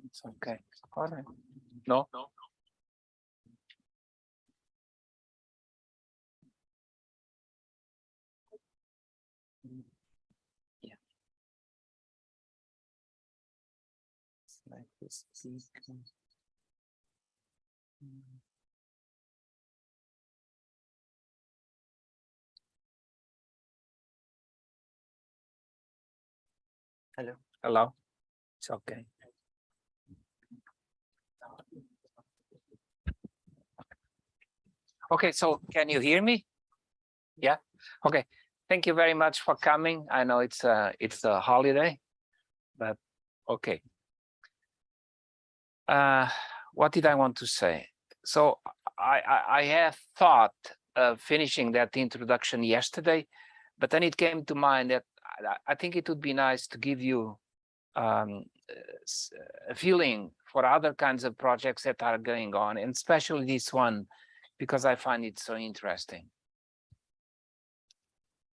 It's okay. All right. No? No. Yeah. It's like this. Hello. Hello. It's okay. Okay, so can you hear me? Yeah. Okay. Thank you very much for coming. I know it's a holiday, but okay. What did I want to say? So I have thought of finishing that introduction yesterday, but then it came to mind that I think it would be nice to give you a feeling for other kinds of projects that are going on, and especially this one, because I find it so interesting.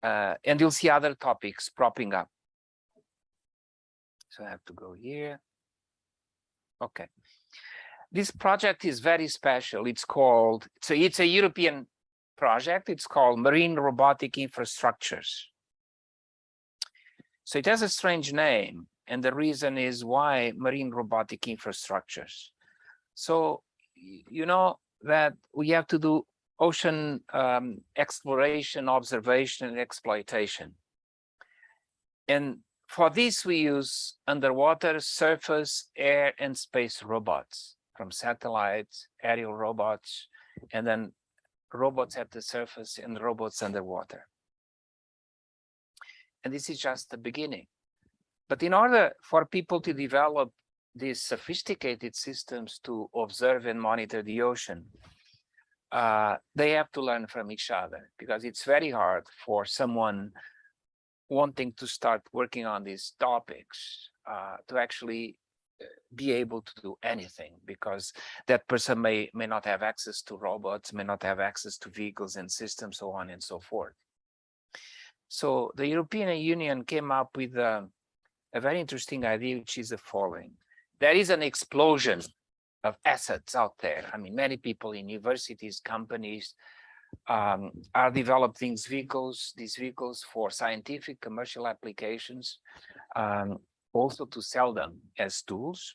And you'll see other topics propping up. So I have to go here. Okay. This project is very special. It's called, so it's a European project. It's called Marine Robotic Infrastructures. So it has a strange name, and the reason is why Marine Robotic Infrastructures. So you know that we have to do ocean exploration, observation, and exploitation. And for this, we use underwater, surface, air, and space robots, from satellites, aerial robots, and then robots at the surface and robots underwater. And this is just the beginning. But in order for people to develop these sophisticated systems to observe and monitor the ocean, they have to learn from each other, because it's very hard for someone wanting to start working on these topics to actually be able to do anything, because that person may not have access to robots, may not have access to vehicles and systems, so on and so forth. So the European Union came up with a very interesting idea, which is the following. There is an explosion of assets out there. I mean, many people in universities, companies are developing these vehicles for scientific, commercial applications, also to sell them as tools.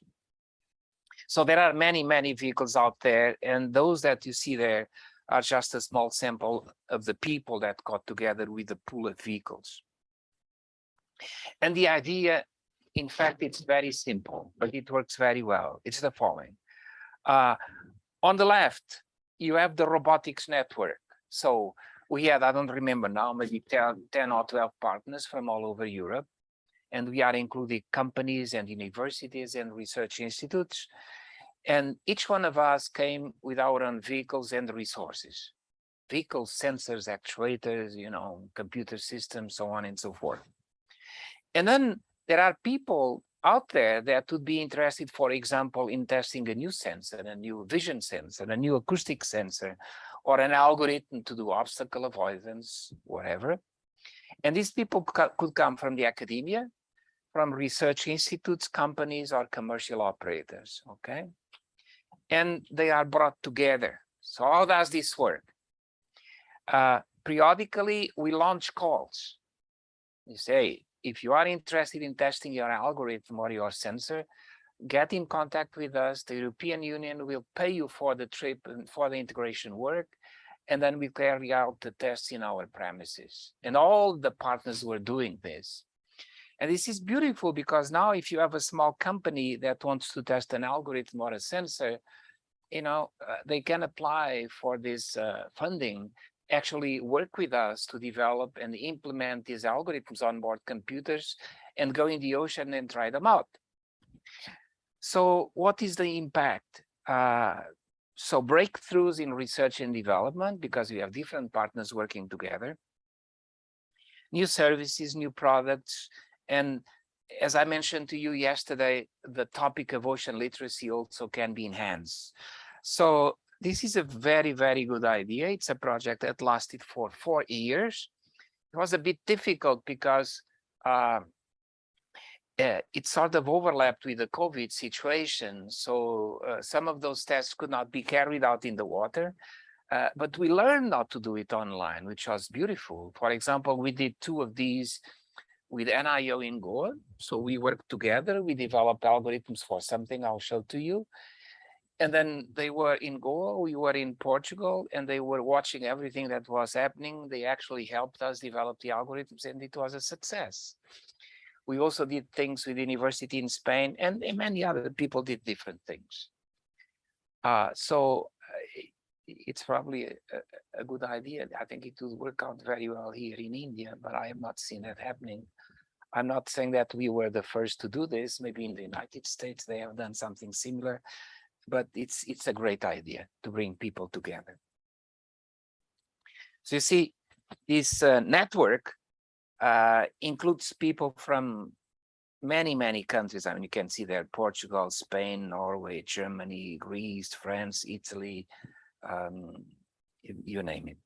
So there are many, many vehicles out there, and those that you see there are just a small sample of the people that got together with a pool of vehicles. And the idea, in fact, it's very simple, but it works very well. It's the following. On the left, you have the robotics network. So we had, I don't remember now, maybe 10 or 12 partners from all over Europe. And we are including companies and universities and research institutes. And each one of us came with our own vehicles and resources. Vehicles, sensors, actuators, you know, computer systems, so on and so forth. And then there are people out there that would be interested, for example, in testing a new sensor, a new vision sensor, a new acoustic sensor, or an algorithm to do obstacle avoidance, whatever. And these people could come from the academia, from research institutes, companies, or commercial operators, okay? And they are brought together. So how does this work? Periodically, we launch calls. You say, if you are interested in testing your algorithm or your sensor, get in contact with us. The European Union will pay you for the trip and for the integration work, and then we carry out the tests in our premises. And all the partners were doing this. And this is beautiful, because now if you have a small company that wants to test an algorithm or a sensor, you know, they can apply for this funding, actually work with us to develop and implement these algorithms on board computers and go in the ocean and try them out. So what is the impact? So breakthroughs in research and development, because we have different partners working together, new services, new products, and as I mentioned to you yesterday, the topic of ocean literacy also can be enhanced. So this is a very, very good idea. It's a project that lasted for 4 years. It was a bit difficult because it sort of overlapped with the COVID situation. So some of those tests could not be carried out in the water, but we learned how to do it online, which was beautiful. For example, we did 2 of these with NIO in Goa. So we worked together, we developed algorithms for something I'll show to you. And then they were in Goa, we were in Portugal, and they were watching everything that was happening. They actually helped us develop the algorithms, and it was a success. We also did things with the university in Spain, and many other people did different things. So it's probably a good idea. I think it would work out very well here in India, but I have not seen that happening. I'm not saying that we were the first to do this. Maybe in the United States, they have done something similar, but it's a great idea to bring people together. So you see, this network includes people from many countries. I mean, you can see there Portugal, Spain, Norway, Germany, Greece, France, Italy, you name it.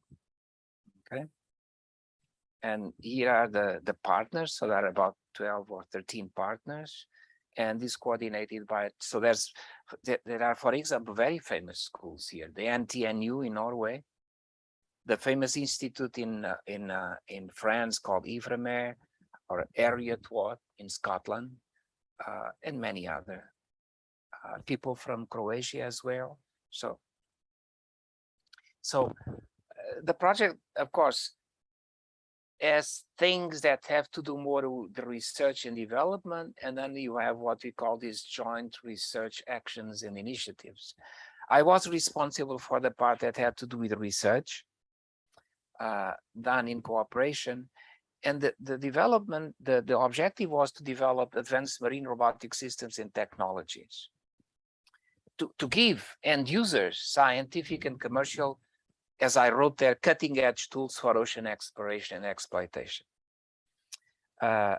Okay. And here are the partners. So there are about 12 or 13 partners. And this coordinated by, so there are, for example, very famous schools here. The NTNU in Norway, the famous institute in France called Ivremer, or Arietwat in Scotland, and many other people from Croatia as well. So the project, of course, has things that have to do more with the research and development, and then you have what we call these joint research actions and initiatives. I was responsible for the part that had to do with research done in cooperation, and the development, the objective was to develop advanced marine robotic systems and technologies to give end users scientific and commercial, as I wrote there, cutting-edge tools for ocean exploration and exploitation.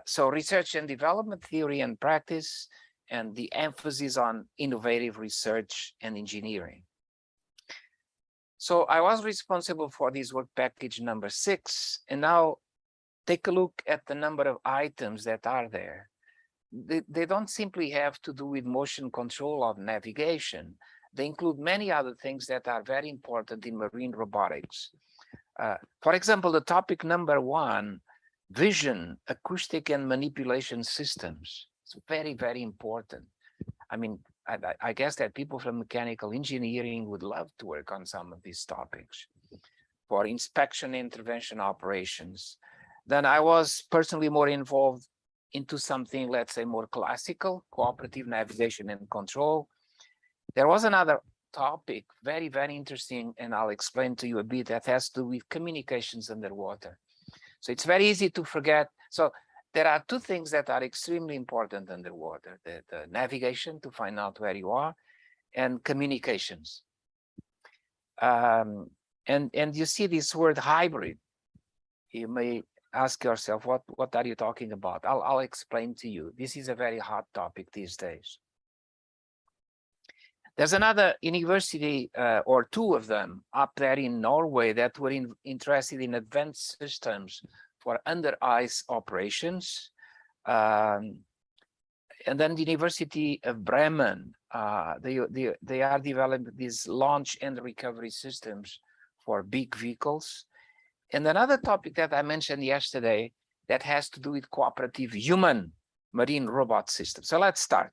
So research and development, theory and practice, and the emphasis on innovative research and engineering. So I was responsible for this work package number 6, and now take a look at the number of items that are there. They don't simply have to do with motion control of navigation. They include many other things that are very important in marine robotics. For example, the topic number 1, vision, acoustic and manipulation systems. It's very important. I mean, I guess that people from mechanical engineering would love to work on some of these topics for inspection intervention operations. Then I was personally more involved into something, let's say, more classical, cooperative navigation and control. There was another topic, very interesting, and I'll explain to you a bit, that has to do with communications underwater. So it's very easy to forget. So there are 2 things that are extremely important underwater, the navigation to find out where you are, and communications. And you see this word hybrid. You may ask yourself, what are you talking about? I'll explain to you. This is a very hot topic these days. There's another university, or 2 of them, up there in Norway that were interested in advanced systems for under ice operations. And then the University of Bremen, they are developing these launch and recovery systems for big vehicles. And another topic that I mentioned yesterday that has to do with cooperative human marine robot systems. So let's start.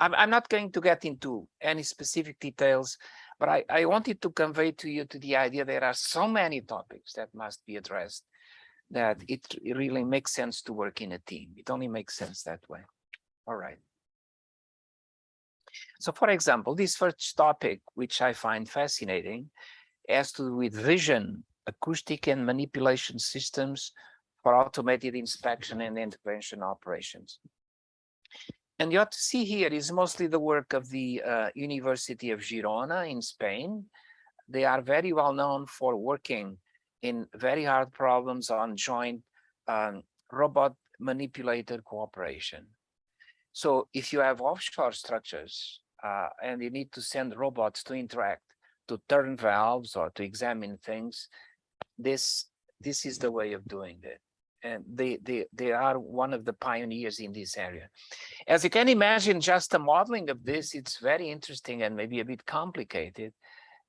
I'm not going to get into any specific details, but I wanted to convey to you the idea there are so many topics that must be addressed that it really makes sense to work in a team. It only makes sense that way. All right. So for example, this first topic, which I find fascinating, has to do with vision, acoustic and manipulation systems for automated inspection and intervention operations. And you have to see here is mostly the work of the University of Girona in Spain. They are very well known for working in very hard problems on joint robot manipulator cooperation. So if you have offshore structures and you need to send robots to interact, to turn valves or to examine things, this is the way of doing it. and they are one of the pioneers in this area. As you can imagine, just the modeling of this, it's very interesting and maybe a bit complicated,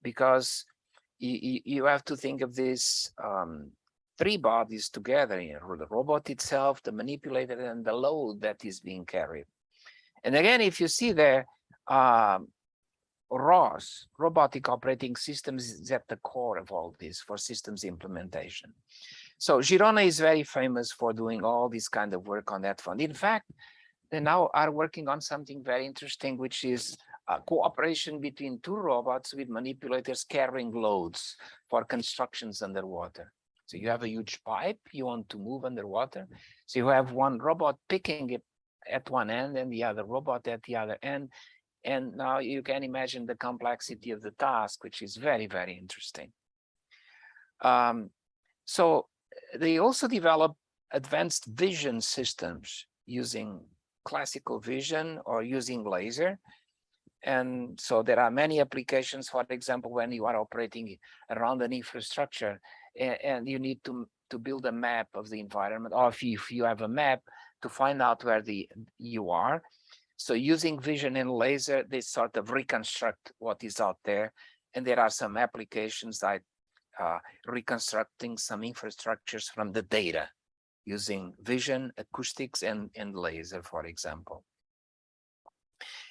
because you have to think of this three bodies together, the robot itself, the manipulator, and the load that is being carried. And again, if you see there, ROS, Robotic Operating Systems, is at the core of all this for systems implementation. So Girona is very famous for doing all this kind of work on that front. In fact, they now are working on something very interesting, which is a cooperation between two robots with manipulators carrying loads for constructions underwater. So you have a huge pipe you want to move underwater. So you have one robot picking it at one end and the other robot at the other end. And now you can imagine the complexity of the task, which is very, very interesting. So they also develop advanced vision systems using classical vision or using laser. And so there are many applications, for example, when you are operating around an infrastructure and you need to build a map of the environment, or if you have a map to find out where you are. So using vision and laser, they sort of reconstruct what is out there. And there are some applications like reconstructing some infrastructures from the data using vision, acoustics, and laser, for example.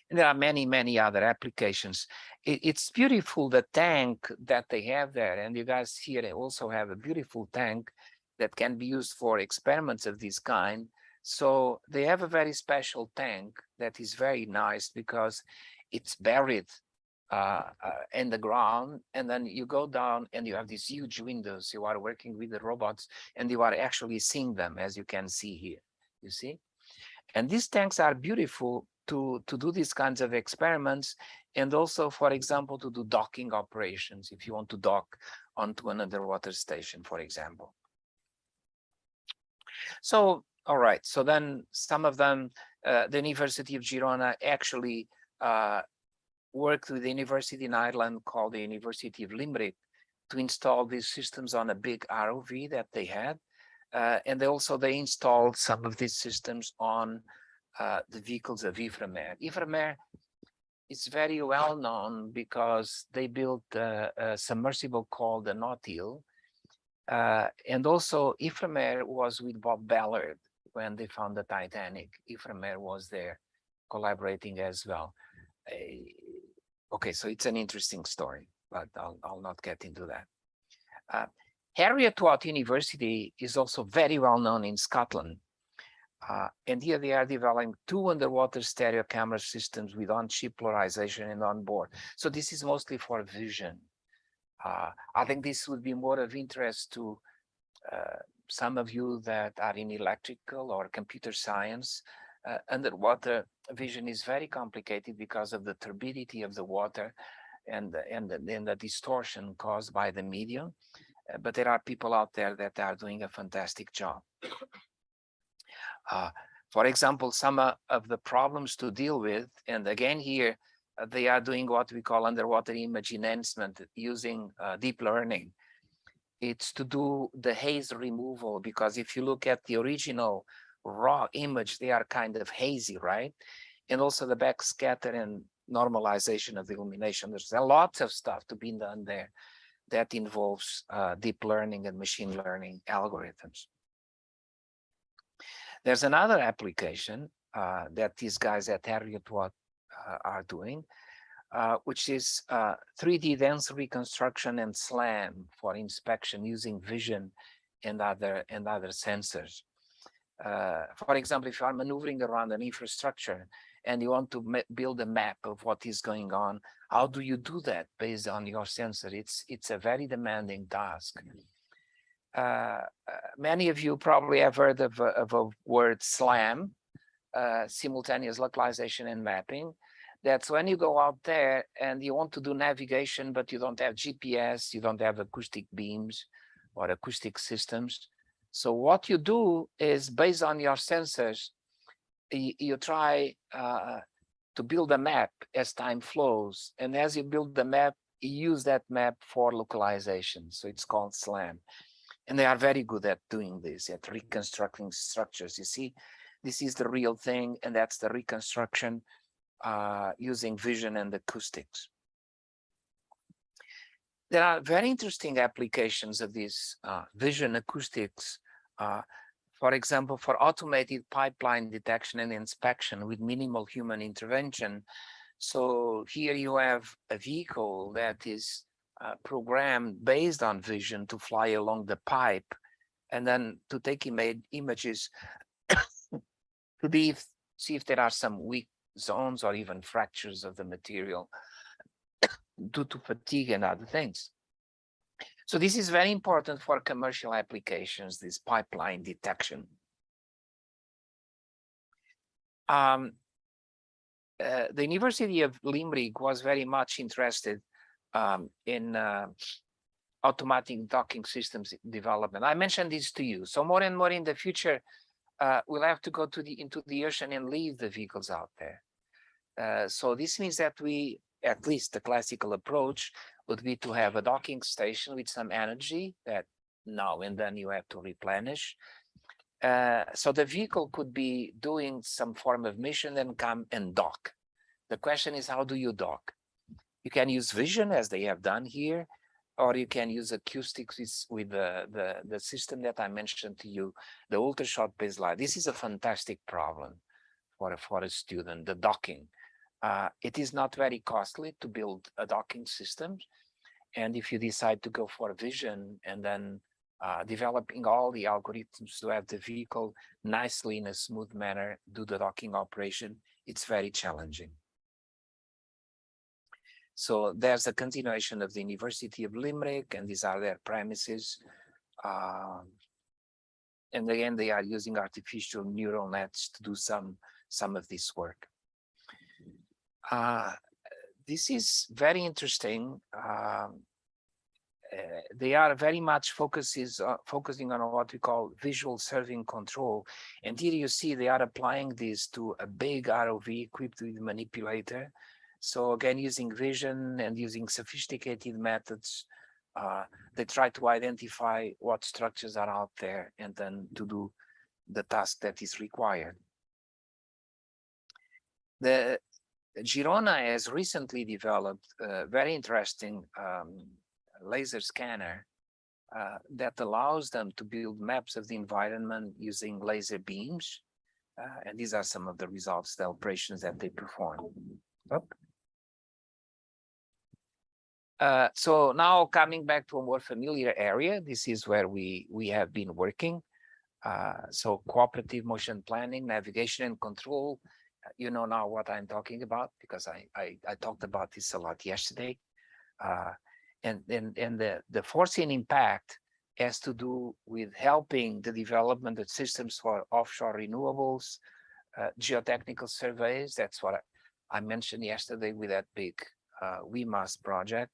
And there are many, many other applications. It's beautiful, the tank that they have there. And you guys here also have a beautiful tank that can be used for experiments of this kind. So they have a very special tank that is very nice because it's buried in the ground, and then you go down and you have these huge windows. You are working with the robots and you are actually seeing them, as you can see here, you see? And these tanks are beautiful to do these kinds of experiments, and also, for example, to do docking operations, if you want to dock onto an underwater station, for example. So, all right, so then some of them, the University of Girona actually worked with the university in Ireland called the University of Limerick to install these systems on a big ROV that they had. And they installed some of these systems on the vehicles of Ifremer. Ifremer is very well known because they built a submersible called the Nautil. And also Ifremer was with Bob Ballard when they found the Titanic. Ifremer was there collaborating as well. Okay, so it's an interesting story, but I'll not get into that. Heriot-Watt University is also very well known in Scotland. And here they are developing 2 underwater stereo camera systems with on-chip polarization and on-board. So this is mostly for vision. I think this would be more of interest to some of you that are in electrical or computer science. Underwater vision is very complicated because of the turbidity of the water and the distortion caused by the medium. But there are people out there that are doing a fantastic job. For example, some of the problems to deal with, and again here, they are doing what we call underwater image enhancement using deep learning. It's to do the haze removal, because if you look at the original raw image, they are kind of hazy, right? And also the backscatter and normalization of the illumination. There's a lot of stuff to be done there that involves deep learning and machine learning algorithms. There's another application that these guys at Heriot-Watt are doing, which is 3D dense reconstruction and SLAM for inspection using vision and other sensors. For example, if you are maneuvering around an infrastructure and you want to build a map of what is going on, how do you do that based on your sensor? It's a very demanding task. Many of you probably have heard of a word SLAM, simultaneous localization and mapping. That's when you go out there and you want to do navigation, but you don't have GPS, you don't have acoustic beams or acoustic systems. So what you do is, based on your sensors, you try to build a map as time flows. And as you build the map, you use that map for localization. So it's called SLAM. And they are very good at doing this, at reconstructing structures. You see, this is the real thing, and that's the reconstruction using vision and acoustics. There are very interesting applications of this vision acoustics, for example, for automated pipeline detection and inspection with minimal human intervention. So here you have a vehicle that is programmed based on vision to fly along the pipe and then to take images to see if there are some weak zones or even fractures of the material due to fatigue and other things. So this is very important for commercial applications, this pipeline detection. The University of Limerick was very much interested in automatic docking systems development. I mentioned this to you. So more and more in the future, we'll have to go into the ocean and leave the vehicles out there. So this means that we, at least the classical approach, would be to have a docking station with some energy that now and then you have to replenish. So the vehicle could be doing some form of mission and come and dock. The question is, how do you dock? You can use vision as they have done here, or you can use acoustics with the system that I mentioned to you, the ultra short baseline. This is a fantastic problem for a student, the docking. It is not very costly to build a docking system. And if you decide to go for vision and then developing all the algorithms to have the vehicle nicely in a smooth manner do the docking operation, it's very challenging. So there's a continuation of the University of Limerick, and these are their premises. And again, they are using artificial neural nets to do some of this work. This is very interesting. They are very much focusing on what we call visual serving control. And here you see they are applying this to a big ROV equipped with manipulator. So again, using vision and using sophisticated methods, they try to identify what structures are out there and then to do the task that is required. The Girona has recently developed a very interesting laser scanner that allows them to build maps of the environment using laser beams. And these are some of the results, the operations that they perform. So now coming back to a more familiar area, this is where we have been working. So cooperative motion planning, navigation and control. You know now what I'm talking about because I talked about this a lot yesterday. And the foreseen impact has to do with helping the development of systems for offshore renewables, geotechnical surveys. That's what I mentioned yesterday with that big WEMAS project,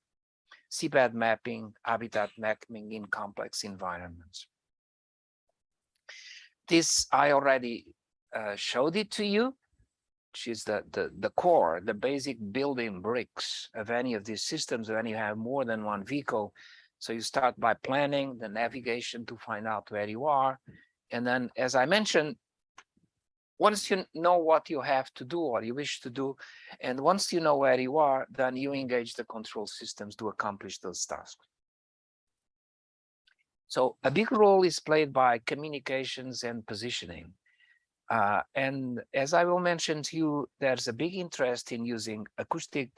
seabed mapping, habitat mapping in complex environments. This I already showed it to you, which is the core, the basic building bricks of any of these systems when you have more than one vehicle. So you start by planning the navigation to find out where you are. And then, as I mentioned, once you know what you have to do or you wish to do, and once you know where you are, then you engage the control systems to accomplish those tasks. So a big role is played by communications and positioning. And as I will mention to you, there's a big interest in using acoustic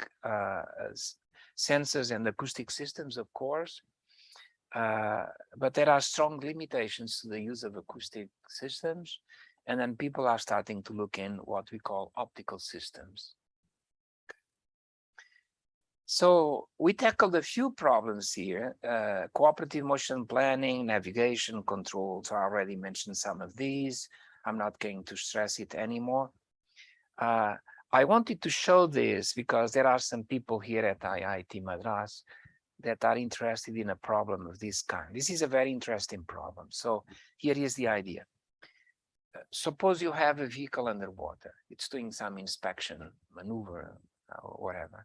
sensors and acoustic systems, of course. But there are strong limitations to the use of acoustic systems. And then people are starting to look in what we call optical systems. So we tackled a few problems here, cooperative motion planning, navigation, controls. I already mentioned some of these. I'm not going to stress it anymore. I wanted to show this because there are some people here at IIT Madras that are interested in a problem of this kind. This is a very interesting problem. So here is the idea. Suppose you have a vehicle underwater. It's doing some inspection, maneuver, or whatever.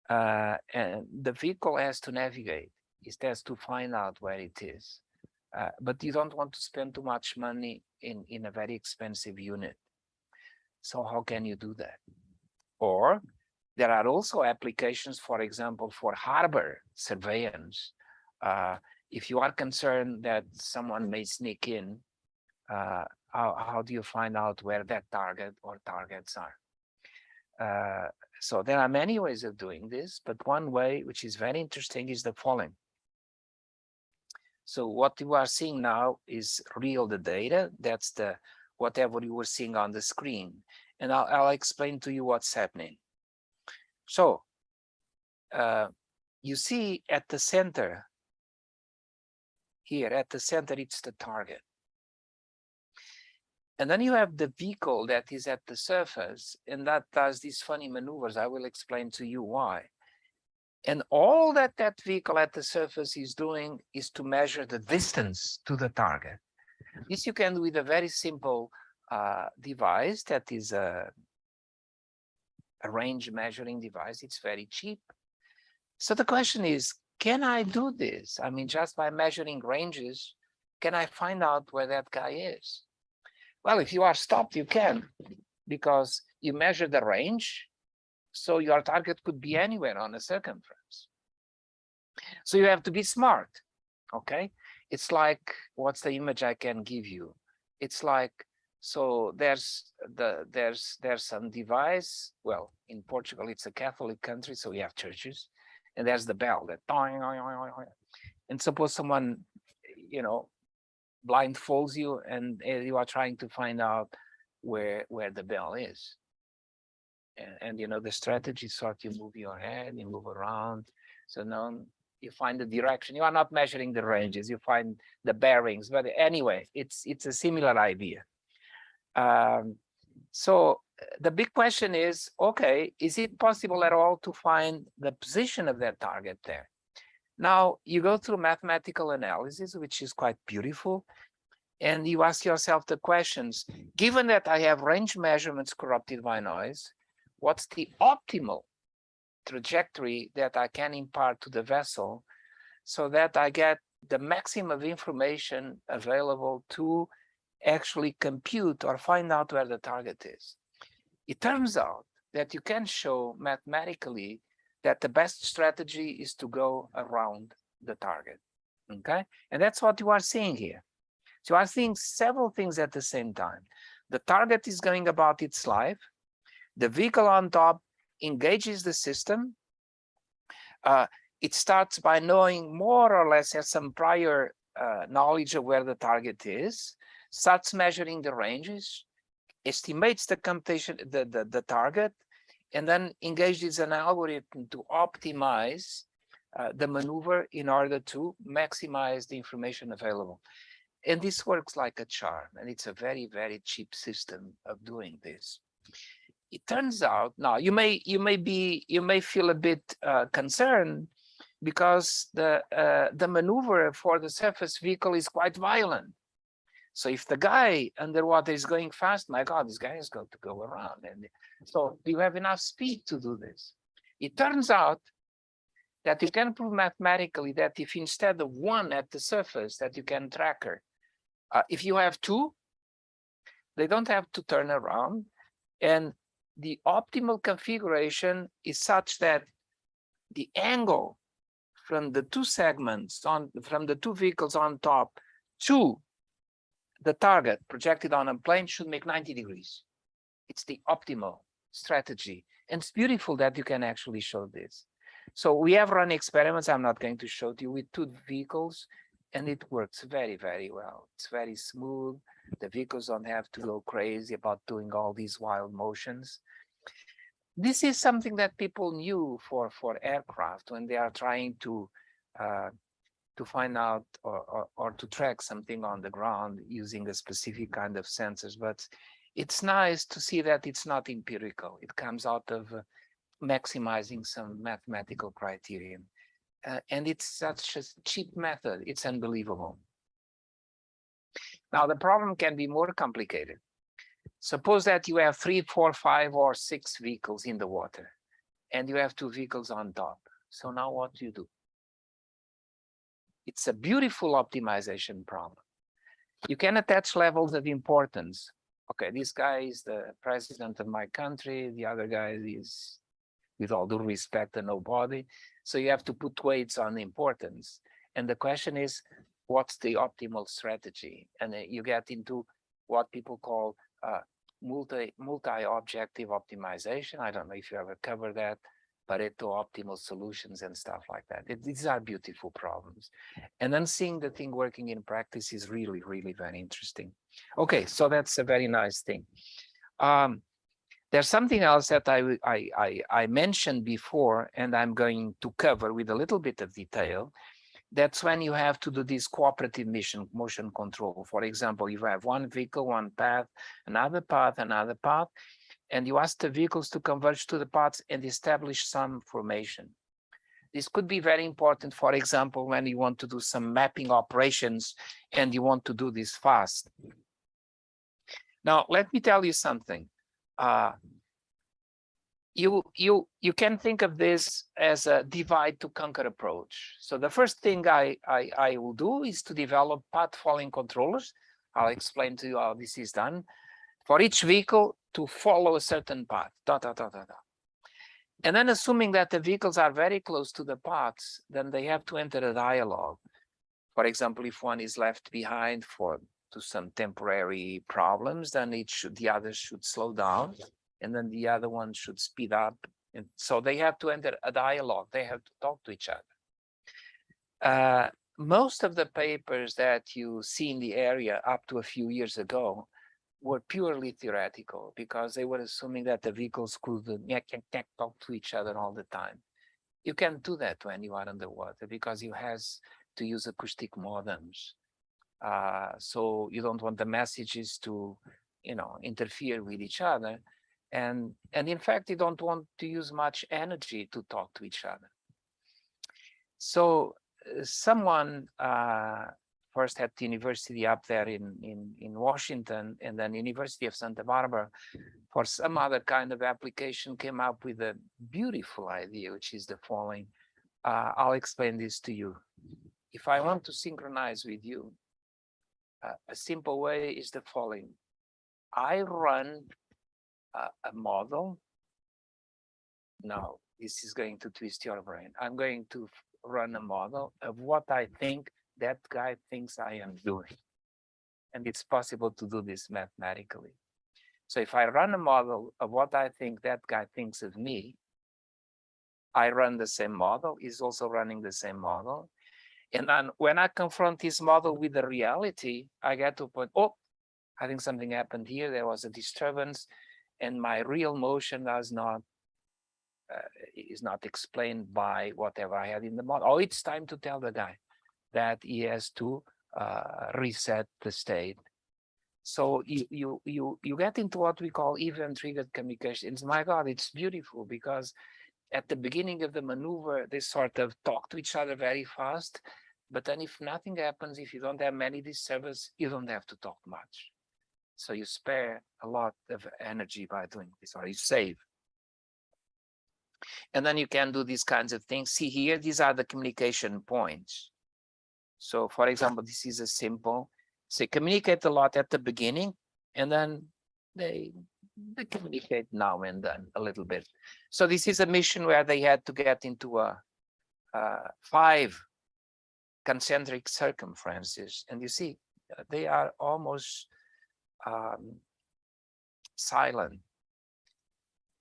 And the vehicle has to navigate. It has to find out where it is. but you don't want to spend too much money in a very expensive unit. So how can you do that? Or there are also applications, for example, for harbor surveillance. If you are concerned that someone may sneak in, how do you find out where that target or targets are? So there are many ways of doing this, but one way which is very interesting is the following. So what you are seeing now is the data. That's the whatever you were seeing on the screen. And I'll explain to you what's happening. So you see at the center, here at the center, it's the target. And then you have the vehicle that is at the surface, and that does these funny maneuvers. I will explain to you why. And all that vehicle at the surface is doing is to measure the distance to the target. This you can do with a very simple device that is a range measuring device. It's very cheap. So the question is, can I do this? I mean, just by measuring ranges, can I find out where that guy is? Well, if you are stopped, you can, because you measure the range. So your target could be anywhere on a circumference. So you have to be smart, okay? It's like, what's the image I can give you? It's like, so there's some device. Well, in Portugal, it's a Catholic country, so we have churches, and there's the bell that, and suppose someone, you know, blindfolds you, and you are trying to find out where the bell is. And you know, the strategy sort, you move your head, you move around. So now you find the direction. You are not measuring the ranges, you find the bearings. But anyway, it's a similar idea. So the big question is, okay, is it possible at all to find the position of that target there? Now you go through mathematical analysis, which is quite beautiful. And you ask yourself the questions, given that I have range measurements corrupted by noise, what's the optimal trajectory that I can impart to the vessel so that I get the maximum of information available to actually compute or find out where the target is? It turns out that you can show mathematically that the best strategy is to go around the target, okay? And that's what you are seeing here. So you are seeing several things at the same time. The target is going about its life. The vehicle on top engages the system. It starts by knowing more or less, has some prior knowledge of where the target is, starts measuring the ranges, estimates the computation, the target, and then engages an algorithm to optimize the maneuver in order to maximize the information available. And this works like a charm, and it's a very, very cheap system of doing this. It turns out, now you may feel a bit concerned because the maneuver for the surface vehicle is quite violent. So if the guy underwater is going fast, my God, this guy is going to go around. And so do you have enough speed to do this? It turns out that you can prove mathematically that if instead of one at the surface that you can track her, if you have two, they don't have to turn around. And the optimal configuration is such that the angle from the two segments from the two vehicles on top to the target projected on a plane should make 90 degrees. It's the optimal strategy. And it's beautiful that you can actually show this. So we have run experiments, I'm not going to show to you, with two vehicles, and it works very, very well. It's very smooth. The vehicles don't have to go crazy about doing all these wild motions. This is something that people knew for aircraft when they are trying to find out or to track something on the ground using a specific kind of sensors. But it's nice to see that it's not empirical. It comes out of maximizing some mathematical criterion. And it's such a cheap method. It's unbelievable. Now, the problem can be more complicated. Suppose that you have 3, 4, 5, or 6 vehicles in the water, and you have 2 vehicles on top. So now what do you do? It's a beautiful optimization problem. You can attach levels of importance. Okay, this guy is the president of my country. The other guy is, with all due respect, a nobody. So you have to put weights on importance. And the question is, what's the optimal strategy? And you get into what people call multi-objective optimization. I don't know if you ever covered that, Pareto optimal solutions and stuff like that. These are beautiful problems. And then seeing the thing working in practice is really, really very interesting. Okay, so that's a very nice thing. There's something else that I mentioned before, and I'm going to cover with a little bit of detail. That's when you have to do this cooperative motion control. For example, you have one vehicle, one path, another path, and you ask the vehicles to converge to the paths and establish some formation. This could be very important, for example, when you want to do some mapping operations and you want to do this fast. Now, let me tell you something. You can think of this as a divide to conquer approach. So the first thing I will do is to develop path following controllers. I'll explain to you how this is done. For each vehicle to follow a certain path, And then assuming that the vehicles are very close to the paths, then they have to enter a dialogue. For example, if one is left behind to some temporary problems, then the others should slow down, and then the other one should speed up. And so they have to enter a dialogue. They have to talk to each other. Most of the papers that you see in the area up to a few years ago were purely theoretical, because they were assuming that the vehicles could talk to each other all the time. You can't do that when you are underwater, because you have to use acoustic modems. So you don't want the messages to, interfere with each other. And in fact, you don't want to use much energy to talk to each other. So someone first at the university up there in Washington, and then University of Santa Barbara, for some other kind of application, came up with a beautiful idea, which is the following. I'll explain this to you. If I want to synchronize with you, a simple way is the following. I run a model. Now, this is going to twist your brain. I'm going to run a model of what I think that guy thinks I am doing. And it's possible to do this mathematically. So if I run a model of what I think that guy thinks of me, I run the same model, he's also running the same model. And then when I confront this model with the reality, I get to a point, oh, I think something happened here. There was a disturbance, and my real motion is not explained by whatever I had in the model. Oh, it's time to tell the guy that he has to reset the state. So you get into what we call event-triggered communications. My God, it's beautiful, because at the beginning of the maneuver, they sort of talk to each other very fast. But then if nothing happens, if you don't have many disturbances, you don't have to talk much. So you spare a lot of energy by doing this, or you save. And then you can do these kinds of things. See here, these are the communication points. So for example, this is a simple, say communicate a lot at the beginning, and then they communicate now and then a little bit. So this is a mission where they had to get into 5 concentric circumferences. And you see, they are almost silent.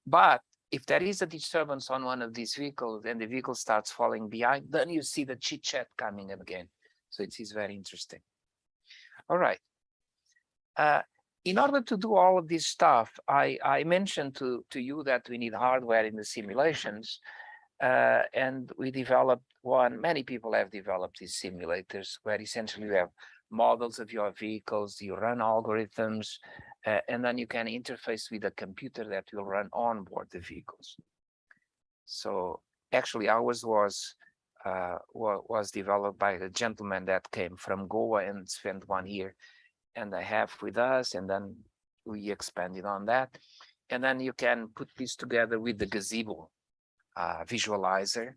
But if there is a disturbance on one of these vehicles and the vehicle starts falling behind, then you see the chit chat coming up again. So it is very interesting. All right. In order to do all of this stuff, I mentioned to you that we need hardware in the simulations. And we developed one. Many people have developed these simulators, where essentially you have models of your vehicles, you run algorithms, and then you can interface with a computer that will run on board the vehicles. So actually ours was developed by a gentleman that came from Goa and spent 1 year and a half with us, and then we expanded on that. And then you can put this together with the gazebo visualizer,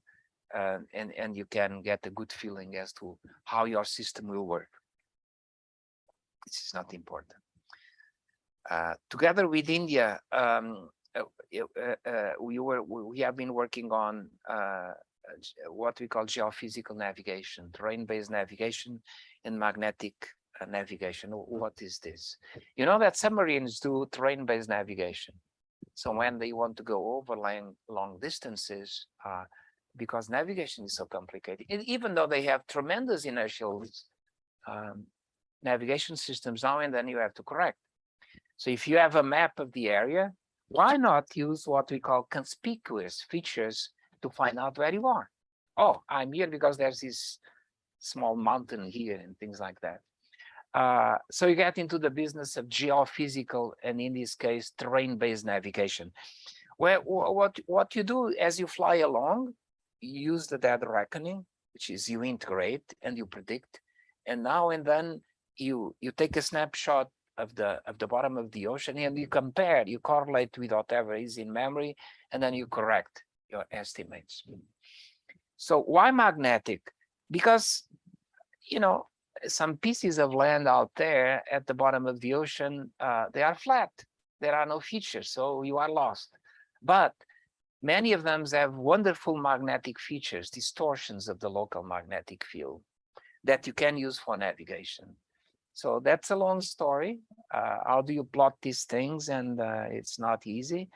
and you can get a good feeling as to how your system will work. This is not important. Together with India, we have been working on what we call geophysical navigation, terrain-based navigation, and magnetic navigation. What is this? You know that submarines do terrain-based navigation. So when they want to go over long distances, because navigation is so complicated, and even though they have tremendous inertial navigation systems, now and then you have to correct. So if you have a map of the area, why not use what we call conspicuous features to find out where you are? Oh, I'm here because there's this small mountain here and things like that. So you get into the business of geophysical, and in this case, terrain-based navigation. Where what you do as you fly along, you use the data reckoning, which is you integrate and you predict, and now and then you take a snapshot of the bottom of the ocean and you compare, you correlate with whatever is in memory, and then you correct your estimates. So why magnetic? Because, you know, some pieces of land out there at the bottom of the ocean, they are flat. There are no features, so you are lost. But many of them have wonderful magnetic features, distortions of the local magnetic field that you can use for navigation. So that's a long story. How do you plot these things? And it's not easy.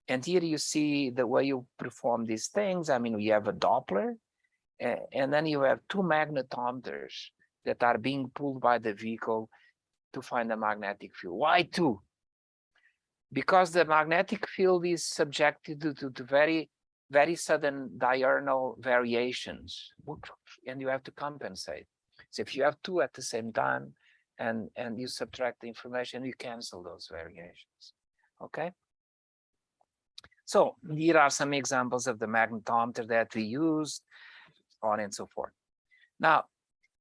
And here you see the way you perform these things. I mean, we have a Doppler, and then you have two magnetometers that are being pulled by the vehicle to find the magnetic field. Why two? Because the magnetic field is subjected to very, very sudden diurnal variations, and you have to compensate. So if you have two at the same time, and you subtract the information, you cancel those variations, okay? So here are some examples of the magnetometer that we used, on and so forth. Now,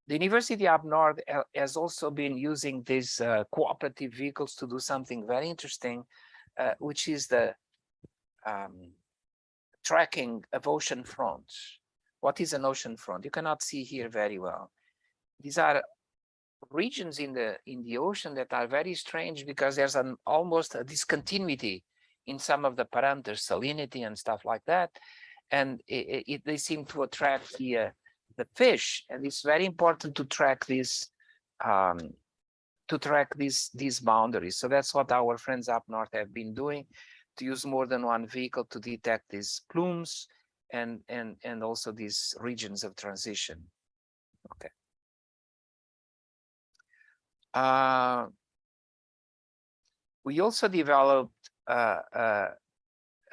the university up north has also been using these cooperative vehicles to do something very interesting, which is the tracking of ocean fronts. What is an ocean front? You cannot see here very well. These are regions in the ocean that are very strange because there's almost a discontinuity in some of the parameters, salinity and stuff like that, and they seem to attract the fish, and it's very important to track these boundaries. So that's what our friends up north have been doing, to use more than one vehicle to detect these plumes and also these regions of transition. Okay. We also developed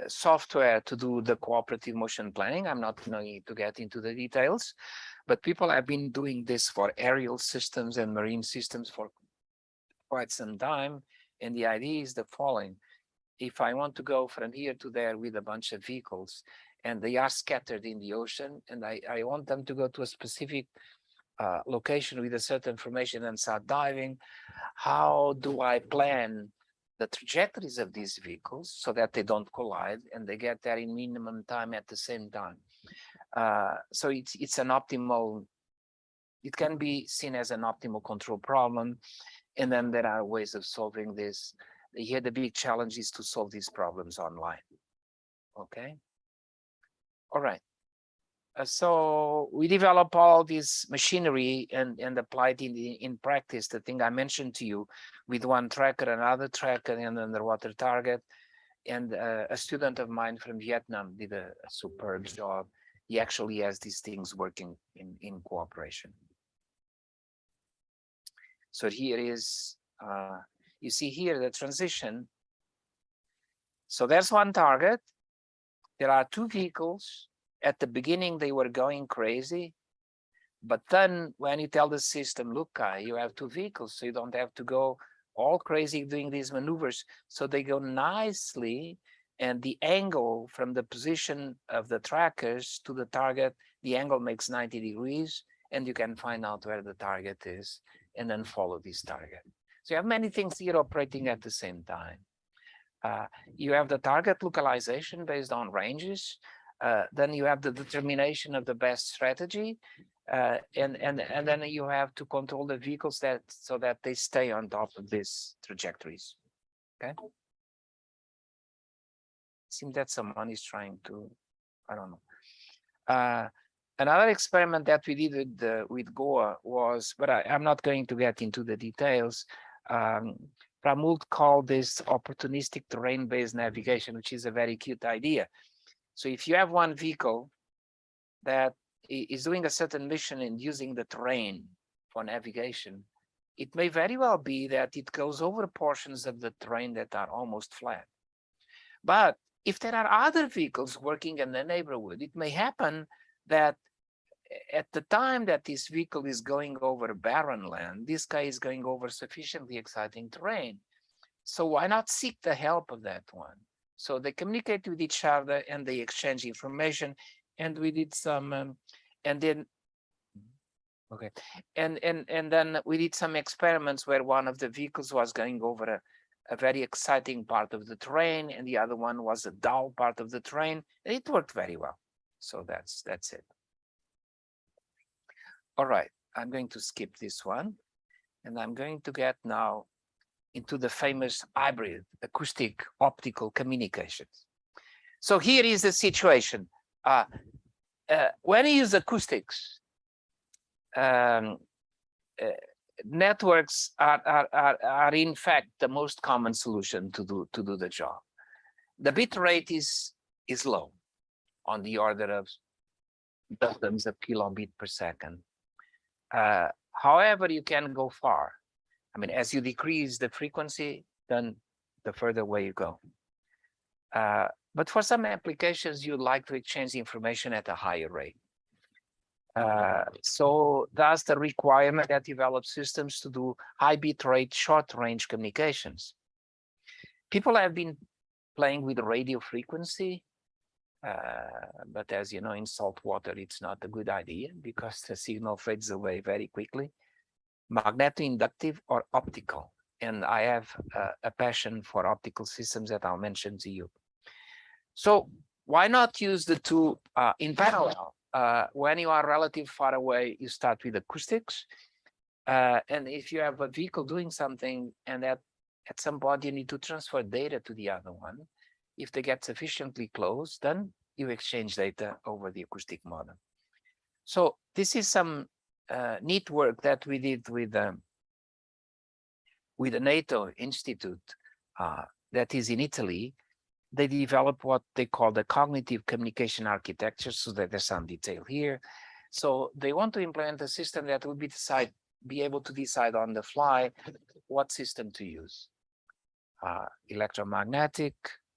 software to do the cooperative motion planning. I'm not going to get into the details, but people have been doing this for aerial systems and marine systems for quite some time. And the idea is the following. If I want to go from here to there with a bunch of vehicles, and they are scattered in the ocean, and I want them to go to a specific location with a certain information and start diving, how do I plan the trajectories of these vehicles so that they don't collide and they get there in minimum time at the same time? So it's an optimal, it can be seen as an optimal control problem. And then there are ways of solving this. Here the big challenge is to solve these problems online. Okay. All right. So we develop all this machinery and apply it in practice. The thing I mentioned to you with one tracker, another tracker, and underwater target. And a student of mine from Vietnam did a superb job. He actually has these things working in cooperation. So here is, you see here the transition. So there's one target. There are two vehicles. At the beginning, they were going crazy. But then when you tell the system, look, you have two vehicles, so you don't have to go all crazy doing these maneuvers. So they go nicely. And the angle from the position of the trackers to the target, the angle makes 90 degrees. And you can find out where the target is and then follow this target. So you have many things here operating at the same time. You have the target localization based on ranges. then you have the determination of the best strategy, and then you have to control the vehicles so that they stay on top of these trajectories. Okay. Seems that someone is trying to, I don't know. Another experiment that we did with Goa was, but I'm not going to get into the details. Pramod called this opportunistic terrain-based navigation, which is a very cute idea. So if you have one vehicle that is doing a certain mission and using the terrain for navigation, it may very well be that it goes over portions of the terrain that are almost flat. But if there are other vehicles working in the neighborhood, it may happen that at the time that this vehicle is going over barren land, this guy is going over sufficiently exciting terrain. So why not seek the help of that one? So they communicate with each other and they exchange information. And we did some, and then we did some experiments where one of the vehicles was going over a very exciting part of the terrain, and the other one was a dull part of the terrain, and it worked very well. So that's it. All right, I'm going to skip this one, and I'm going to get now into the famous hybrid acoustic optical communications. So here is the situation. When you use acoustics, networks are in fact the most common solution to do the job. The bit rate is low, on the order of dozens of kilobit per second. However, you can go far. I mean, as you decrease the frequency, then the further away you go. But for some applications, you'd like to exchange information at a higher rate. So that's the requirement that develops systems to do high bit rate, short range communications. People have been playing with radio frequency, but as you know, in salt water, it's not a good idea because the signal fades away very quickly. Magneto-inductive or optical. And I have a passion for optical systems that I'll mention to you. So why not use the two in parallel? When you are relatively far away, you start with acoustics. And if you have a vehicle doing something and at some point you need to transfer data to the other one, if they get sufficiently close, then you exchange data over the acoustic modem. So this is some neat work that we did with the NATO Institute that is in Italy. They developed what they call the cognitive communication architecture, so that there's some detail here. So they want to implement a system that will be able to decide on the fly what system to use. Electromagnetic,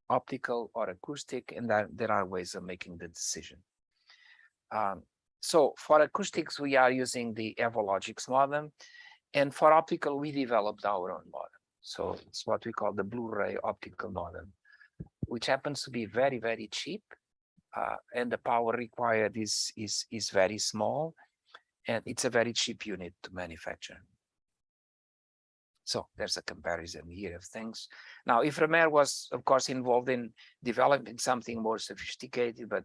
optical, or acoustic, and there are ways of making the decision. So for acoustics, we are using the Evologics modem, and for optical, we developed our own modem. So it's what we call the Blu-ray optical modem, which happens to be very, very cheap, and the power required is very small, and it's a very cheap unit to manufacture. So there's a comparison here of things. Now, Ifremer was, of course, involved in developing something more sophisticated, but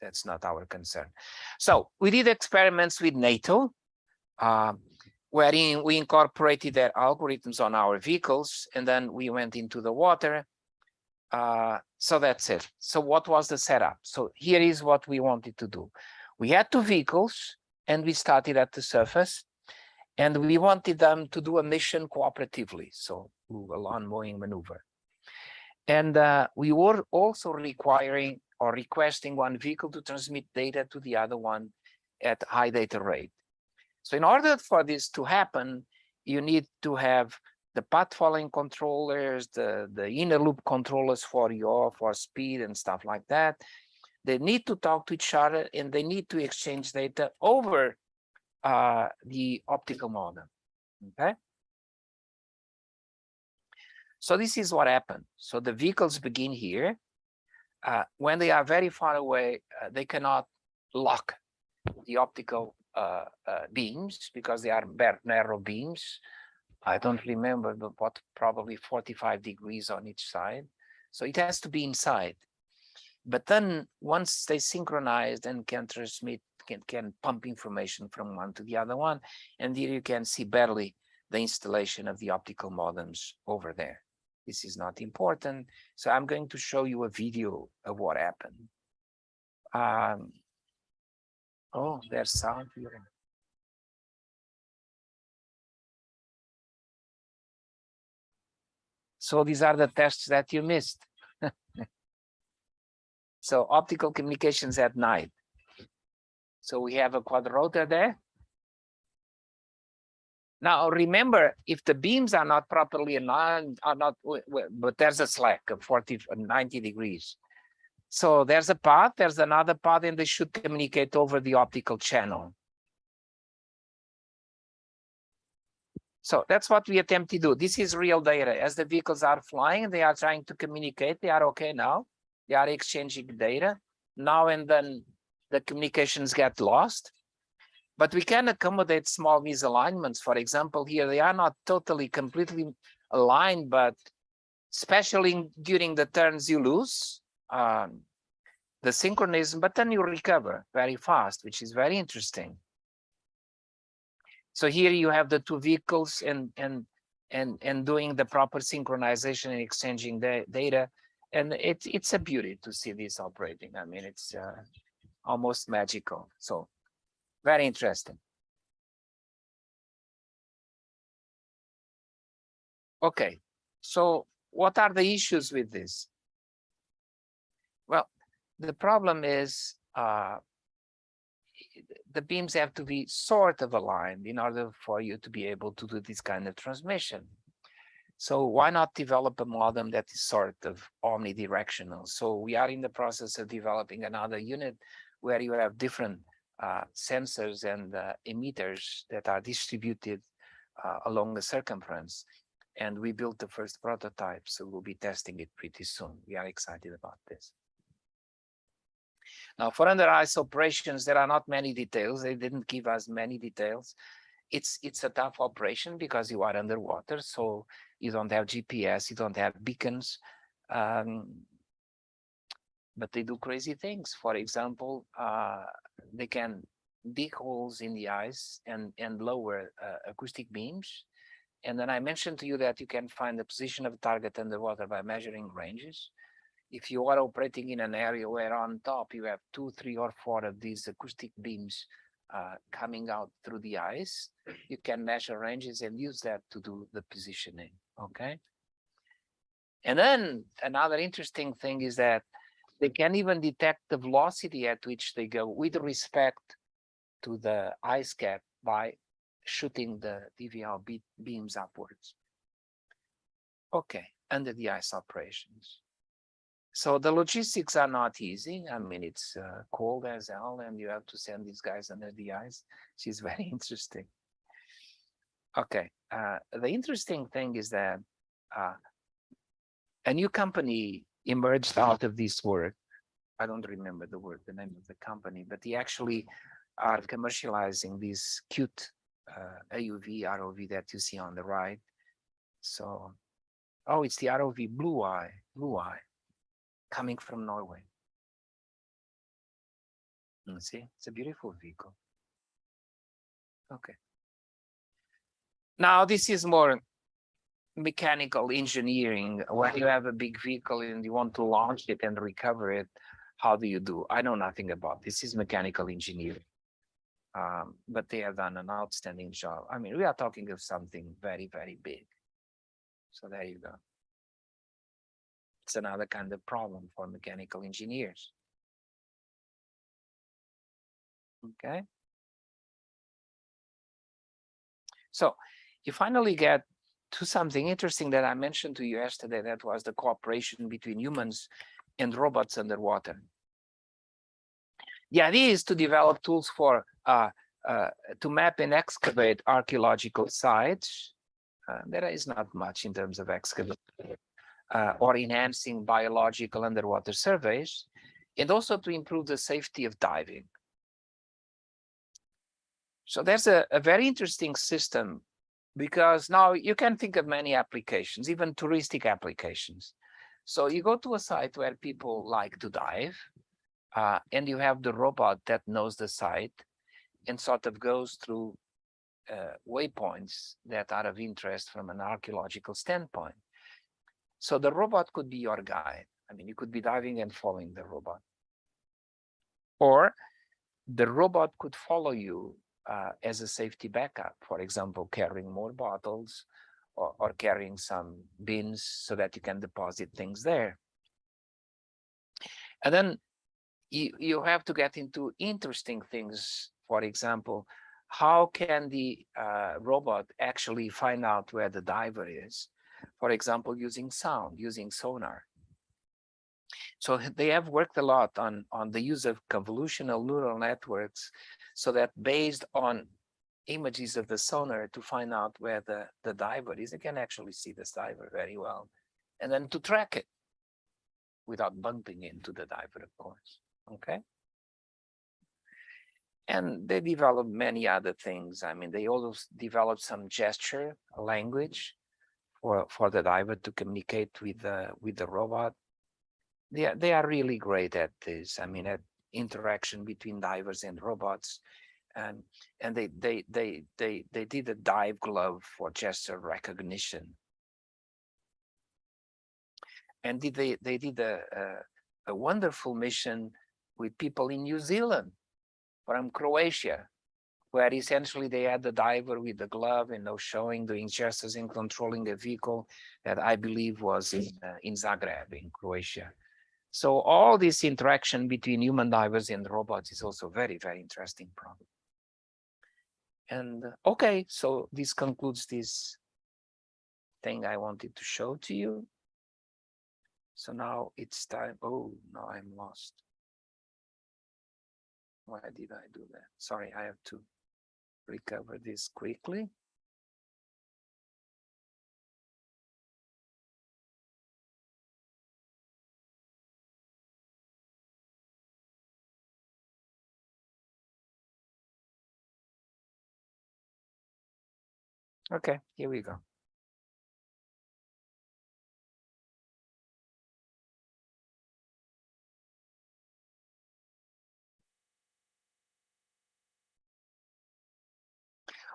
that's not our concern. So we did experiments with NATO, wherein we incorporated their algorithms on our vehicles, and then we went into the water. So that's it. So what was the setup? So here is what we wanted to do. We had two vehicles, and we started at the surface, and we wanted them to do a mission cooperatively, so a lawn mowing maneuver. And we were also requiring or requesting one vehicle to transmit data to the other one at high data rate. So in order for this to happen, you need to have the path following controllers, the inner loop controllers for yaw, for speed and stuff like that. They need to talk to each other, and they need to exchange data over the optical modem. Okay. So this is what happened. So the vehicles begin here. When they are very far away, they cannot lock the optical beams because they are narrow beams. I don't remember, but probably 45 degrees on each side. So it has to be inside. But then once they synchronized and can transmit, can pump information from one to the other one, and here you can see barely the installation of the optical modems over there. This is not important. So I'm going to show you a video of what happened. Oh, there's sound here. So these are the tests that you missed. So optical communications at night. So we have a quadrotor there. Now remember, if the beams are not properly aligned, but there's a slack of 90 degrees. So there's a path, there's another path, and they should communicate over the optical channel. So that's what we attempt to do. This is real data. As the vehicles are flying, they are trying to communicate. They are okay now. They are exchanging data. Now and then the communications get lost. But we can accommodate small misalignments. For example, here they are not totally completely aligned, but especially during the turns you lose the synchronism, but then you recover very fast, which is very interesting. So here you have the two vehicles and doing the proper synchronization and exchanging the data, and it's a beauty to see this operating. I mean, it's almost magical. So very interesting. Okay, so what are the issues with this? Well, the problem is the beams have to be sort of aligned in order for you to be able to do this kind of transmission. So why not develop a modem that is sort of omnidirectional? So we are in the process of developing another unit where you have different sensors and emitters that are distributed along the circumference. And we built the first prototype, so we'll be testing it pretty soon. We are excited about this. Now, for under ice operations, there are not many details. They didn't give us many details. It's a tough operation because you are underwater, so you don't have GPS, you don't have beacons, but they do crazy things. For example, they can dig holes in the ice and lower acoustic beams. And then I mentioned to you that you can find the position of a target underwater by measuring ranges. If you are operating in an area where on top you have 2, 3, or 4 of these acoustic beams coming out through the ice, you can measure ranges and use that to do the positioning, okay? And then another interesting thing is that they can even detect the velocity at which they go with respect to the ice cap by shooting the DVL beams upwards. Okay, under the ice operations. So the logistics are not easy. I mean, it's cold as hell, and you have to send these guys under the ice. Which is very interesting. Okay, the interesting thing is that a new company emerged out of this work. I don't remember the name of the company, but they actually are commercializing this cute AUV, ROV that you see on the right. So, oh, it's the ROV Blue Eye, coming from Norway. You see, it's a beautiful vehicle. Okay. Now, this is more mechanical engineering. When you have a big vehicle and you want to launch it and recover it, how do you do? I know nothing about this. Is mechanical engineering. But they have done an outstanding job. I mean, we are talking of something very, very big. So there you go. It's another kind of problem for mechanical engineers. Okay. So you finally get to something interesting that I mentioned to you yesterday. That was the cooperation between humans and robots underwater. The idea is to develop tools for to map and excavate archaeological sites. There is not much in terms of excavation or enhancing biological underwater surveys, and also to improve the safety of diving. So there's a very interesting system, because now you can think of many applications, even touristic applications. So you go to a site where people like to dive, and you have the robot that knows the site and sort of goes through waypoints that are of interest from an archaeological standpoint. So the robot could be your guide. I mean, you could be diving and following the robot. Or the robot could follow you as a safety backup, for example, carrying more bottles or carrying some bins so that you can deposit things there. And then you have to get into interesting things. For example, how can the robot actually find out where the diver is? For example, using sound, using sonar. So they have worked a lot on the use of convolutional neural networks so that based on images of the sonar to find out where the diver is, they can actually see this diver very well. And then to track it without bumping into the diver, of course. Okay. And they developed many other things. I mean, they also developed some gesture language for the diver to communicate with the robot. They are really great at this. I mean, at interaction between divers and robots, and they did a dive glove for gesture recognition, and they did a wonderful mission with people in New Zealand from Croatia, where essentially they had the diver with the glove and showing, doing gestures and controlling a vehicle that I believe was in Zagreb, in Croatia. So all this interaction between human divers and robots is also very, very interesting problem. And okay, so this concludes this thing I wanted to show to you. So now it's time. Oh, no, I'm lost. Why did I do that? Sorry, I have to recover this quickly. Okay, here we go.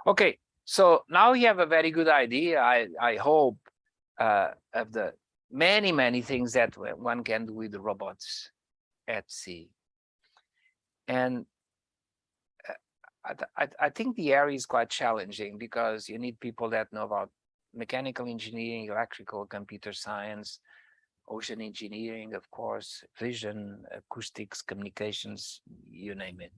Okay, so now you have a very good idea, I hope, of the many things that one can do with the robots at sea. And I think the area is quite challenging because you need people that know about mechanical engineering, electrical, computer science, ocean engineering, of course, vision, acoustics, communications, you name it.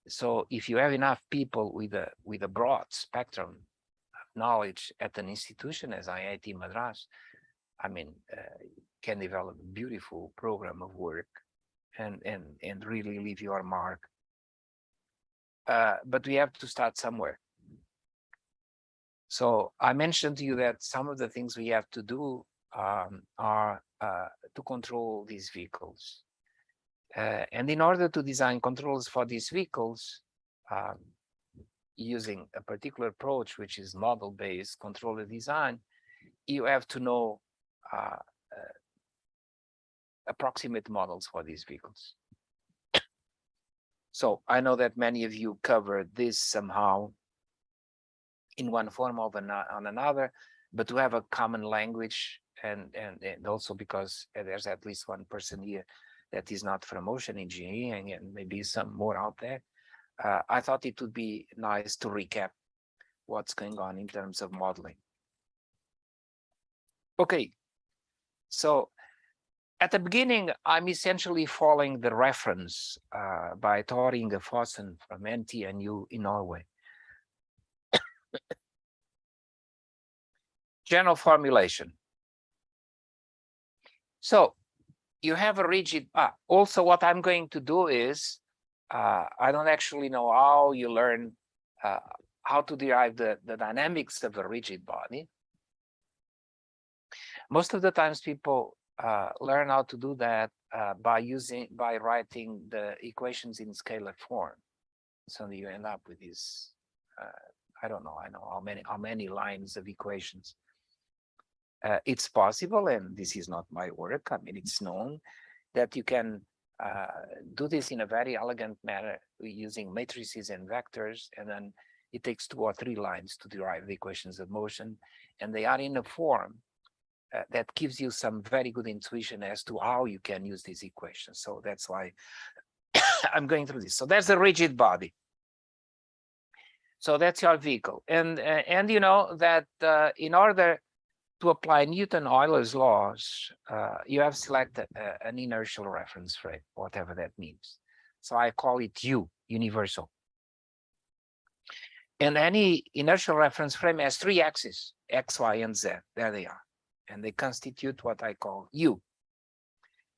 So if you have enough people with a broad spectrum of knowledge at an institution as IIT Madras, I mean, can develop a beautiful program of work and really leave your mark. But we have to start somewhere. So I mentioned to you that some of the things we have to do are to control these vehicles. And in order to design controls for these vehicles, using a particular approach, which is model-based controller design, you have to know approximate models for these vehicles. So I know that many of you covered this somehow in one form or on another, but to have a common language and also because there's at least one person here that is not from ocean engineering and maybe some more out there, I thought it would be nice to recap what's going on in terms of modeling. Okay, so at the beginning, I'm essentially following the reference by Tor Inge Fossen from NTNU in Norway. General formulation. So you have a rigid, also what I'm going to do is, I don't actually know how you learn how to derive the dynamics of a rigid body. Most of the times people learn how to do that by writing the equations in scalar form. So you end up with these, I don't know, I know how many lines of equations. it's possible, and this is not my work, I mean, it's known that you can do this in a very elegant manner using matrices and vectors, and then it takes 2 or 3 lines to derive the equations of motion, and they are in a form that gives you some very good intuition as to how you can use these equations. So that's why I'm going through this. So that's a rigid body. So that's your vehicle, and you know that in order to apply Newton-Euler's laws, you have selected an inertial reference frame, whatever that means. So I call it U, universal. And any inertial reference frame has 3 axes, X, Y, and Z. There they are. And they constitute what I call U.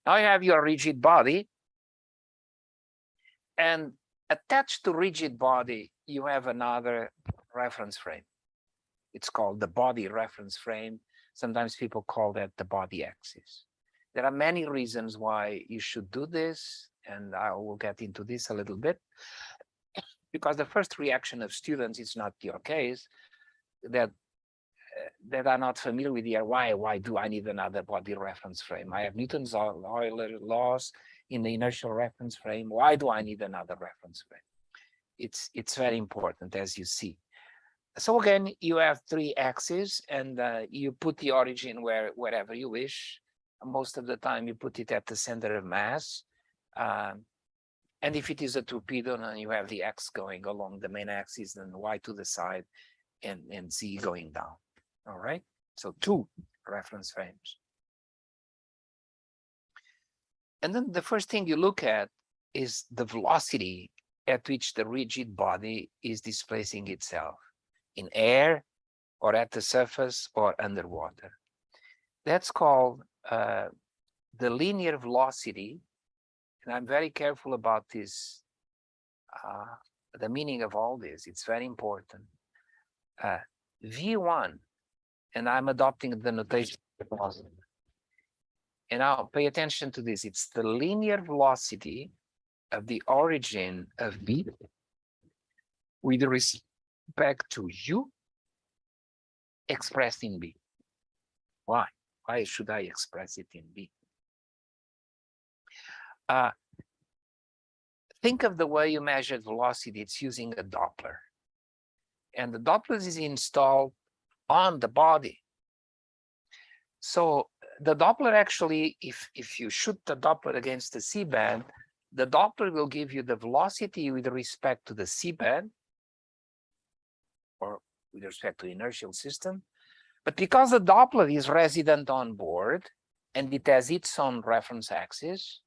Now you have your rigid body. And attached to rigid body, you have another reference frame. It's called the body reference frame. Sometimes people call that the body axis. There are many reasons why you should do this, and I will get into this a little bit. Because the first reaction of students, it's not your case, that are not familiar with the why do I need another body reference frame? I have Newton's Euler laws in the inertial reference frame. Why do I need another reference frame? It's very important, as you see. So again, you have 3 axes, and you put the origin wherever you wish. Most of the time, you put it at the center of mass. And if it is a torpedo, then you have the X going along the main axis, then Y to the side, and Z going down. All right, so 2 reference frames. And then the first thing you look at is the velocity at which the rigid body is displacing itself in air, or at the surface, or underwater. That's called the linear velocity. And I'm very careful about this, the meaning of all this. It's very important. V1, and I'm adopting the notation. And now pay attention to this. It's the linear velocity of the origin of B with respect to U expressed in B. Why? Why should I express it in B? Think of the way you measure velocity. It's using a Doppler. And the Doppler is installed on the body. So the Doppler actually, if you shoot the Doppler against the C-band, the Doppler will give you the velocity with respect to the C-band, or with respect to inertial system. But because the Doppler is resident on board, and it has its own reference axis,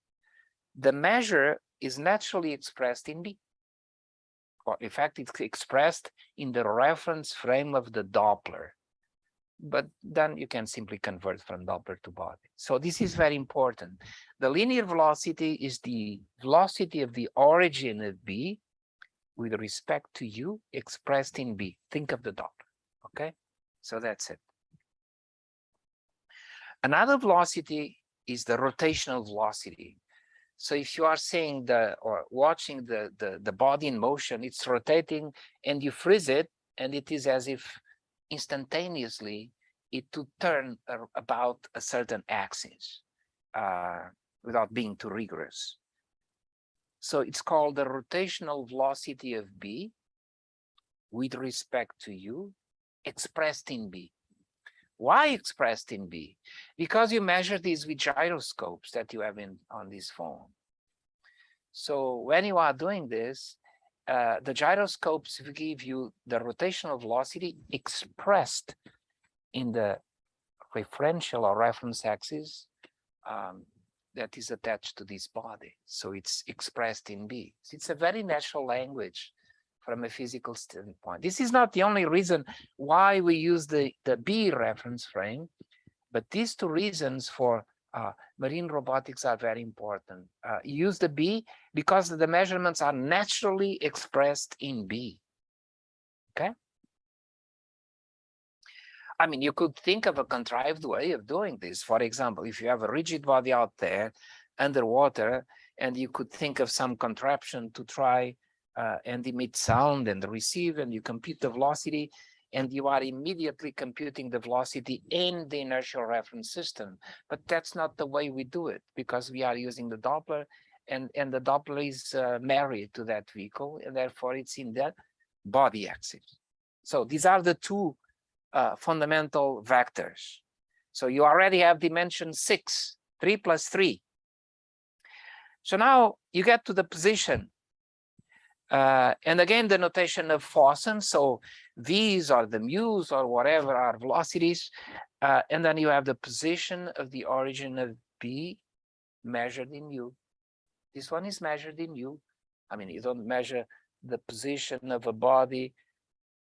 the measure is naturally expressed in B. Or in fact, it's expressed in the reference frame of the Doppler. But then you can simply convert from Doppler to body. So this is very important. The linear velocity is the velocity of the origin of B with respect to U expressed in B. Think of the Doppler, okay? So that's it. Another velocity is the rotational velocity. So if you are seeing or watching the body in motion, it's rotating and you freeze it, and it is as if instantaneously it to turn about a certain axis without being too rigorous. So it's called the rotational velocity of B with respect to U expressed in B. Why expressed in B? Because you measure these with gyroscopes that you have on this phone. So when you are doing this, the gyroscopes will give you the rotational velocity expressed in the referential or reference axis that is attached to this body. So it's expressed in B. It's a very natural language from a physical standpoint. This is not the only reason why we use the B reference frame, but these 2 reasons for marine robotics are very important. You use the B because the measurements are naturally expressed in B, okay? I mean, you could think of a contrived way of doing this. For example, if you have a rigid body out there underwater, and you could think of some contraption to try and emit sound and receive, and you compute the velocity, and you are immediately computing the velocity in the inertial reference system. But that's not the way we do it, because we are using the Doppler, and the Doppler is married to that vehicle, and therefore it's in that body axis. So these are the two fundamental vectors. So you already have dimension 6, 3 plus 3. So now you get to the position. And again, the notation of Fossen, so V's or the mu's or whatever are velocities. And then you have the position of the origin of B measured in U. This one is measured in U. I mean, you don't measure the position of a body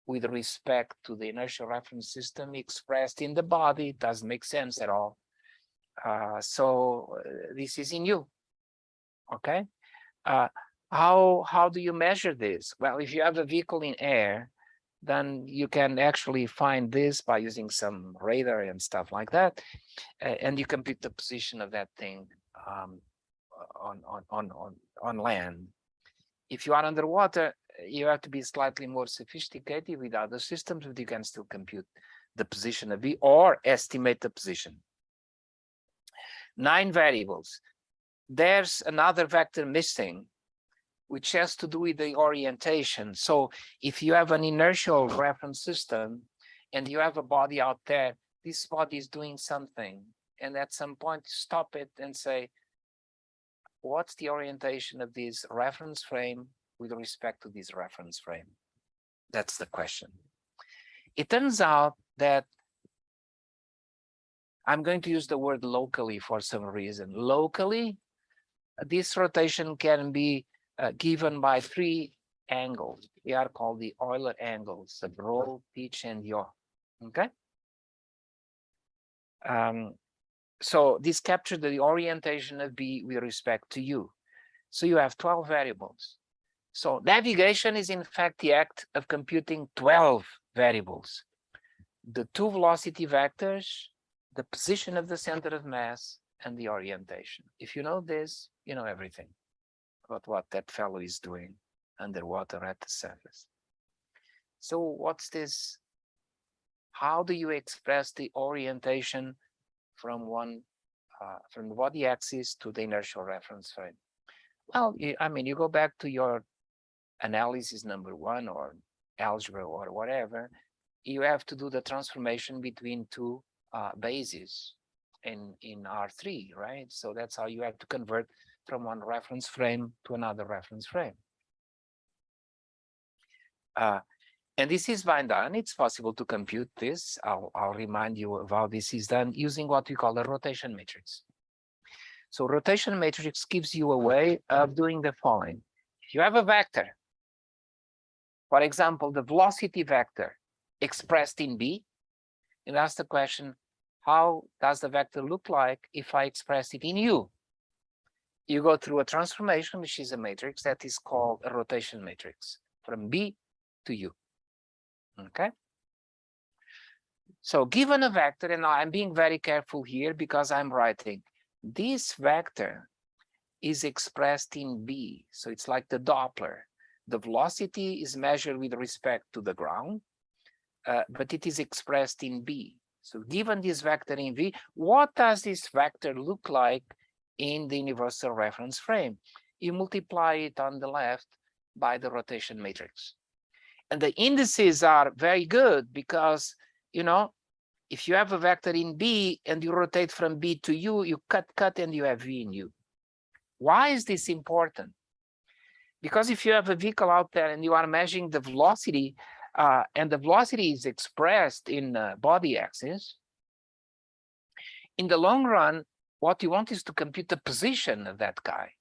with respect to the inertial reference system expressed in the body. It doesn't make sense at all. So this is in U, okay? How do you measure this? Well, if you have a vehicle in air, then you can actually find this by using some radar and stuff like that, and you compute the position of that thing on land. If you are underwater, you have to be slightly more sophisticated with other systems, but you can still compute the position of V or estimate the position. 9 variables. There's another vector missing, which has to do with the orientation. So if you have an inertial reference system and you have a body out there, this body is doing something. And at some point, stop it and say, what's the orientation of this reference frame with respect to this reference frame? That's the question. It turns out that I'm going to use the word locally for some reason. Locally, this rotation can be given by 3 angles. They are called the Euler angles, the roll, pitch, and yaw. Okay. So this captures the orientation of B with respect to U. So you have 12 variables. So navigation is in fact the act of computing 12 variables. The 2 velocity vectors, the position of the center of mass, and the orientation. If you know this, you know everything about what that fellow is doing underwater at the surface. So what's this? How do you express the orientation from the body axis to the inertial reference frame? Well, I mean, you go back to your analysis number 1 or algebra or whatever. You have to do the transformation between 2 bases in R3, right? So that's how you have to convert from one reference frame to another reference frame. And this is being done. It's possible to compute this. I'll remind you of how this is done using what we call a rotation matrix. So rotation matrix gives you a way of doing the following. If you have a vector, for example, the velocity vector expressed in B, and ask the question, how does the vector look like if I express it in U? You go through a transformation, which is a matrix that is called a rotation matrix, from B to U. Okay. So given a vector, and I'm being very careful here because I'm writing, this vector is expressed in B. So it's like the Doppler. The velocity is measured with respect to the ground, but it is expressed in B. So given this vector in V, what does this vector look like in the universal reference frame? You multiply it on the left by the rotation matrix. And the indices are very good because, you know, if you have a vector in B and you rotate from B to U, you cut, and you have V in U. Why is this important? Because if you have a vehicle out there and you are measuring the velocity, and the velocity is expressed in body axis, in the long run, what you want is to compute the position of that guy.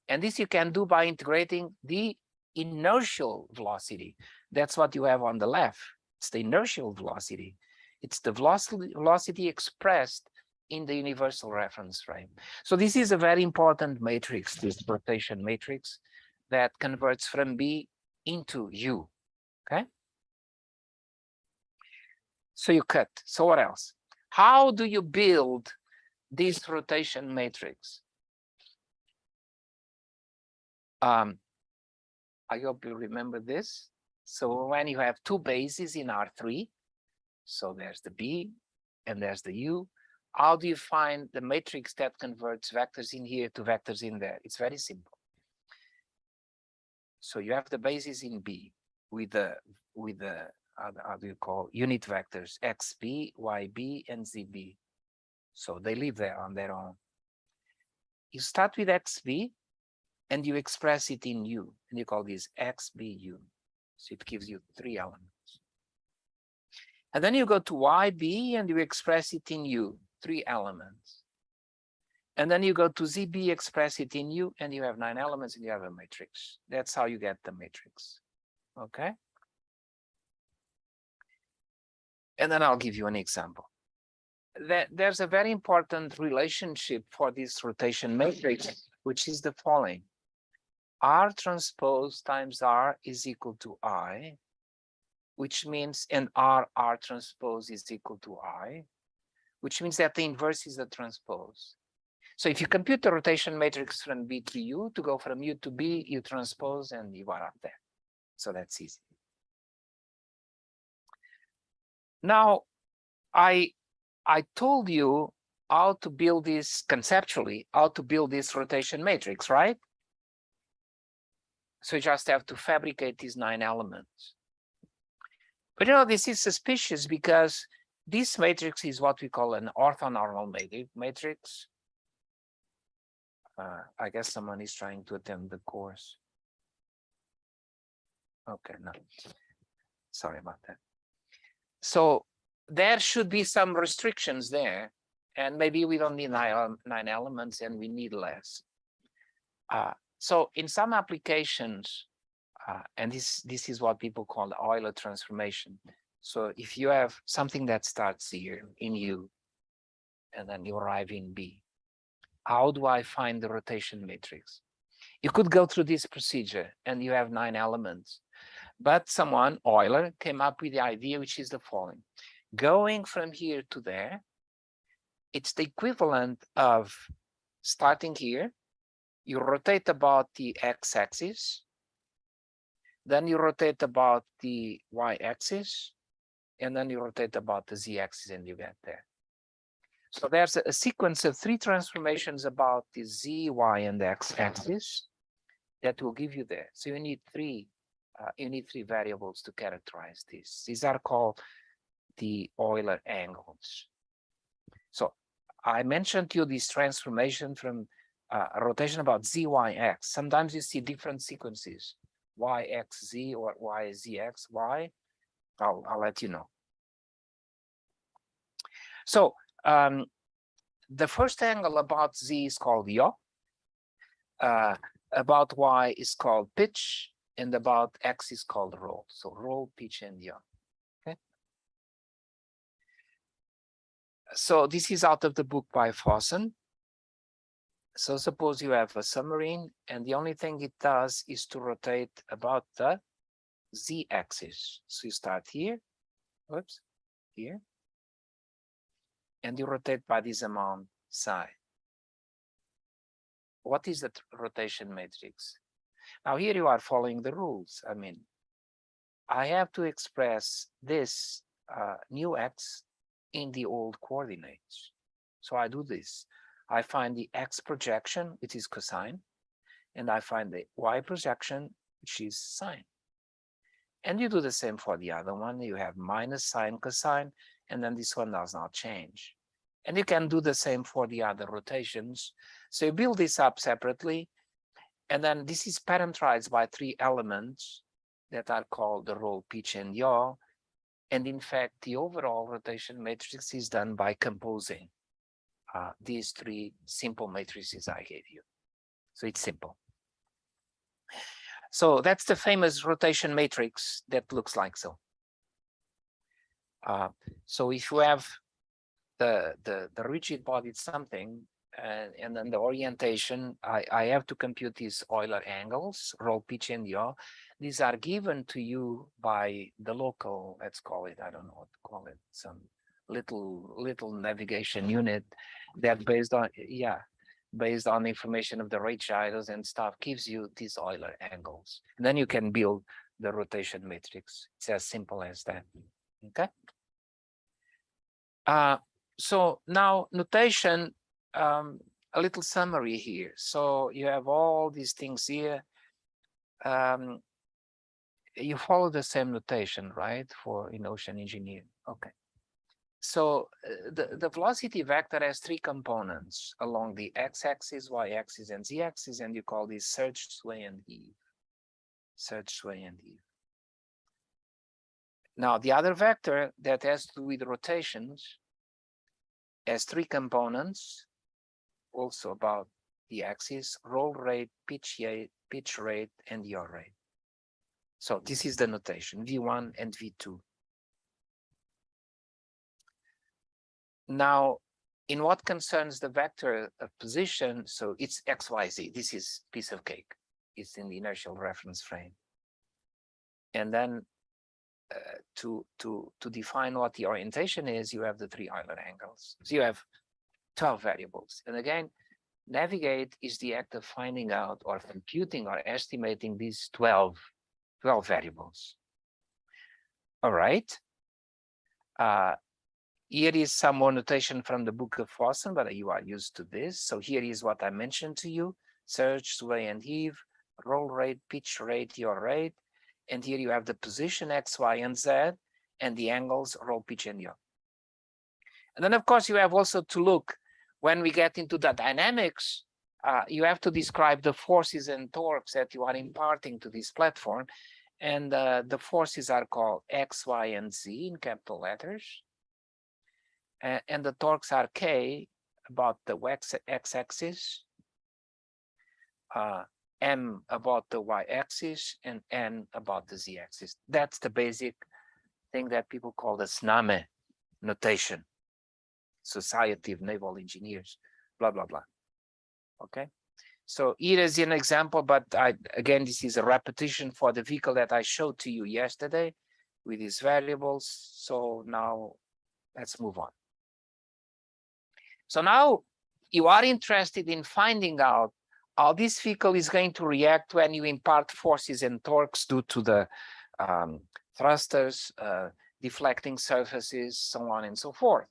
And this you can do by integrating the inertial velocity. That's what you have on the left. It's the inertial velocity. It's the velocity expressed in the universal reference frame. So this is a very important matrix, this rotation matrix, that converts from B into U, okay? So you cut. So what else? How do you build this rotation matrix? I hope you remember this. So when you have two bases in R3, so there's the B and there's the U, how do you find the matrix that converts vectors in here to vectors in there? It's very simple. So you have the bases in B with the how do you call unit vectors XB, YB, and ZB. So they live there on their own. You start with XB and you express it in U, and you call this XBU. So it gives you 3 elements. And then you go to YB and you express it in U, 3 elements. And then you go to ZB, express it in U, and you have 9 elements and you have a matrix. That's how you get the matrix. Okay? And then I'll give you an example. There's a very important relationship for this rotation matrix, which is the following. R transpose times R is equal to I, which means, and R transpose is equal to I, which means that the inverse is the transpose. So if you compute the rotation matrix from B to U, to go from U to B, you transpose and you are up there. So that's easy. Now, I told you how to build this conceptually, how to build this rotation matrix, right? So you just have to fabricate these 9 elements. But you know, this is suspicious because this matrix is what we call an orthonormal matrix. I guess someone is trying to attend the course. Okay, no, sorry about that. So there should be some restrictions there, and maybe we don't need 9 elements and we need less. So in some applications, and this is what people call the Euler transformation. So if you have something that starts here in U, and then you arrive in B, how do I find the rotation matrix? You could go through this procedure and you have 9 elements, but someone, Euler, came up with the idea, which is the following. Going from here to there, it's the equivalent of starting here, you rotate about the x-axis, then you rotate about the y-axis, and then you rotate about the z-axis and you get there. So there's a sequence of 3 transformations about the z, y, and x-axis that will give you there. So you need 3 variables to characterize this. These are called the Euler Angles. So I mentioned to you this transformation from a rotation about z, y, x. Sometimes you see different sequences, y, x, z, or y, z, x, y. I'll let you know. So the first angle about z is called yaw, about y is called pitch, and about x is called roll. So roll, pitch, and yaw. Okay. So this is out of the book by Fossen. So suppose you have a submarine, and the only thing it does is to rotate about the z-axis. So you start here, whoops, here, and you rotate by this amount psi. What is the rotation matrix? Now here you are following the rules. I mean, I have to express this new x in the old coordinates. So I do this. I find the x projection, which is cosine, and I find the y projection, which is sine. And you do the same for the other one. You have minus sine, cosine, and then this one does not change. And you can do the same for the other rotations. So you build this up separately, and then this is parameterized by 3 elements that are called the roll, pitch, and yaw. And in fact, the overall rotation matrix is done by composing these 3 simple matrices I gave you. So it's simple. So that's the famous rotation matrix that looks like so. So if you have the rigid bodied something, and then the orientation, I have to compute these Euler angles, roll, pitch, and yaw. These are given to you by the local, let's call it, I don't know what to call it, some little navigation unit that based on information of the rate gyros and stuff gives you these Euler angles. And then you can build the rotation matrix. It's as simple as that. Okay. So now notation, a little summary here. So you have all these things here. You follow the same notation, right? For in ocean engineering. Okay. So the velocity vector has three components along the x-axis, y-axis, and z-axis, and you call these surge, sway, and heave. Surge, sway, and heave. Now, the other vector that has to do with rotations has three components, also about the axis: roll rate, pitch rate, and yaw rate. So this is the notation, V1 and V2. Now, in what concerns the vector of position, so it's x, y, z. This is piece of cake. It's in the inertial reference frame. And then to define what the orientation is, you have the three Euler angles. So you have 12 variables. And again, navigate is the act of finding out or computing or estimating these 12 variables. All right. Here is some more notation from the book of Fossen, but you are used to this. So here is what I mentioned to you: surge, sway, and heave, roll rate, pitch rate, yaw rate. And here you have the position x, y, and z, and the angles roll, pitch, and yaw. And then, of course, you have also to look, when we get into the dynamics, you have to describe the forces and torques that you are imparting to this platform. And the forces are called x, y, and z in capital letters. And the torques are K about the x-axis, M about the y-axis, and N about the z-axis. That's the basic thing that people call the SNAME notation, Society of Naval Engineers, blah, blah, blah. Okay. So here is an example, but again, this is a repetition for the vehicle that I showed to you yesterday with these variables. So now let's move on. So now you are interested in finding out how this vehicle is going to react when you impart forces and torques due to the thrusters, deflecting surfaces, so on and so forth.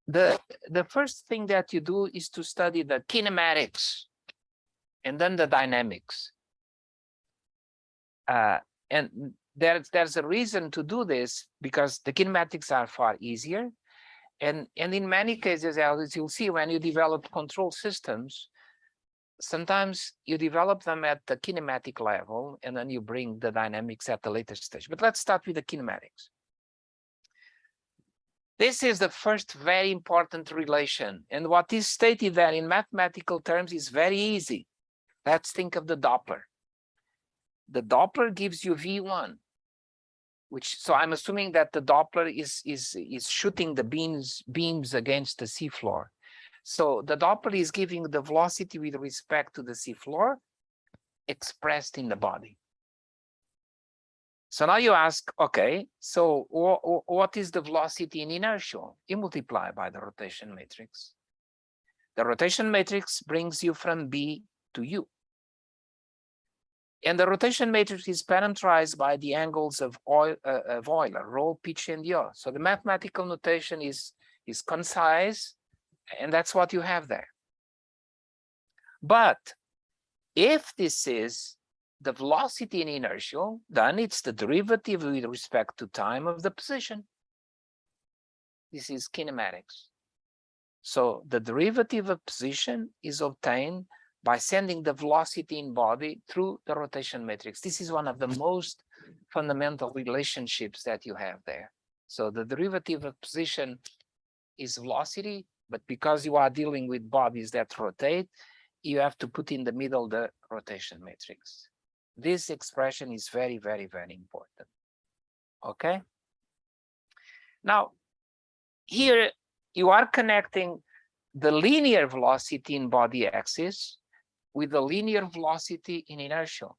The first thing that you do is to study the kinematics and then the dynamics. And there's a reason to do this, because the kinematics are far easier. And in many cases, as you'll see, when you develop control systems, sometimes you develop them at the kinematic level, and then you bring the dynamics at the later stage. But let's start with the kinematics. This is the first very important relation. And what is stated there in mathematical terms is very easy. Let's think of the Doppler. The Doppler gives you V1. So I'm assuming that the Doppler is shooting the beams against the seafloor. So the Doppler is giving the velocity with respect to the seafloor expressed in the body. So now you ask, okay, so what is the velocity in inertial? You multiply by the rotation matrix. The rotation matrix brings you from B to U. And the rotation matrix is parameterized by the angles of Euler, roll, pitch, and yaw. So the mathematical notation is concise, and that's what you have there. But if this is the velocity in inertial, then it's the derivative with respect to time of the position. This is kinematics. So the derivative of position is obtained by sending the velocity in body through the rotation matrix. This is one of the most fundamental relationships that you have there. So the derivative of position is velocity, but because you are dealing with bodies that rotate, you have to put in the middle the rotation matrix. This expression is very, very, very important. Okay? Now, here you are connecting the linear velocity in body axis with the linear velocity in inertial.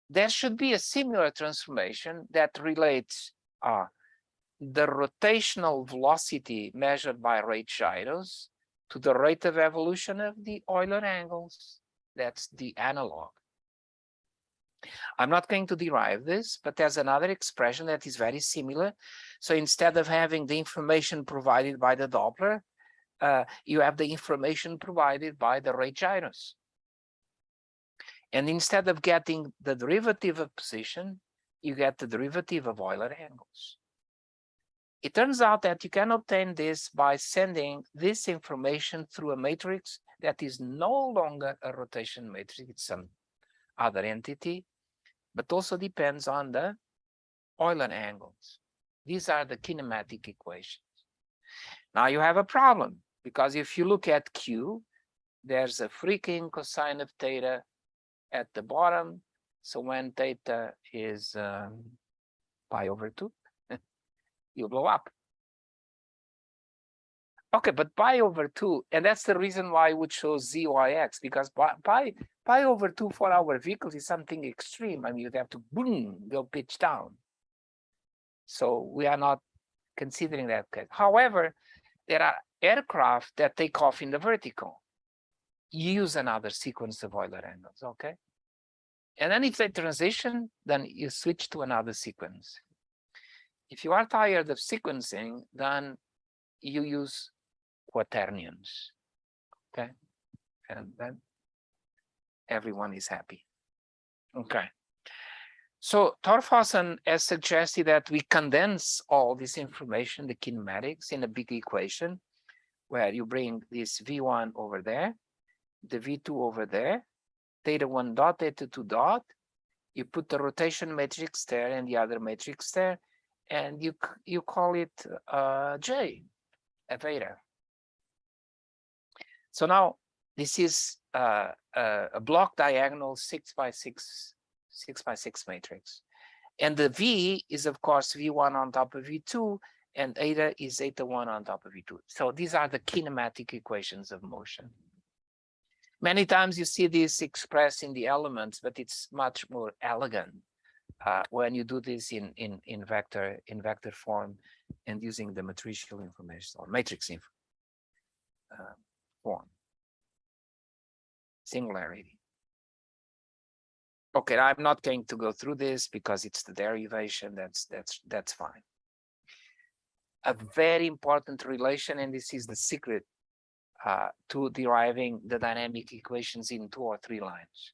There should be a similar transformation that relates the rotational velocity measured by rate gyros to the rate of evolution of the Euler angles. That's the analog. I'm not going to derive this, but there's another expression that is very similar. So instead of having the information provided by the Doppler, you have the information provided by the rate gyros. And instead of getting the derivative of position, you get the derivative of Euler angles. It turns out that you can obtain this by sending this information through a matrix that is no longer a rotation matrix, it's some other entity, but also depends on the Euler angles. These are the kinematic equations. Now you have a problem, because if you look at Q, there's a freaking cosine of theta at the bottom. So when theta is pi over 2, you blow up. Okay, but pi over 2, and that's the reason why I would show ZYX, because pi over 2 for our vehicles is something extreme. I mean, you'd have to boom, go pitch down. So we are not considering that case. However, there are aircraft that take off in the vertical. Use another sequence of Euler angles, okay? And then if they transition, then you switch to another sequence. If you are tired of sequencing, then you use quaternions, okay? And then everyone is happy. Okay. So Torfason has suggested that we condense all this information, the kinematics, in a big equation where you bring this V1 over there, the V2 over there, theta 1 dot, theta 2 dot, you put the rotation matrix there and the other matrix there, and you call it J, a theta. So now this is a block diagonal 6 by 6 matrix. And the V is, of course, V1 on top of V2, and eta is eta 1 on top of V2. So these are the kinematic equations of motion. Many times you see this expressed in the elements, but it's much more elegant when you do this in vector form and using the matricial information or matrix form. Singularity. Okay, I'm not going to go through this because it's the derivation. That's fine. A very important relation, and this is the secret to deriving the dynamic equations in 2 or 3 lines.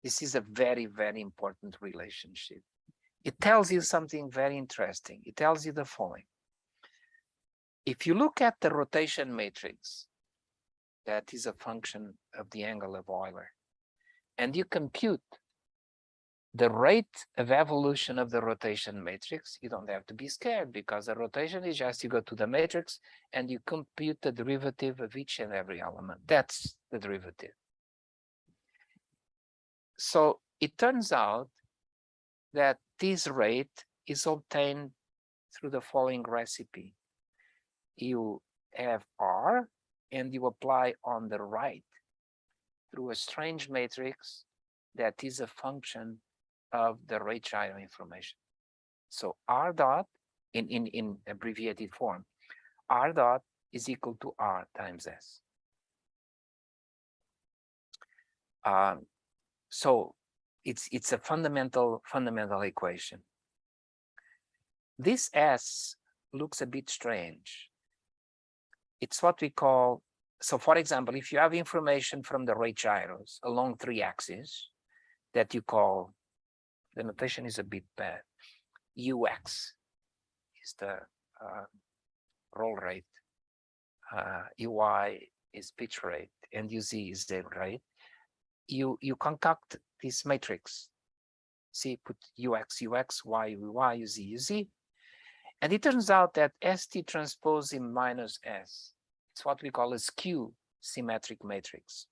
This is a very, very important relationship. It tells you something very interesting. It tells you the following. If you look at the rotation matrix, that is a function of the angle of Euler, and you compute the rate of evolution of the rotation matrix, you don't have to be scared, because the rotation is just you go to the matrix and you compute the derivative of each and every element. That's the derivative. So it turns out that this rate is obtained through the following recipe. You have R and you apply on the right through a strange matrix that is a function of the rate gyro information. So R dot, in abbreviated form, R dot is equal to R times S. So it's a fundamental equation. This S looks a bit strange. It's what we call, so for example, if you have information from the rate gyros along 3 axes that you call, the notation is a bit bad, UX is the roll rate, UI is pitch rate, and UZ is the rate. You concoct this matrix. See, put UX, Y, UZ, UZ. And it turns out that ST transpose in minus S. It's what we call a skew symmetric matrix.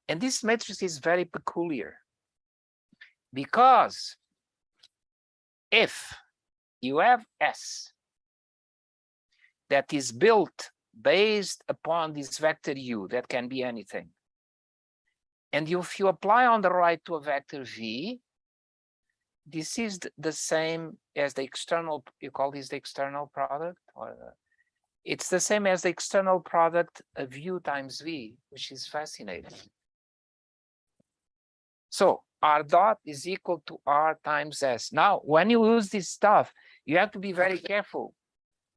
And this matrix is very peculiar, because if you have S that is built based upon this vector U, that can be anything, and if you apply on the right to a vector V, this is the same as the external, you call this the external product, or it's the same as the external product of U times V, which is fascinating. So R dot is equal to R times S. Now, when you use this stuff, you have to be very careful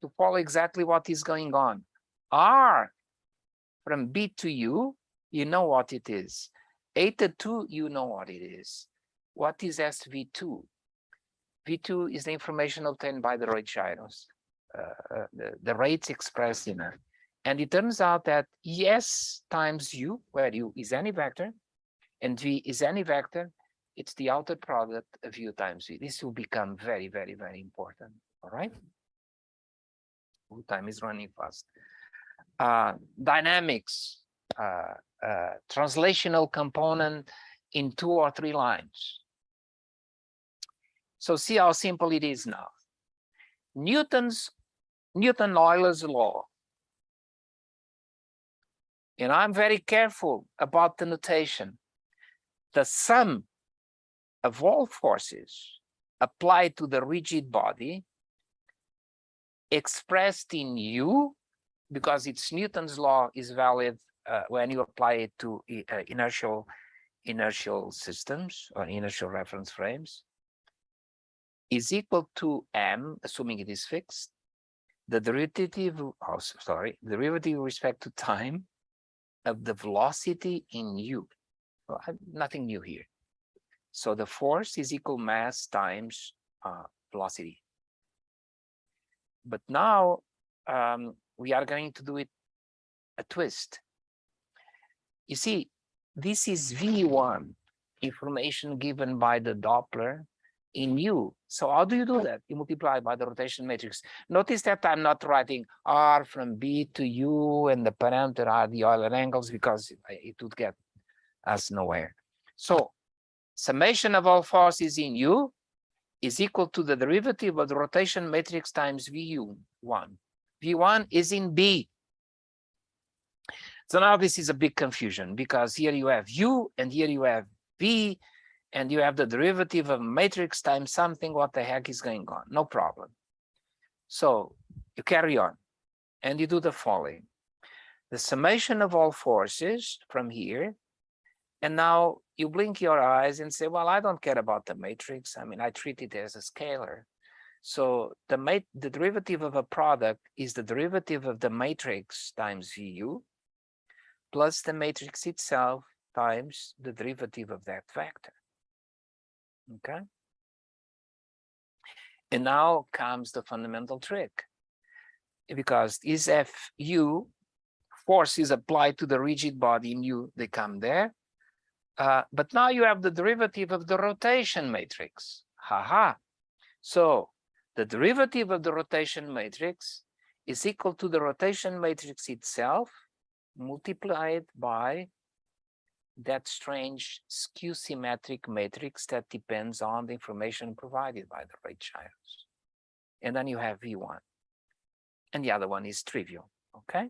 to follow exactly what is going on. R from B to U, you know what it is. A to 2, you know what it is. What is SV2? V2 is the information obtained by the rate gyros, the rates expressed in it. And it turns out that S times U, where U is any vector, and V is any vector, it's the outer product of U times V. This will become very, very, very important, all right? Time is running fast. Dynamics, translational component in 2 or 3 lines. So see how simple it is now. Newton-Euler's law. And I'm very careful about the notation. The sum of all forces applied to the rigid body expressed in U, because it's Newton's law is valid when you apply it to inertial systems or inertial reference frames, is equal to M, assuming it is fixed, the derivative, derivative with respect to time of the velocity in U. Well, nothing new here. So the force is equal mass times velocity. But now we are going to do it a twist. You see, this is V1, information given by the Doppler in U. So how do you do that? You multiply by the rotation matrix. Notice that I'm not writing R from B to U and the parameter are the Euler angles, because it would get us nowhere. So summation of all forces in U is equal to the derivative of the rotation matrix times VU1. V1 is in B. So now this is a big confusion, because here you have U and here you have B, and you have the derivative of matrix times something. What the heck is going on? No problem. So you carry on and you do the following. The summation of all forces from here, and now you blink your eyes and say, well, I don't care about the matrix. I mean, I treat it as a scalar. So the derivative of a product is the derivative of the matrix times VU plus the matrix itself times the derivative of that vector. Okay. And now comes the fundamental trick, because is FU, force is applied to the rigid body in U, they come there. But now you have the derivative of the rotation matrix. Haha. So the derivative of the rotation matrix is equal to the rotation matrix itself multiplied by that strange skew symmetric matrix that depends on the information provided by the rate gyros. And then you have V1. And the other one is trivial, okay?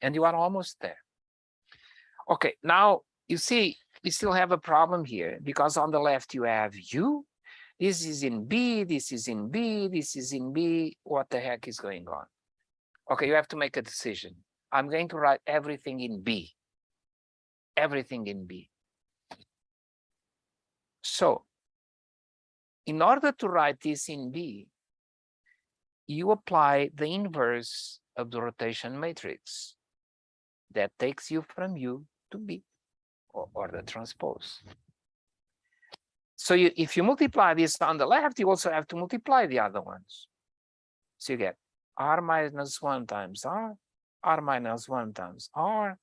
And you are almost there. Okay, now you see, we still have a problem here, because on the left you have U. This is in B, this is in B, this is in B. What the heck is going on? Okay, you have to make a decision. I'm going to write everything in B. Everything in B. So, in order to write this in B, you apply the inverse of the rotation matrix. That takes you from U to B, or the transpose. So if you multiply this on the left, you also have to multiply the other ones. So you get R minus 1 times R, R minus 1 times R.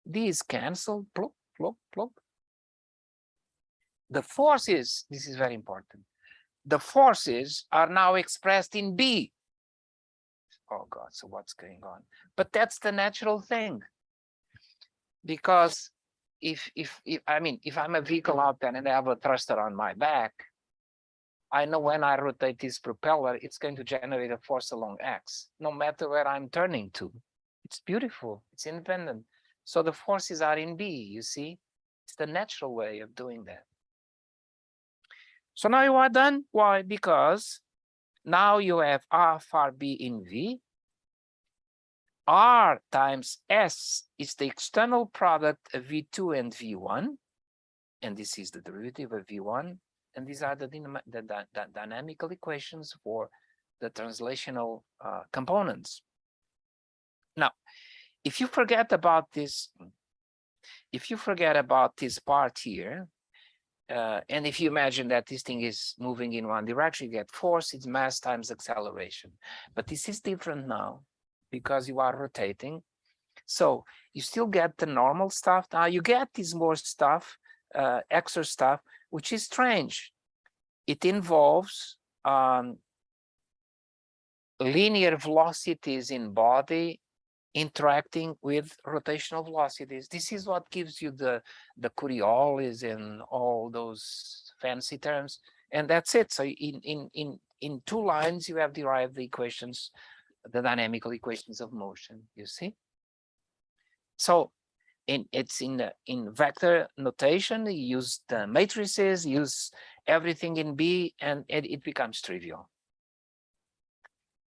These cancel, plop, plop, plop. The forces, this is very important. The forces are now expressed in B. Oh God, so what's going on? But that's the natural thing. Because if I'm a vehicle out there and I have a thruster on my back, I know when I rotate this propeller, it's going to generate a force along X, no matter where I'm turning to. It's beautiful, it's independent. So the forces are in B, you see? It's the natural way of doing that. So now you are done. Why? Because now you have R far B in V. R times S is the external product of V2 and V1. and this is the derivative of V1, and these are the dynamical equations for the translational components. Now, if you forget about this part here, and if you imagine that this thing is moving in one direction, you get force, it's mass times acceleration. But this is different now because you are rotating. So you still get the normal stuff. Now you get this more stuff, extra stuff, which is strange. It involves linear velocities in body interacting with rotational velocities. This is what gives you the Coriolis and all those fancy terms, and that's it. So in 2 lines, you have derived the equations, the dynamical equations of motion. You see. So it's in vector notation. You use the matrices, use everything in B, and it becomes trivial.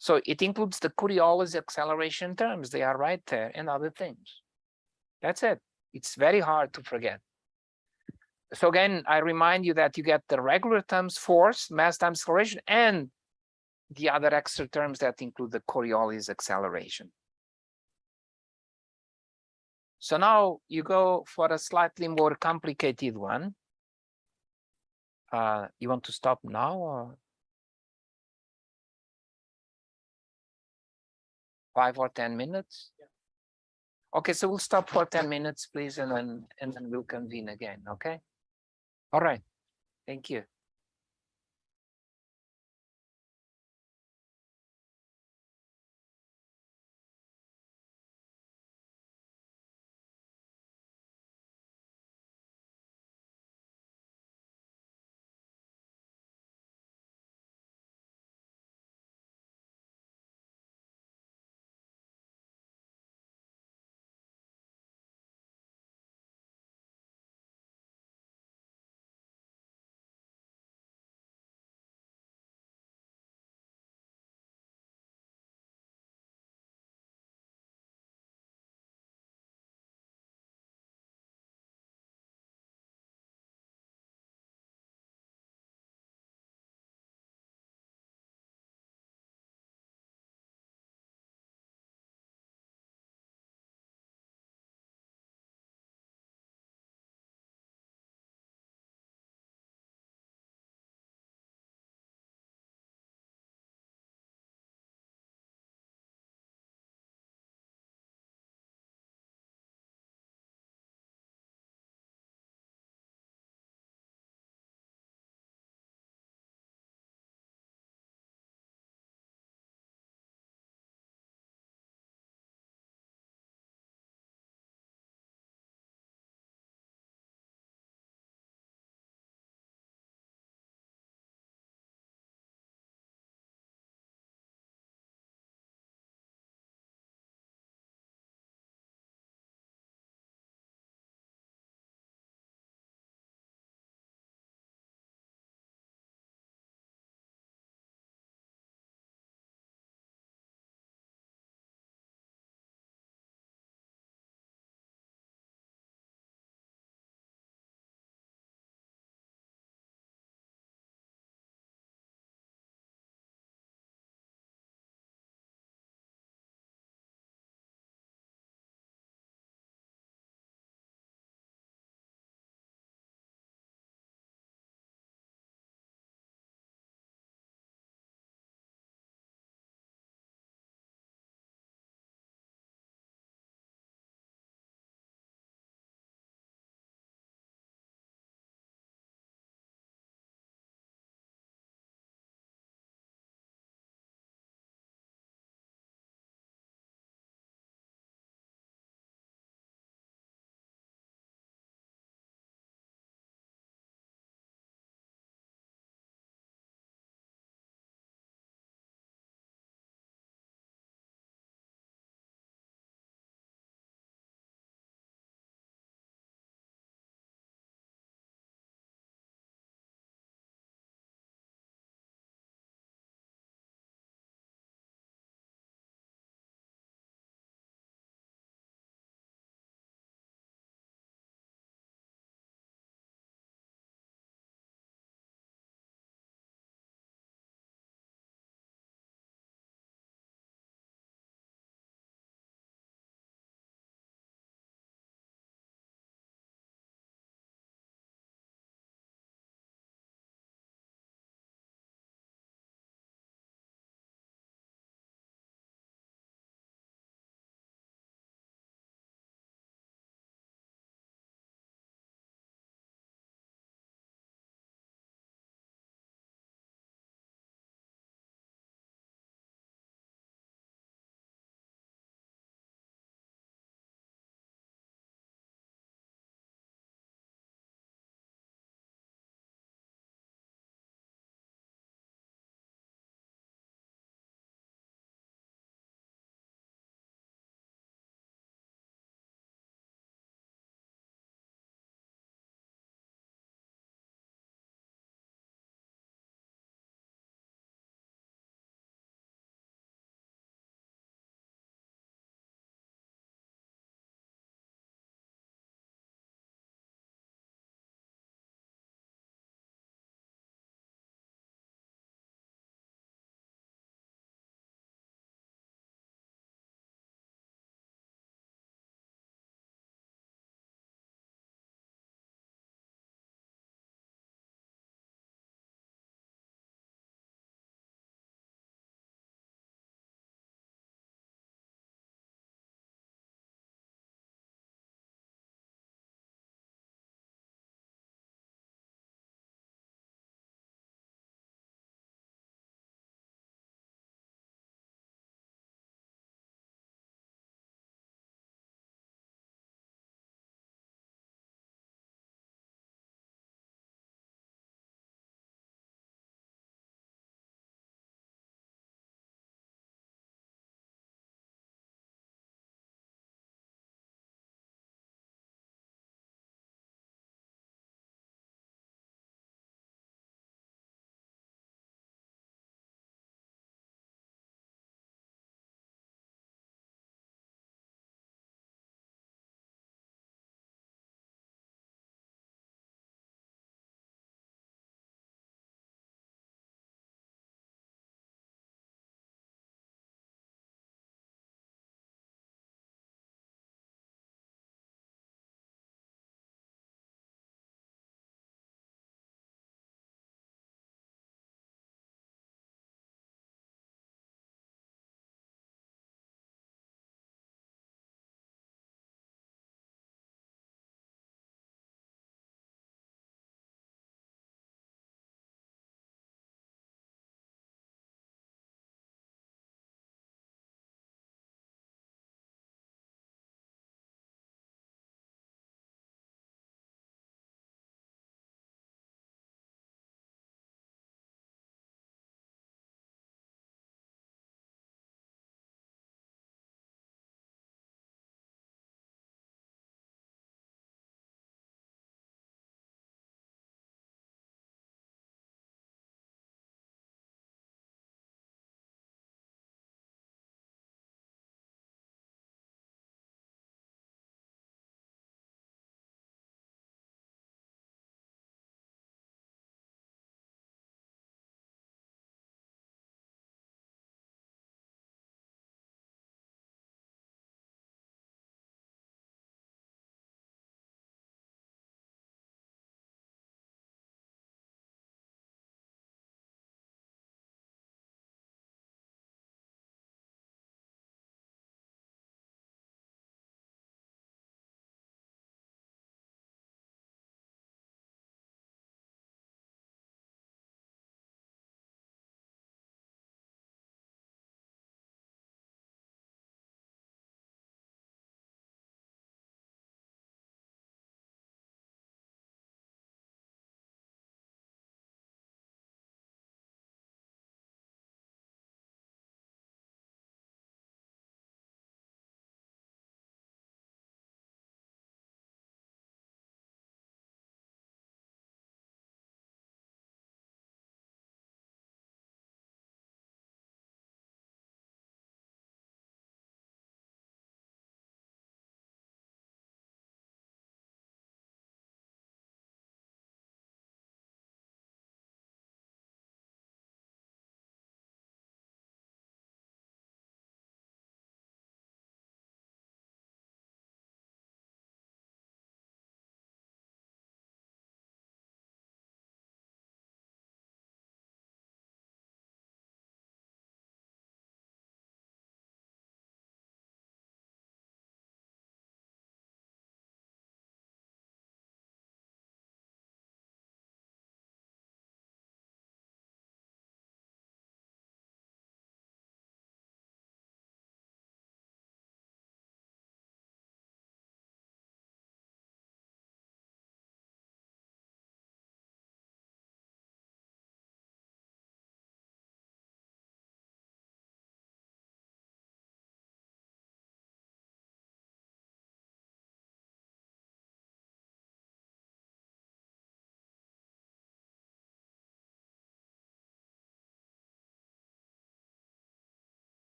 So it includes the Coriolis acceleration terms. They are right there, and other things. That's it. It's very hard to forget. So again, I remind you that you get the regular terms, force, mass times acceleration, and the other extra terms that include the Coriolis acceleration. So now you go for a slightly more complicated one. You want to stop now, or 5 or 10 minutes? Yeah. Okay, so we'll stop for 10 minutes, please, and then we'll convene again. Okay. All right. Thank you.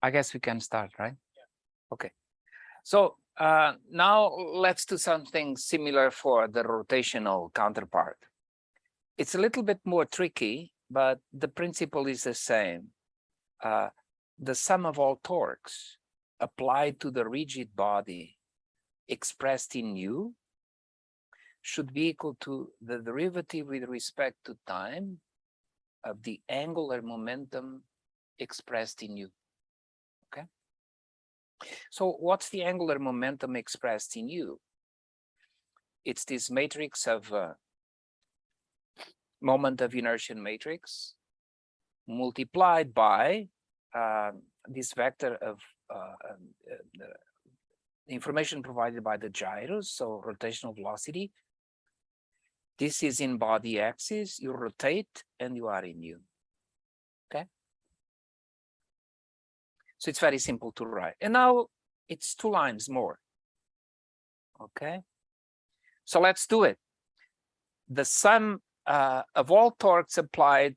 I guess we can start, right? Yeah. Okay. So now let's do something similar for the rotational counterpart. It's a little bit more tricky, but the principle is the same. The sum of all torques applied to the rigid body expressed in U should be equal to the derivative with respect to time of the angular momentum expressed in U. Okay. So what's the angular momentum expressed in U? It's this matrix of moment of inertia matrix multiplied by this vector of information provided by the gyros, so rotational velocity. This is in body axis, you rotate and you are in U. Okay. So it's very simple to write. And now it's 2 lines more. Okay. So let's do it. The sum of all torques applied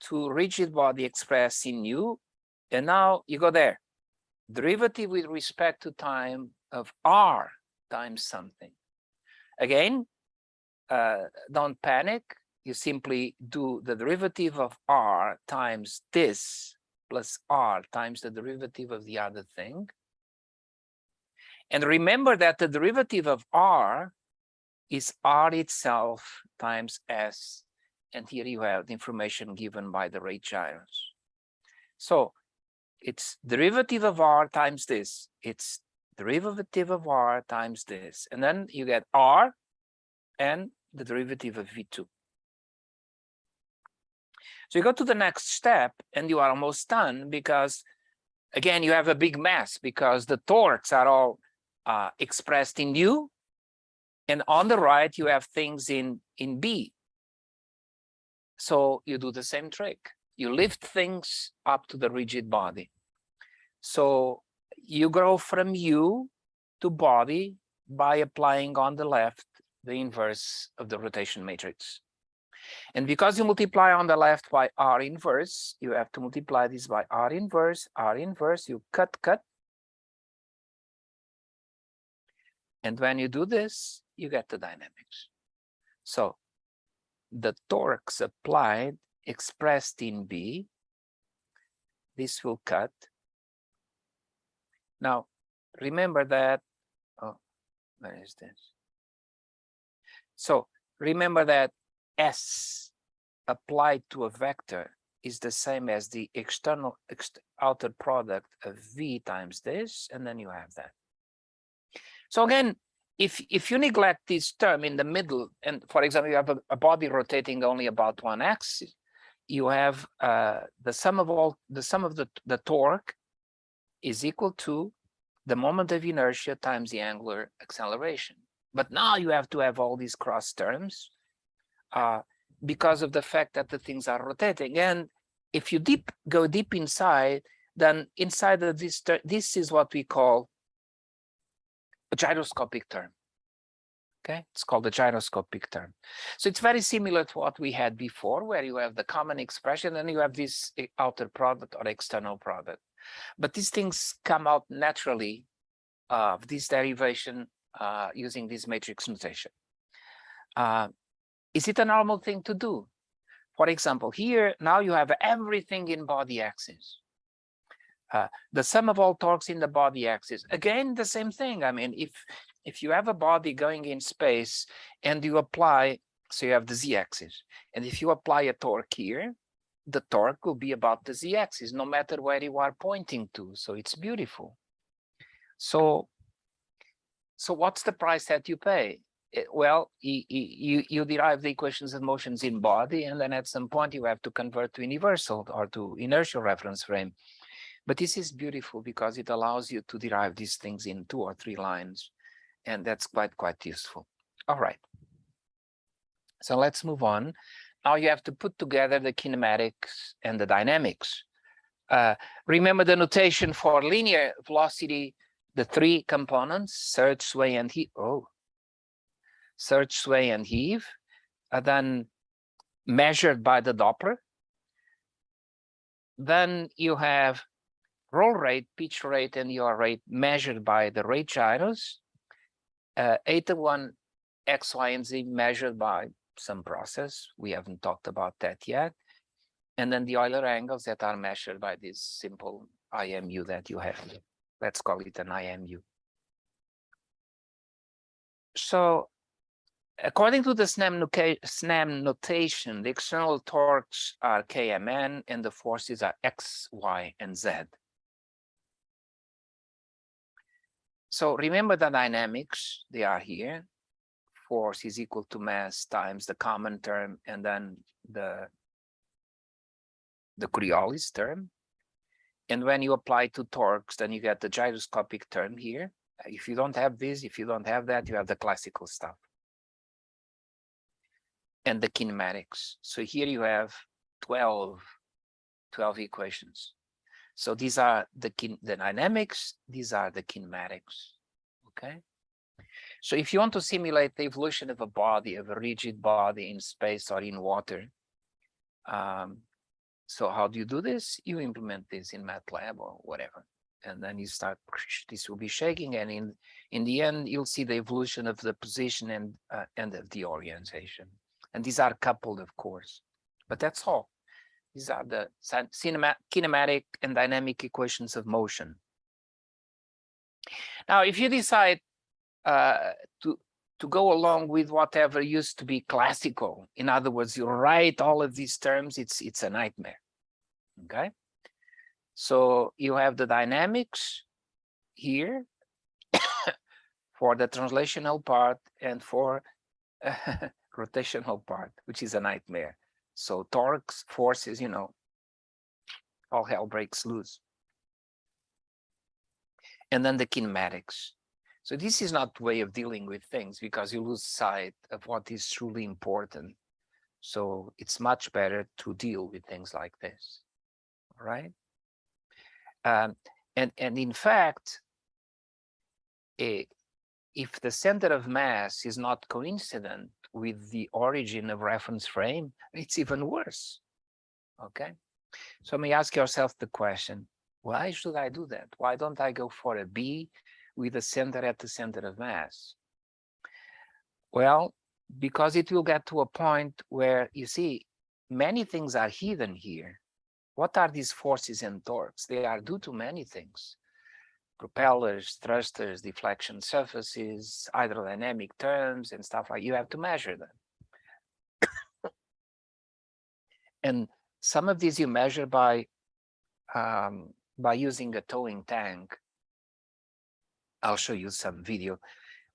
to rigid body expressed in U. And now you go there. Derivative with respect to time of R times something. Again, don't panic. You simply do the derivative of R times this plus R times the derivative of the other thing. And remember that the derivative of R is R itself times S. And here you have the information given by the rate gyros. So it's derivative of R times this. It's derivative of R times this. And then you get R and the derivative of V2. So you go to the next step and you are almost done because, again, you have a big mess because the torques are all expressed in U. And on the right, you have things in B. So you do the same trick. You lift things up to the rigid body. So you go from U to body by applying on the left the inverse of the rotation matrix. And because you multiply on the left by R inverse, you have to multiply this by R inverse, you cut. And when you do this, you get the dynamics. So the torques applied expressed in B, this will cut. Now, remember that, oh, where is this? So remember that S applied to a vector is the same as the outer product of V times this, and then you have that. So again, if you neglect this term in the middle, and for example, you have a body rotating only about one axis, you have the sum of the torque is equal to the moment of inertia times the angular acceleration. But now you have to have all these cross terms because of the fact that the things are rotating. And if you go deep inside, then inside of this is what we call a gyroscopic term. Okay, it's called the gyroscopic term. So it's very similar to what we had before, where you have the common expression and you have this outer product or external product. But these things come out naturally of this derivation using this matrix notation. Is it a normal thing to do? For example, here now you have everything in body axis. The sum of all torques in the body axis. Again, the same thing. I mean, if you have a body going in space and you apply, so you have the z-axis, and if you apply a torque here, the torque will be about the z-axis, no matter where you are pointing to. So it's beautiful. So what's the price that you pay? Well, you derive the equations of motions in body, and then at some point you have to convert to universal or to inertial reference frame. But this is beautiful because it allows you to derive these things in 2 or 3 lines, and that's quite useful. All right. So let's move on. Now you have to put together the kinematics and the dynamics. Remember the notation for linear velocity, the 3 components, surge, sway, and heave. Oh, surge, sway, and heave, are then measured by the Doppler. Then you have roll rate, pitch rate, and yaw rate measured by the rate gyros. Eta 1, X, Y, and Z measured by some process. We haven't talked about that yet. And then the Euler angles that are measured by this simple IMU that you have. Let's call it an IMU. So according to the SNAM notation, the external torques are KMN and the forces are X, Y, and Z. So remember the dynamics, they are here. Force is equal to mass times the common term and then the Coriolis term. And when you apply to torques, then you get the gyroscopic term here. If you don't have this, if you don't have that, you have the classical stuff. And the kinematics. So here you have 12 equations. So these are the dynamics, these are the kinematics, okay? So if you want to simulate the evolution of a body, of a rigid body in space or in water, so how do you do this? You implement this in MATLAB or whatever. And then you start, this will be shaking. And in the end, you'll see the evolution of the position and of the orientation. And these are coupled, of course, but that's all. These are the kinematic and dynamic equations of motion. Now, if you decide to go along with whatever used to be classical, in other words, you write all of these terms, it's a nightmare, okay? So you have the dynamics here for the translational part and for rotational part, which is a nightmare. So torques, forces, you know, all hell breaks loose. And then the kinematics. So this is not the way of dealing with things because you lose sight of what is truly important. So it's much better to deal with things like this, all right? And in fact, if the center of mass is not coincident with the origin of reference frame, it's even worse, okay? So you may ask yourself the question, why should I do that? Why don't I go for a B with a center at the center of mass? Well, because it will get to a point where, you see, many things are hidden here. What are these forces and torques? They are due to many things. Propellers, thrusters, deflection surfaces, hydrodynamic terms, and stuff like that. You have to measure them. And some of these you measure by using a towing tank. I'll show you some video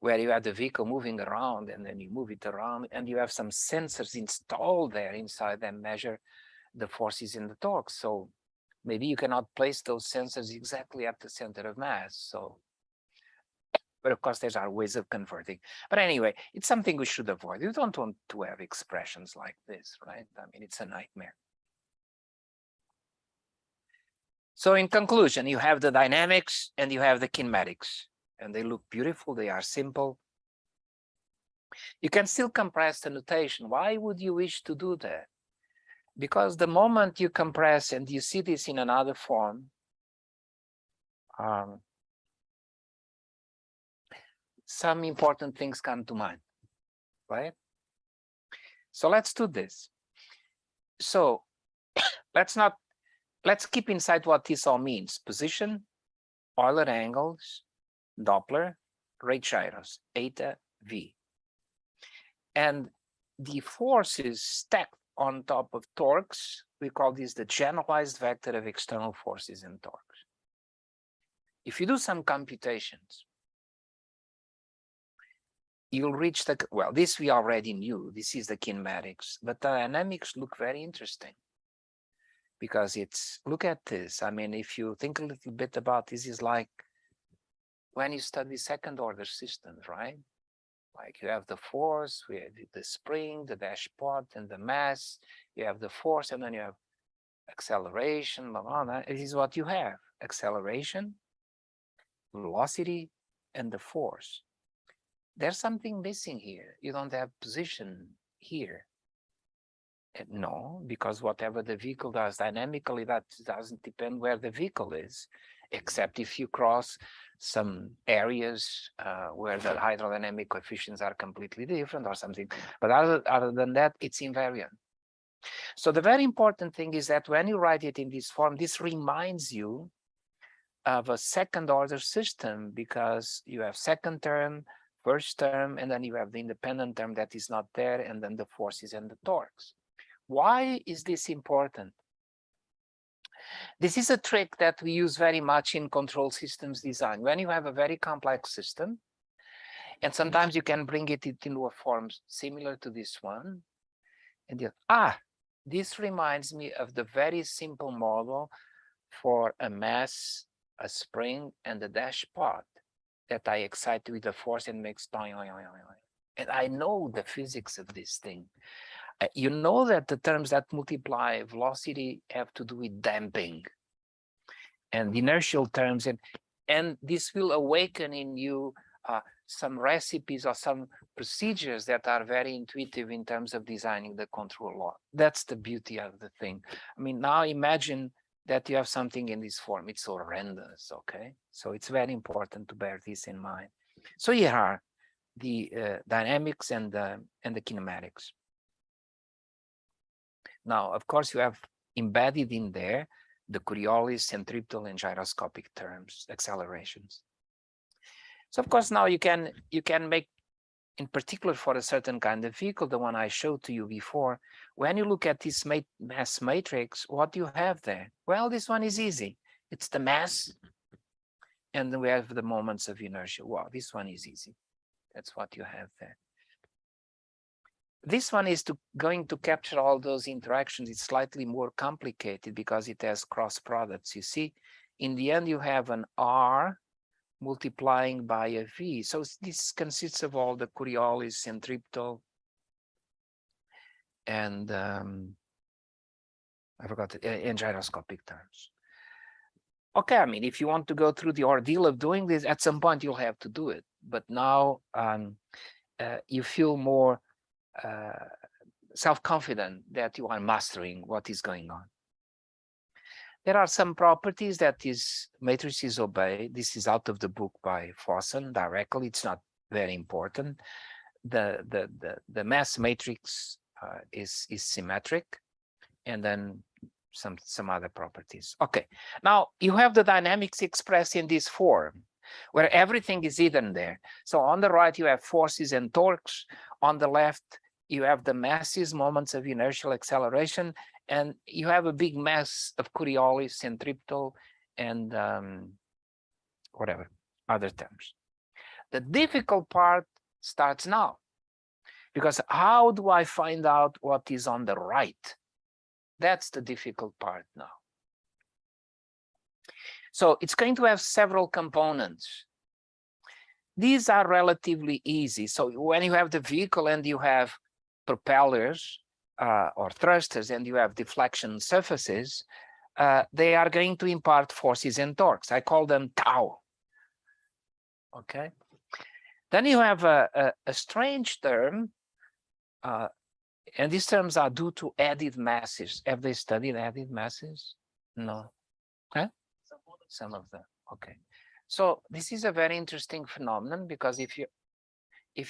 where you have the vehicle moving around and then you move it around and you have some sensors installed there inside that measure the forces in the torque. So maybe you cannot place those sensors exactly at the center of mass. So, but of course, there are ways of converting. But anyway, it's something we should avoid. You don't want to have expressions like this, right? I mean, it's a nightmare. So in conclusion, you have the dynamics and you have the kinematics, and they look beautiful. They are simple. You can still compress the notation. Why would you wish to do that? Because the moment you compress and you see this in another form, some important things come to mind, right? So let's do this. So let's keep inside what this all means. Position, Euler angles, Doppler, rate gyros, eta, V. And the forces stacked on top of torques, we call this the generalized vector of external forces and torques. If you do some computations, you'll reach the, well, this we already knew, this is the kinematics, but the dynamics look very interesting because it's, look at this. I mean, if you think a little bit about this, is like when you study second order systems, right? Like you have the force, we have the spring, the dashpot, and the mass. You have the force, and then you have acceleration, blah, blah, blah. This is what you have: acceleration, velocity, and the force. There's something missing here. You don't have position here. No, because whatever the vehicle does dynamically, that doesn't depend where the vehicle is, except if you cross some areas where the hydrodynamic coefficients are completely different or something. But other than that, it's invariant. So the very important thing is that when you write it in this form, this reminds you of a second order system, because you have second term, first term, and then you have the independent term that is not there, and then the forces and the torques. Why is this important? This is a trick that we use very much in control systems design. When you have a very complex system, and sometimes you can bring it into a form similar to this one, and this reminds me of the very simple model for a mass, a spring, and a dash pot that I excite with the force and makes and I know the physics of this thing. You know that the terms that multiply velocity have to do with damping and inertial terms, and this will awaken in you some recipes or some procedures that are very intuitive in terms of designing the control law. That's the beauty of the thing. I mean, now imagine that you have something in this form. It's horrendous, okay? So it's very important to bear this in mind. So here are the dynamics and the kinematics. Now, of course, you have embedded in there the Coriolis, centripetal, and gyroscopic terms, accelerations. So of course, now you can make, in particular for a certain kind of vehicle, the one I showed to you before, when you look at this mass matrix, what do you have there? Well, this one is easy. It's the mass, and then we have the moments of inertia. Wow, this one is easy. That's what you have there. This one is going to capture all those interactions. It's slightly more complicated because it has cross products. You see, in the end, you have an R multiplying by a V. So this consists of all the Coriolis, centripetal, and I forgot it, and gyroscopic terms. Okay, I mean, if you want to go through the ordeal of doing this, at some point you'll have to do it. But now you feel more self-confident that you are mastering what is going on. There are some properties that these matrices obey. This is out of the book by Fossen directly. It's not very important. The mass matrix is symmetric, and then some other properties. Okay, now you have the dynamics expressed in this form, where everything is hidden there. So on the right, you have forces and torques. On the left, you have the masses, moments of inertial acceleration, and you have a big mass of Coriolis, centripetal, and whatever, other terms. The difficult part starts now, because how do I find out what is on the right? That's the difficult part now. So it's going to have several components. These are relatively easy. So when you have the vehicle and you have propellers or thrusters and you have deflection surfaces, they are going to impart forces and torques. I call them tau. Okay. Then you have a strange term, and these terms are due to added masses. Have they studied added masses? No. Huh? Some of them. Okay. So this is a very interesting phenomenon, because if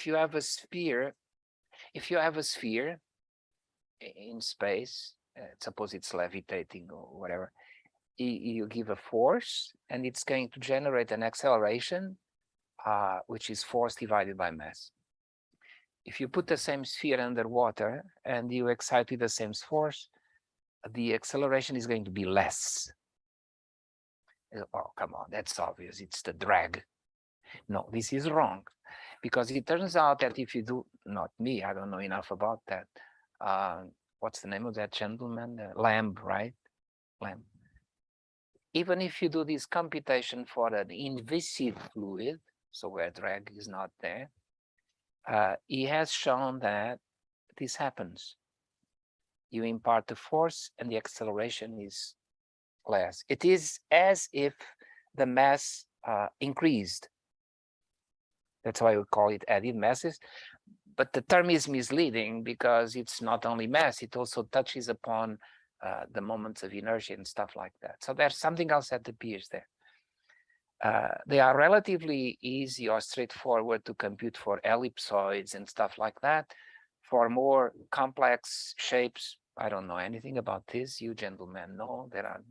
you have a sphere, in space, suppose it's levitating or whatever, you give a force and it's going to generate an acceleration, which is force divided by mass. If you put the same sphere underwater and you excite with the same force, the acceleration is going to be less. Oh, come on, that's obvious. It's the drag. No, this is wrong, because it turns out that if you do, not me, I don't know enough about that. What's the name of that gentleman? Lamb, right? Lamb. Even if you do this computation for an inviscid fluid, so where drag is not there, he has shown that this happens. You impart the force and the acceleration is less. It is as if the mass increased. That's why we call it added masses. but the term is misleading because it's not only mass, it also touches upon the moments of inertia and stuff like that. So there's something else that appears there. They are relatively easy or straightforward to compute for ellipsoids and stuff like that. For more complex shapes, I don't know anything about this. You gentlemen know there are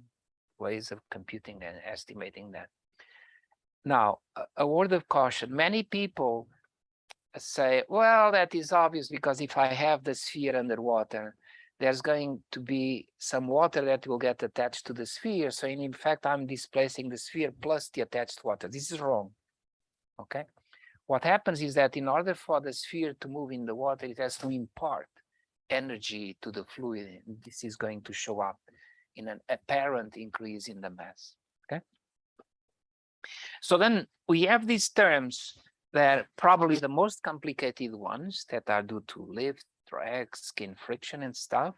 ways of computing and estimating that. Now, a word of caution. Many people say, well, that is obvious because if I have the sphere underwater, there's going to be some water that will get attached to the sphere. So in fact, I'm displacing the sphere plus the attached water. This is wrong, okay? What happens is that in order for the sphere to move in the water, it has to impart energy to the fluid. This is going to show up in an apparent increase in the mass, okay? So then we have these terms that are probably the most complicated ones that are due to lift, drag, skin friction and stuff.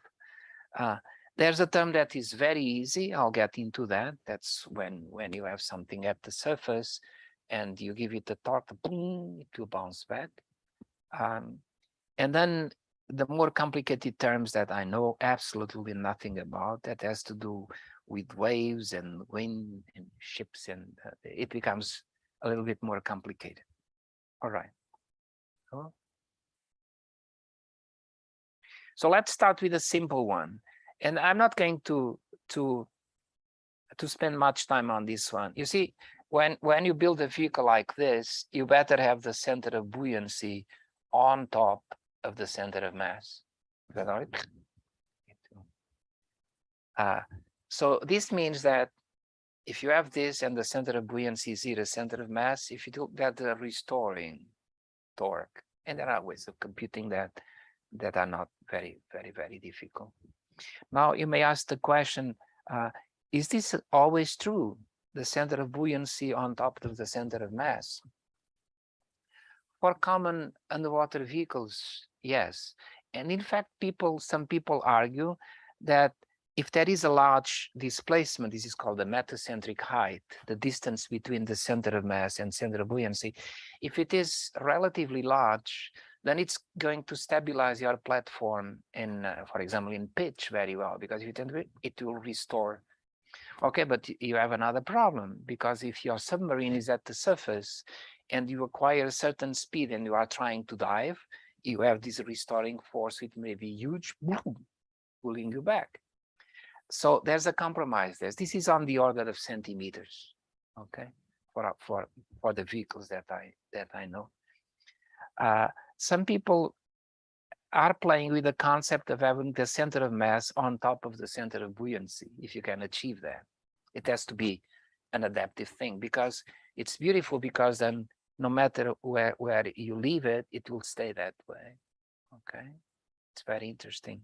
There's a term that is very easy. I'll get into that. That's when you have something at the surface and you give it a torque, boom, it will bounce back. And then the more complicated terms that I know absolutely nothing about, that has to do with waves and wind and ships, and it becomes a little bit more complicated. All right. So let's start with a simple one. And I'm not going to spend much time on this one. You see, when you build a vehicle like this, you better have the center of buoyancy on top of the center of mass. Is that all right? So this means that if you have this and the center of buoyancy is here, the center of mass, if you do get the restoring torque, and there are ways of computing that are not very, very, very difficult. Now you may ask the question, is this always true? The center of buoyancy on top of the center of mass? For common underwater vehicles, yes. And in fact, some people argue that if there is a large displacement, this is called the metacentric height, the distance between the center of mass and center of buoyancy, if it is relatively large, then it's going to stabilize your platform in, for example, in pitch very well, because if it will restore. Okay, but you have another problem, because if your submarine is at the surface and you acquire a certain speed and you are trying to dive, you have this restoring force which may be huge, boom, pulling you back. So there's a compromise there. This is on the order of centimeters, okay, for the vehicles that I know. Some people are playing with the concept of having the center of mass on top of the center of buoyancy, if you can achieve that. It has to be an adaptive thing, because it's beautiful, because then no matter where you leave it, it will stay that way. Okay, it's very interesting.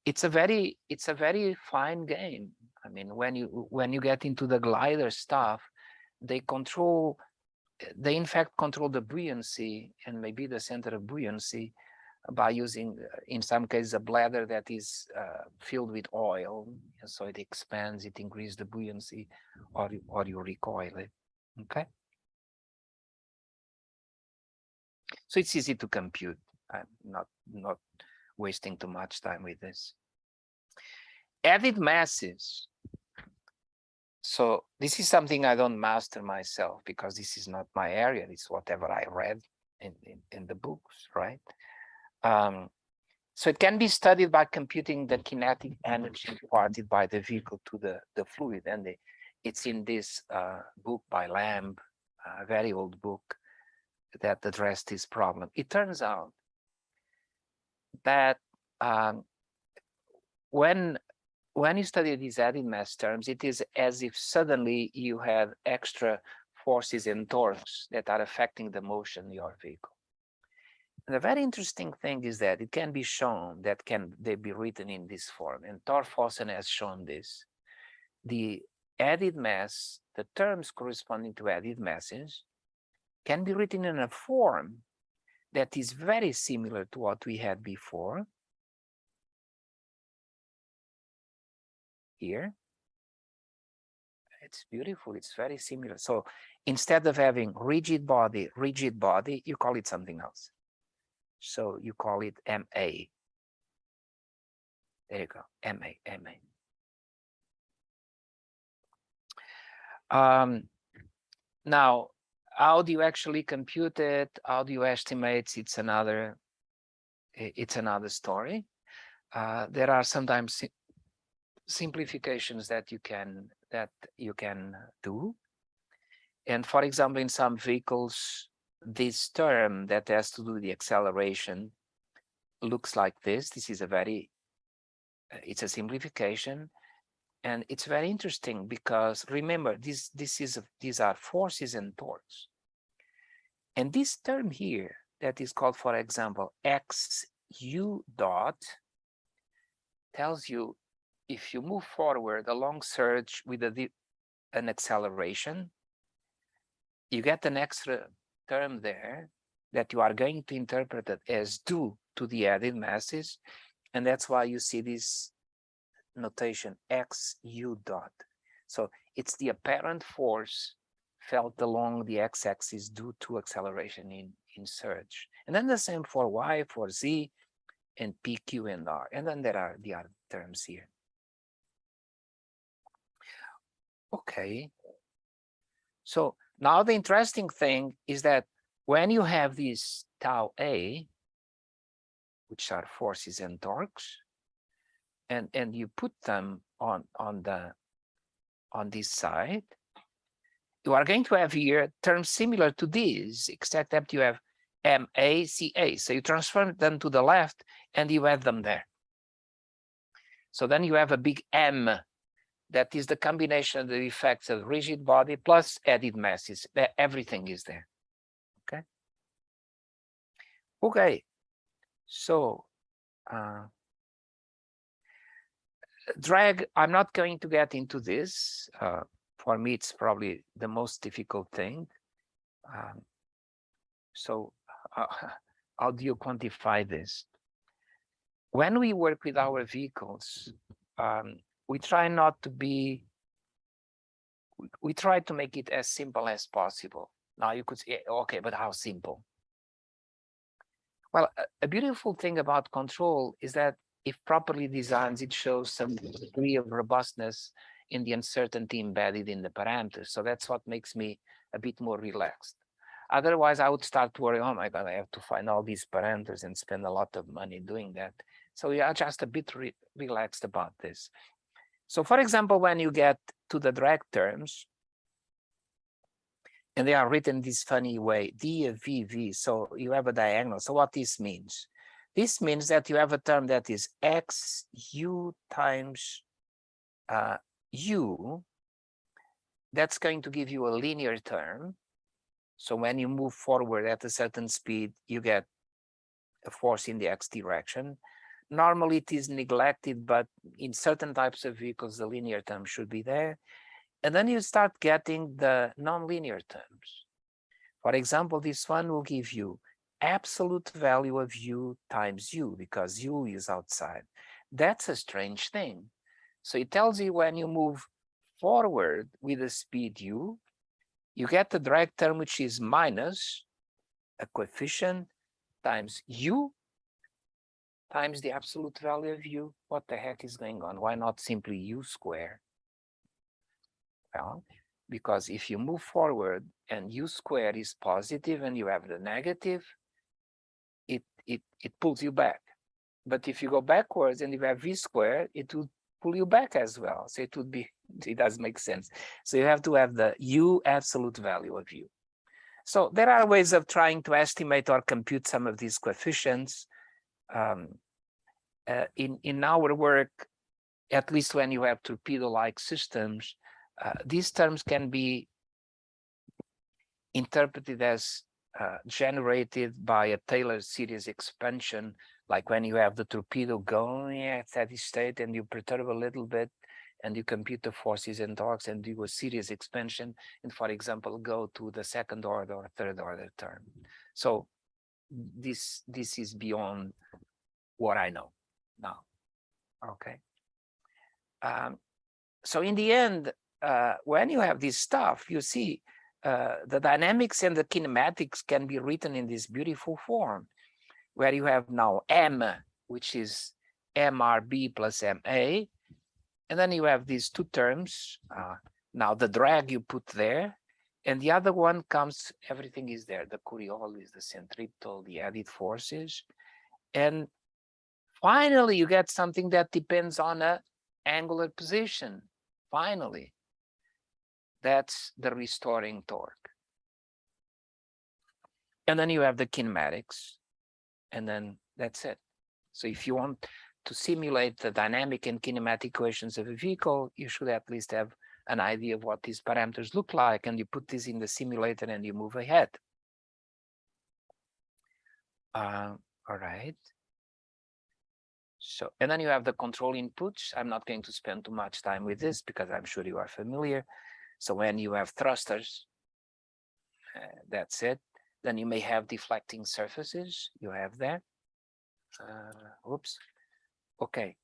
It's a very fine game. I mean, when you get into the glider stuff, they in fact control the buoyancy and maybe the center of buoyancy by using, in some cases, a bladder that is filled with oil, so it expands, it increases the buoyancy, or you recoil it. Okay. So it's easy to compute. I'm not wasting too much time with this. Added masses. So this is something I don't master myself, because this is not my area. It's whatever I read in the books, right? So it can be studied by computing the kinetic energy imparted by the vehicle to the fluid. And it's in this book by Lamb, a very old book that addressed this problem. It turns out that when you study these added mass terms, it is as if suddenly you have extra forces and torques that are affecting the motion of your vehicle. And the very interesting thing is that it can be shown that they be written in this form, and Torfossen has shown this. The added mass, the terms corresponding to added masses, can be written in a form that is very similar to what we had before. Here. It's beautiful, it's very similar. So instead of having rigid body, you call it something else. So you call it MA. There you go, MA. Now, how do you actually compute it? How do you estimate? It's another story. There are sometimes simplifications that you can do. And for example, in some vehicles, this term that has to do with the acceleration looks like this. This is it's a simplification, and it's very interesting because remember, these are forces and torques. And this term here that is called, for example, XU dot tells you if you move forward along surge with an acceleration, you get an extra term there that you are going to interpret it as due to the added masses. And that's why you see this notation XU dot. So it's the apparent force felt along the x-axis due to acceleration in surge. And then the same for Y, for Z, and P, Q, and R. And then there are the other terms here. Okay. So now the interesting thing is that when you have these tau A, which are forces and torques, and you put them on this side, you are going to have here terms similar to these, except that you have MA, CA. So you transform them to the left and you add them there. So then you have a big M that is the combination of the effects of rigid body plus added masses. Everything is there. Okay. Okay. So drag, I'm not going to get into this. For me, it's probably the most difficult thing. So how do you quantify this? When we work with our vehicles, we try not to be, we try to make it as simple as possible. Now you could say, okay, but how simple? Well, a beautiful thing about control is that if properly designed, it shows some degree of robustness in the uncertainty embedded in the parameters. So that's what makes me a bit more relaxed. Otherwise, I would start to worry, oh my God, I have to find all these parameters and spend a lot of money doing that. So we are just a bit relaxed about this. So for example, when you get to the drag terms, and they are written this funny way, D, V, V, so you have a diagonal. So what this means? This means that you have a term that is X, U times U. That's going to give you a linear term. So when you move forward at a certain speed, you get a force in the X direction. Normally it is neglected, but in certain types of vehicles, the linear term should be there. And then you start getting the nonlinear terms. For example, this one will give you absolute value of U times U, because U is outside. That's a strange thing. So it tells you when you move forward with the speed U, you get the drag term, which is minus a coefficient times U times the absolute value of U. What the heck is going on? Why not simply U square? Well, because if you move forward and U square is positive and you have the negative, it pulls you back. But if you go backwards and you have V squared, it will pull you back as well. So it does make sense. So you have to have the U absolute value of U. So there are ways of trying to estimate or compute some of these coefficients. In our work, at least when you have torpedo-like systems, these terms can be interpreted as generated by a Taylor series expansion, like when you have the torpedo going at steady state and you perturb a little bit and you compute the forces and torques and do a series expansion and, for example, go to the second order or third order term. So this is beyond what I know now. Okay. So in the end, when you have this stuff, you see the dynamics and the kinematics can be written in this beautiful form. where you have now M, which is MRB plus MA. And then you have these two terms. Now the drag you put there, and the other one comes, everything is there. The Coriolis, the centripetal, the added forces. And finally, you get something that depends on a angular position. Finally, that's the restoring torque. And then you have the kinematics, and then that's it. So if you want to simulate the dynamic and kinematic equations of a vehicle, you should at least have an idea of what these parameters look like, and you put this in the simulator and you move ahead. All right. So, and then you have the control inputs. I'm not going to spend too much time with this because I'm sure you are familiar. So when you have thrusters, that's it. Then you may have deflecting surfaces. You have that. Oops. Okay.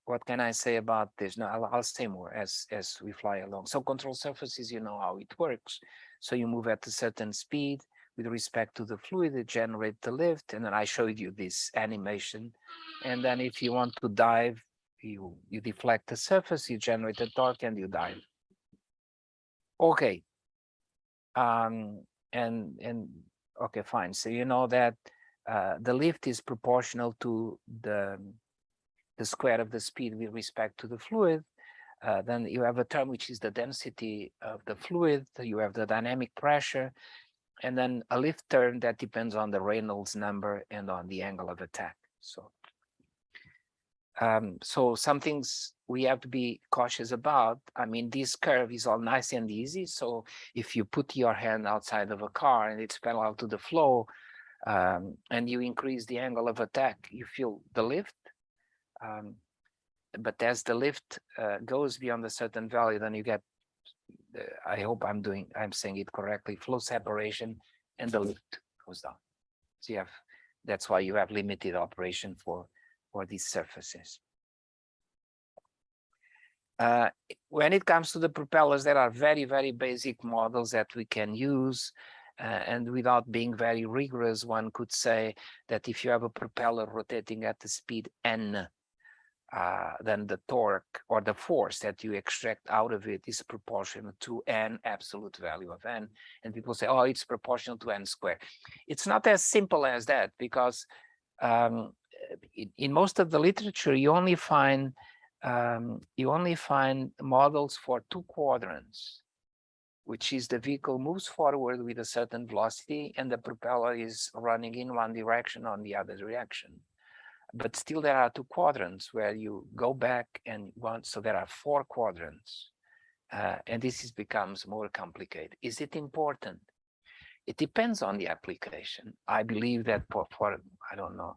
What can I say about this? No, I'll say more as we fly along. So control surfaces, you know how it works. So you move at a certain speed with respect to the fluid, it generates the lift, and then I showed you this animation. And then if you want to dive, you deflect the surface, you generate the torque, and you dive. Okay. Okay, fine. So you know that the lift is proportional to the square of the speed with respect to the fluid. Then you have a term which is the density of the fluid. You have the dynamic pressure, and then a lift term that depends on the Reynolds number and on the angle of attack. So some things we have to be cautious about. I mean, this curve is all nice and easy. So if you put your hand outside of a car and it's parallel to the flow, and you increase the angle of attack, you feel the lift. But as the lift goes beyond a certain value, then you get, I hope I'm saying it correctly, flow separation, and the lift goes down. So you have, that's why you have limited operation for these surfaces. When it comes to the propellers, there are very, very basic models that we can use. And without being very rigorous, one could say that if you have a propeller rotating at the speed n, then the torque or the force that you extract out of it is proportional to n absolute value of n. And people say, oh, it's proportional to n squared. It's not as simple as that, because in most of the literature, you only find models for two quadrants, which is the vehicle moves forward with a certain velocity and the propeller is running in one direction on the other direction. But still there are two quadrants where you go back and so there are four quadrants. And this becomes more complicated. Is it important? It depends on the application. I believe that for I don't know,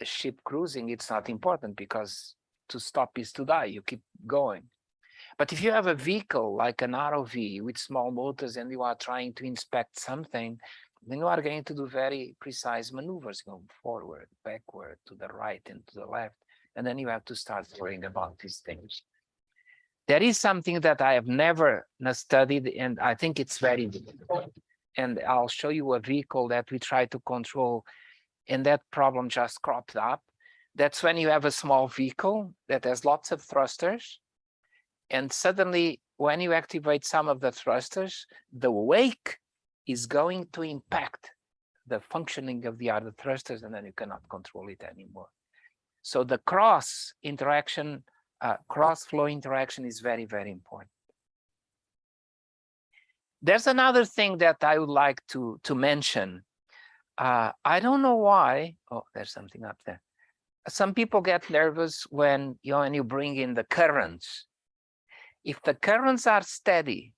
a ship cruising, it's not important, because to stop is to die, you keep going. But if you have a vehicle like an ROV with small motors and you are trying to inspect something, then you are going to do very precise maneuvers, going forward, backward, to the right and to the left. And then you have to start worrying about these things. There is something that I have never studied, and I think it's very difficult. And I'll show you a vehicle that we try to control, and that problem just cropped up. That's when you have a small vehicle that has lots of thrusters, and suddenly when you activate some of the thrusters, the wake is going to impact the functioning of the other thrusters, and then you cannot control it anymore. So the cross interaction, cross-flow interaction is very, very important. There's another thing that I would like to mention. I don't know why. Oh, there's something up there. Some people get nervous when you bring in the currents. If the currents are steady,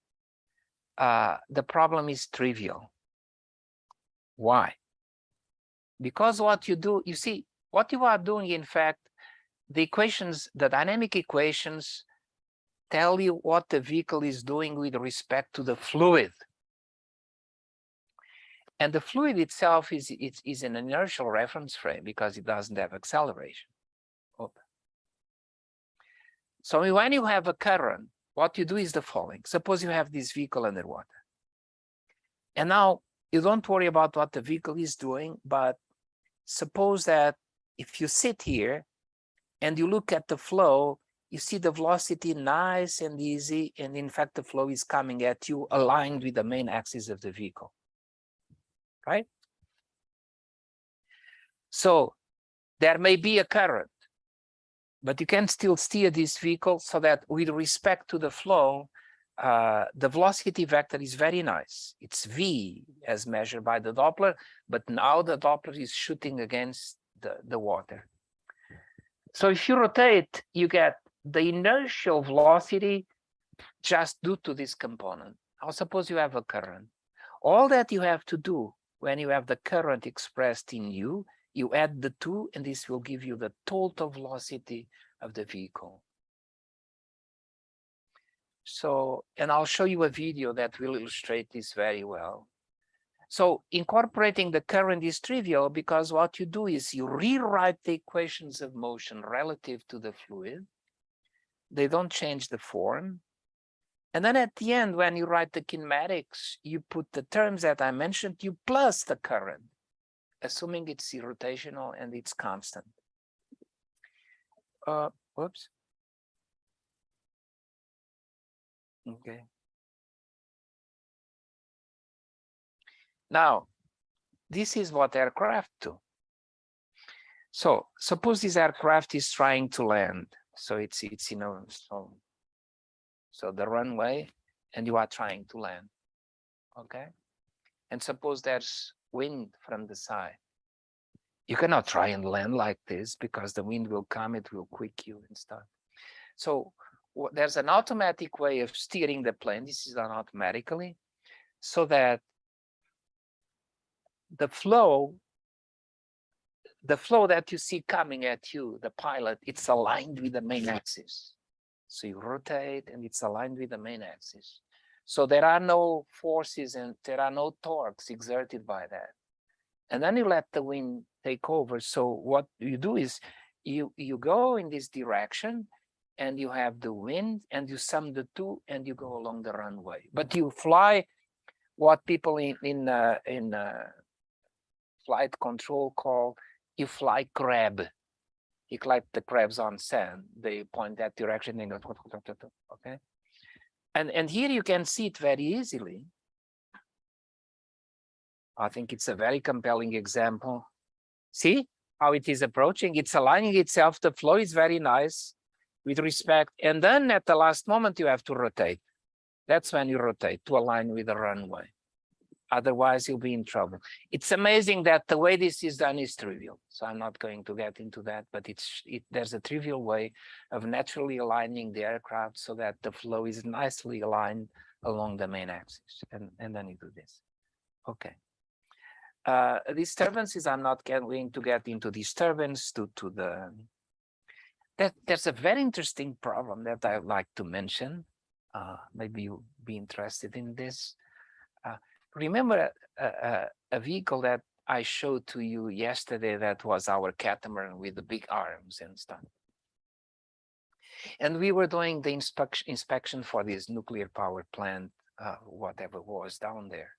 the problem is trivial. Why? Because what you do, you see, what you are doing, in fact, the equations, the dynamic equations tell you what the vehicle is doing with respect to the fluid. And the fluid itself is an inertial reference frame because it doesn't have acceleration. So when you have a current, what you do is the following. Suppose you have this vehicle underwater. And now you don't worry about what the vehicle is doing, but suppose that if you sit here and you look at the flow, you see the velocity nice and easy, and in fact, the flow is coming at you aligned with the main axis of the vehicle, right? So there may be a current, but you can still steer this vehicle so that with respect to the flow, the velocity vector is very nice. It's v as measured by the Doppler, but now the Doppler is shooting against the water. So if you rotate, you get the inertial velocity just due to this component. Now suppose you have a current. All that you have to do when you have the current expressed in u, you add the two, and this will give you the total velocity of the vehicle. So, and I'll show you a video that will illustrate this very well. So incorporating the current is trivial because what you do is you rewrite the equations of motion relative to the fluid. They don't change the form. And then at the end, when you write the kinematics, you put the terms that I mentioned, you plus the current, assuming it's rotational and it's constant. Whoops. Okay. Now, this is what aircraft do. So suppose this aircraft is trying to land. So it's you know, so the runway, and you are trying to land. Okay. And suppose there's wind from the side. You cannot try and land like this because the wind will come, it will quick you and stuff. So there's an automatic way of steering the plane. This is done automatically, so that the flow that you see coming at you, the pilot, it's aligned with the main axis. So you rotate and it's aligned with the main axis. So there are no forces and there are no torques exerted by that. And then you let the wind take over. So what you do is you go in this direction and you have the wind and you sum the two and you go along the runway. But you fly what people in flight control call, you fly crab. You like the crabs on sand. They point that direction and go, okay? And here you can see it very easily. I think it's a very compelling example. See how it is approaching? It's aligning itself. The flow is very nice with respect. And then at the last moment, you have to rotate. That's when you rotate to align with the runway. Otherwise, you'll be in trouble. It's amazing that the way this is done is trivial. So I'm not going to get into that, but there's a trivial way of naturally aligning the aircraft so that the flow is nicely aligned along the main axis. And then you do this. Okay. Disturbances, I'm not going to get into disturbance there's a very interesting problem that I'd like to mention. Maybe you'll be interested in this. Remember a vehicle that I showed to you yesterday that was our catamaran with the big arms and stuff. And we were doing the inspection for this nuclear power plant, whatever was down there.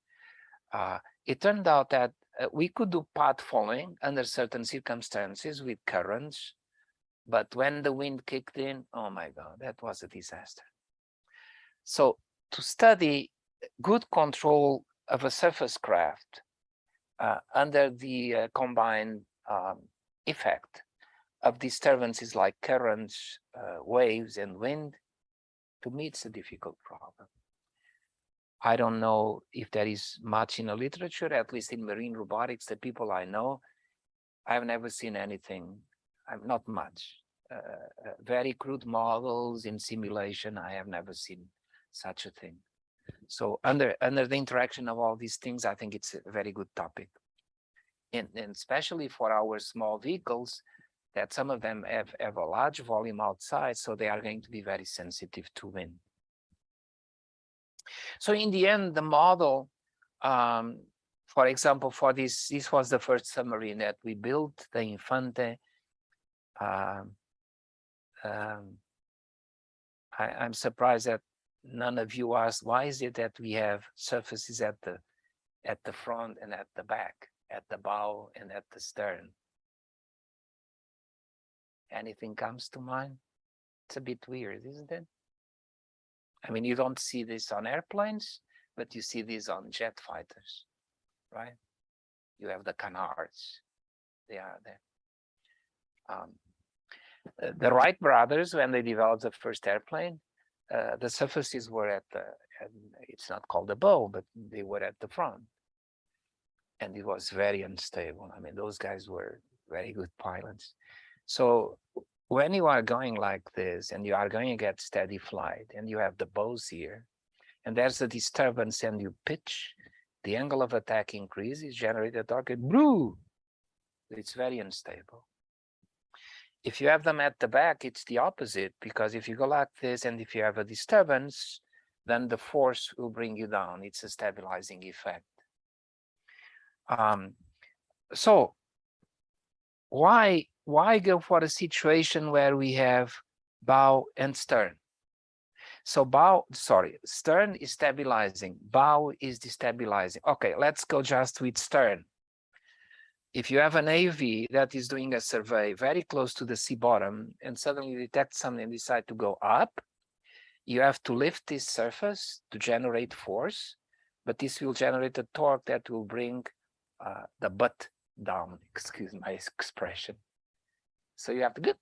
It turned out that we could do path following under certain circumstances with currents, but when the wind kicked in, oh my God, that was a disaster. So to study good control of a surface craft under the combined effect of disturbances like currents, waves, and wind, to me, it's a difficult problem. I don't know if there is much in the literature, at least in marine robotics, the people I know, I've never seen anything, not much. Very crude models in simulation, I have never seen such a thing. So under the interaction of all these things, I think it's a very good topic. And especially for our small vehicles, that some of them have a large volume outside, so they are going to be very sensitive to wind. So in the end, the model, for example, for this was the first submarine that we built, the Infante. I'm surprised that none of you asked, why is it that we have surfaces at at the front and at the back, at the bow and at the stern. Anything comes to mind? It's a bit weird, isn't it? I mean, you don't see this on airplanes, but you see this on jet fighters, right? You have the canards. They are there. The Wright brothers, when they developed the first airplane, the surfaces were at the, it's not called the bow, but they were at the front. And it was very unstable. I mean, those guys were very good pilots. So when you are going like this and you are going to get steady flight and you have the bows here, and there's a disturbance and you pitch, the angle of attack increases, generate a torque, and blue. It's very unstable. If you have them at the back, it's the opposite, because if you go like this and if you have a disturbance, then the force will bring you down. It's a stabilizing effect. So why go for a situation where we have bow and stern? So stern is stabilizing, bow is destabilizing. Okay, let's go just with stern. If you have an AV that is doing a survey very close to the sea bottom and suddenly detect something and decide to go up, you have to lift this surface to generate force, but this will generate a torque that will bring the butt down, excuse my expression. So you have to go.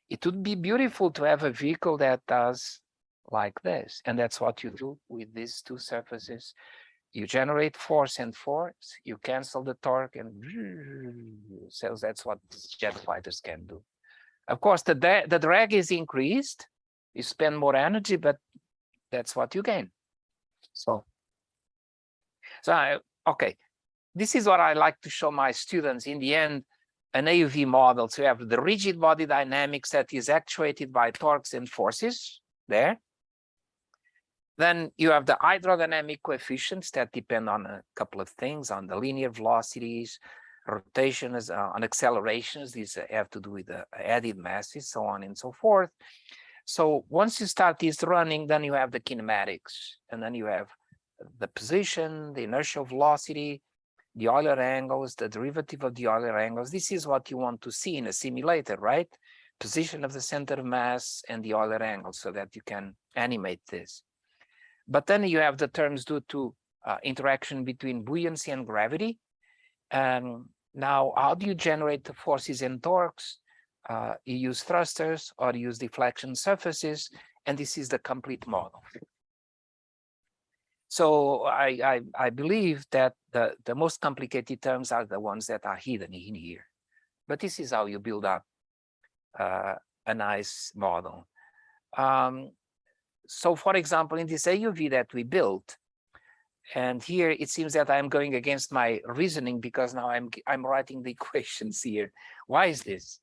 It would be beautiful to have a vehicle that does like this. And that's what you do with these two surfaces. You generate force and force, you cancel the torque, and so that's what jet fighters can do. Of course, the drag is increased, you spend more energy, but that's what you gain. Okay, this is what I like to show my students. In the end, an AUV model, so you have the rigid body dynamics that is actuated by torques and forces there. Then you have the hydrodynamic coefficients that depend on a couple of things, on the linear velocities, rotations, on accelerations. These have to do with the added masses, so on and so forth. So once you start this running, then you have the kinematics, and then you have the position, the inertial velocity, the Euler angles, the derivative of the Euler angles. This is what you want to see in a simulator, right? Position of the center of mass and the Euler angles, so that you can animate this. But then you have the terms due to interaction between buoyancy and gravity. Now, how do you generate the forces and torques? You use thrusters or use deflection surfaces, and this is the complete model. So I believe that the most complicated terms are the ones that are hidden in here. But this is how you build up a nice model. So for example, in this AUV that we built, and here it seems that I'm going against my reasoning because now I'm writing the equations here. Why is this?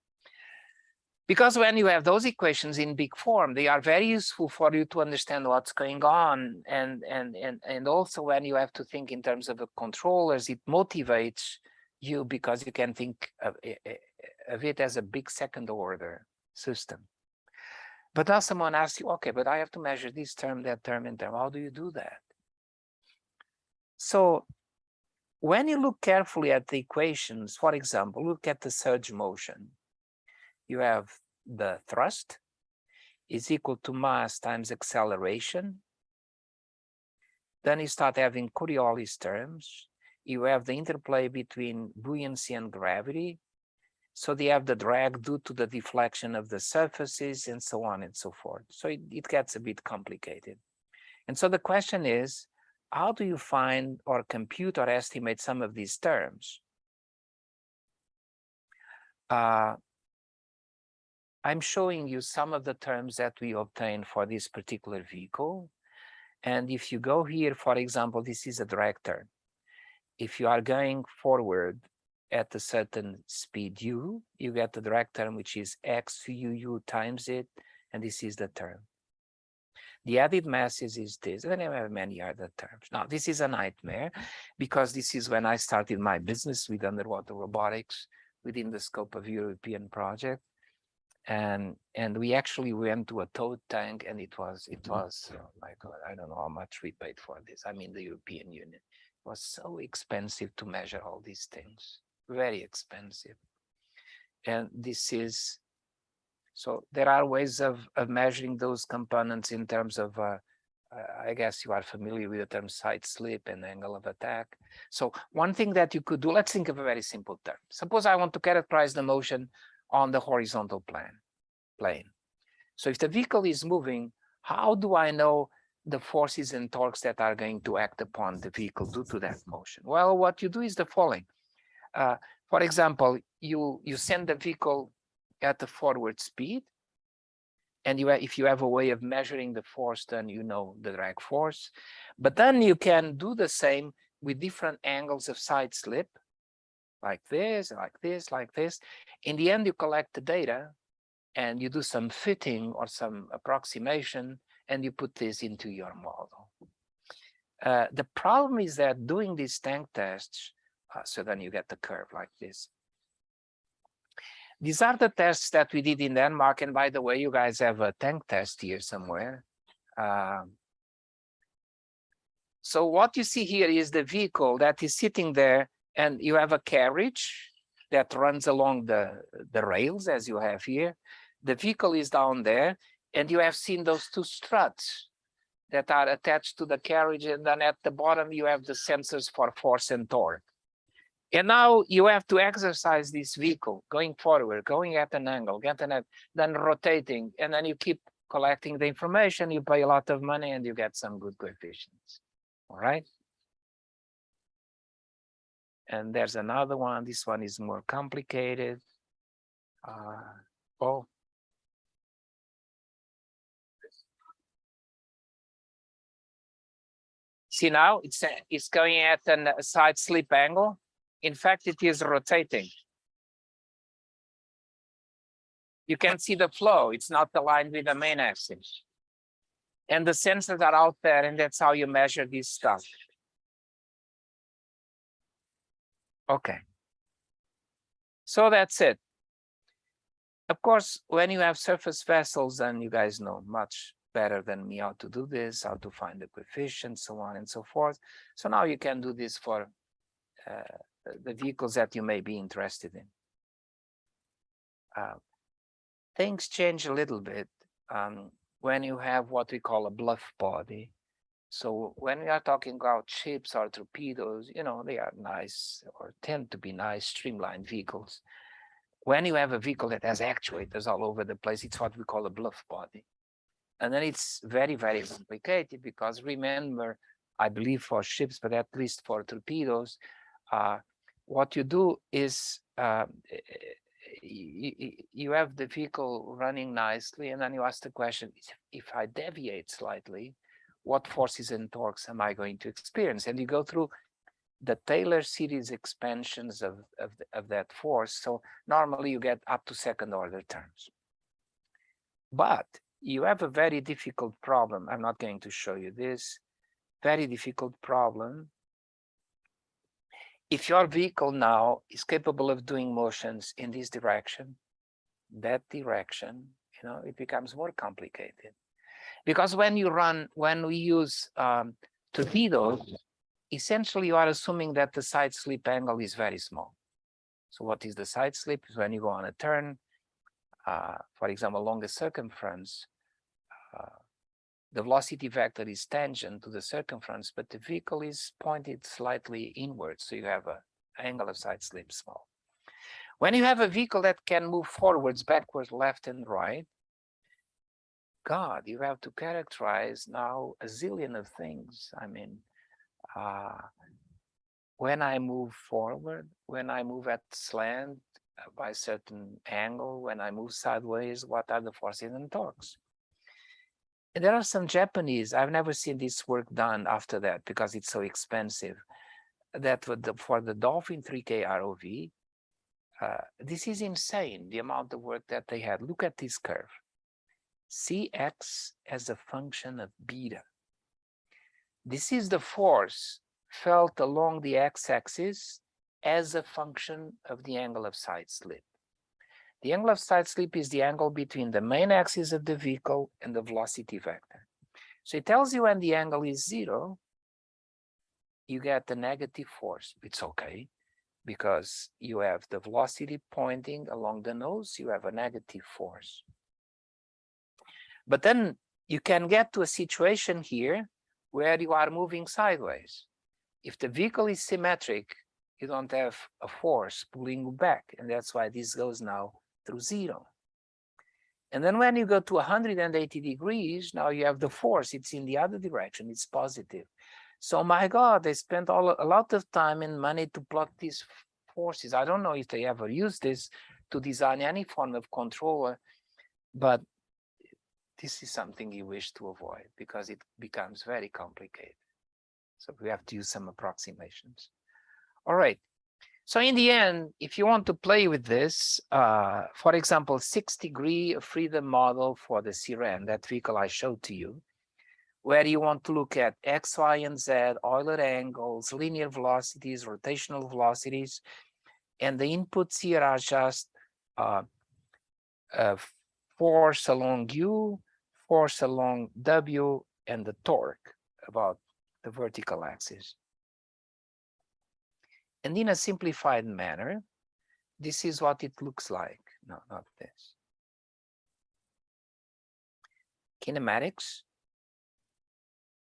Because when you have those equations in big form, they are very useful for you to understand what's going on. And also when you have to think in terms of the controllers, it motivates you because you can think of it as a big second order system. But now someone asks you, okay, but I have to measure this term, that term, and term. How do you do that? So when you look carefully at the equations, for example, look at the surge motion. You have the thrust is equal to mass times acceleration. Then you start having Coriolis terms. You have the interplay between buoyancy and gravity. So they have the drag due to the deflection of the surfaces and so on and so forth. So it gets a bit complicated. And so the question is, how do you find or compute or estimate some of these terms? I'm showing you some of the terms that we obtained for this particular vehicle. And if you go here, for example, this is a drag term. If you are going forward at a certain speed u, you get the drag term, which is x u times it, and this is the term. The added masses is this, and then I have many other terms. Now, this is a nightmare because this is when I started my business with underwater robotics within the scope of European project. And we actually went to a towed tank, and it was like, I don't know how much we paid for this. I mean, the European Union. was so expensive to measure all these things, very expensive. And this is, so there are ways of measuring those components in terms of, I guess you are familiar with the term side slip and angle of attack. So one thing that you could do, let's think of a very simple term. Suppose I want to characterize the motion on the horizontal plane. So if the vehicle is moving, how do I know the forces and torques that are going to act upon the vehicle due to that motion? Well, what you do is the following. For example, you send the vehicle at the forward speed, and if you have a way of measuring the force, then you know the drag force. But then you can do the same with different angles of side slip, like this, like this, like this. In the end, you collect the data and you do some fitting or some approximation, and you put this into your model. The problem is that doing these tank tests, so then you get the curve like this. These are the tests that we did in Denmark. And by the way, you guys have a tank test here somewhere. So what you see here is the vehicle that is sitting there, and you have a carriage that runs along the rails as you have here. The vehicle is down there, and you have seen those two struts that are attached to the carriage. And then at the bottom, you have the sensors for force and torque. And now you have to exercise this vehicle going forward, going at an angle, then rotating, and then you keep collecting the information. You pay a lot of money and you get some good coefficients. All right. And there's another one. This one is more complicated. See now, it's going at a side slip angle. In fact, it is rotating. You can see the flow. It's not aligned with the main axis. And the sensors are out there, and that's how you measure this stuff. Okay. So that's it. Of course, when you have surface vessels, then you guys know much better than me how to do this, how to find the coefficients, so on and so forth. So now you can do this for the vehicles that you may be interested in. Things change a little bit when you have what we call a bluff body. So when we are talking about ships or torpedoes, you know, they are nice or tend to be nice, streamlined vehicles. When you have a vehicle that has actuators all over the place, it's what we call a bluff body. And then it's very, very complicated because remember, I believe for ships, but at least for torpedoes, what you do is you have the vehicle running nicely, and then you ask the question, if I deviate slightly, what forces and torques am I going to experience? And you go through the Taylor series expansions of that force. So normally you get up to second order terms. But you have a very difficult problem. I'm not going to show you this. Very difficult problem. If your vehicle now is capable of doing motions in this direction, that direction, you know, it becomes more complicated. Because when we use torpedoes, essentially you are assuming that the side slip angle is very small. So what is the side slip? Is when you go on a turn, for example, along a circumference, the velocity vector is tangent to the circumference, but the vehicle is pointed slightly inward, so you have an angle of side slip small. When you have a vehicle that can move forwards, backwards, left, and right, God, you have to characterize now a zillion of things. I mean, when I move forward, when I move at slant by a certain angle, when I move sideways, what are the forces and torques? And there are some Japanese, I've never seen this work done after that because it's so expensive, that for the Dolphin 3K ROV, this is insane, the amount of work that they had. Look at this curve. Cx as a function of beta. This is the force felt along the x-axis as a function of the angle of side slip. The angle of side slip is the angle between the main axis of the vehicle and the velocity vector. So it tells you when the angle is 0, you get the negative force. It's okay, because you have the velocity pointing along the nose, you have a negative force. But then you can get to a situation here where you are moving sideways. If the vehicle is symmetric, you don't have a force pulling you back, and that's why this goes now through 0. And then when you go to 180 degrees, now you have the force, it's in the other direction, it's positive. So my God, they spent a lot of time and money to plot these forces. I don't know if they ever use this to design any form of controller, but this is something you wish to avoid because it becomes very complicated. So we have to use some approximations. All right. So in the end, if you want to play with this, for example, 6-degree freedom model for the CRAN, that vehicle I showed to you, where you want to look at X, Y, and Z, Euler angles, linear velocities, rotational velocities, and the inputs here are just force along U, force along W, and the torque about the vertical axis. And in a simplified manner, this is what it looks like. No, not this. Kinematics,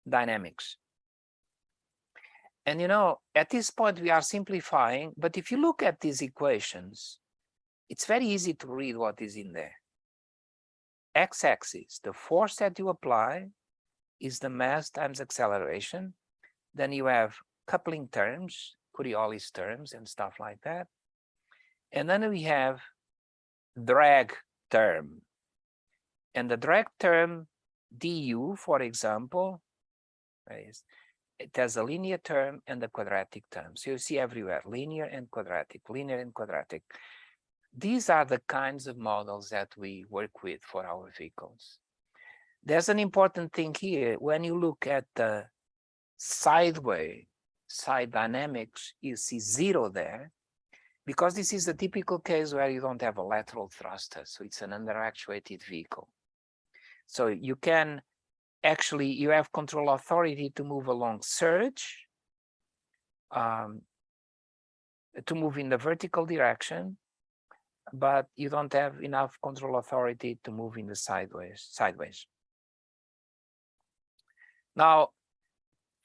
dynamics. And you know, at this point we are simplifying, but if you look at these equations, it's very easy to read what is in there. X-axis, the force that you apply is the mass times acceleration. Then you have coupling terms, Coriolis terms and stuff like that. And then we have drag term. And the drag term, du, for example, it has a linear term and a quadratic term. So you see everywhere, linear and quadratic, linear and quadratic. These are the kinds of models that we work with for our vehicles. There's an important thing here. When you look at the sideway, side dynamics, you see 0 there, because this is the typical case where you don't have a lateral thruster, so it's an underactuated vehicle. So you can actually, you have control authority to move along surge, to move in the vertical direction, but you don't have enough control authority to move in the sideways. Now,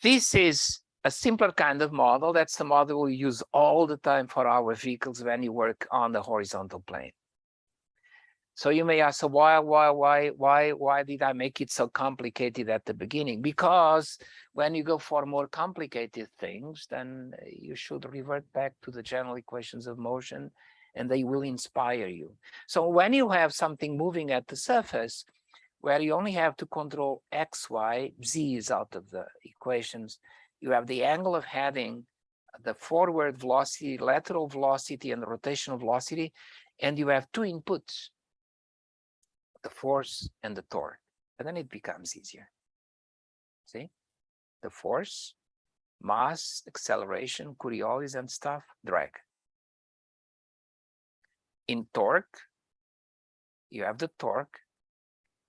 this is a simpler kind of model. That's the model we use all the time for our vehicles when you work on the horizontal plane. So you may ask, so why did I make it so complicated at the beginning? Because when you go for more complicated things, then you should revert back to the general equations of motion, and they will inspire you. So when you have something moving at the surface, where you only have to control X, Y, Z is out of the equations, you have the angle of heading, the forward velocity, lateral velocity, and the rotational velocity, and you have 2 inputs, the force and the torque, and then it becomes easier. See, the force, mass, acceleration, Coriolis and stuff, drag. In torque, you have the torque,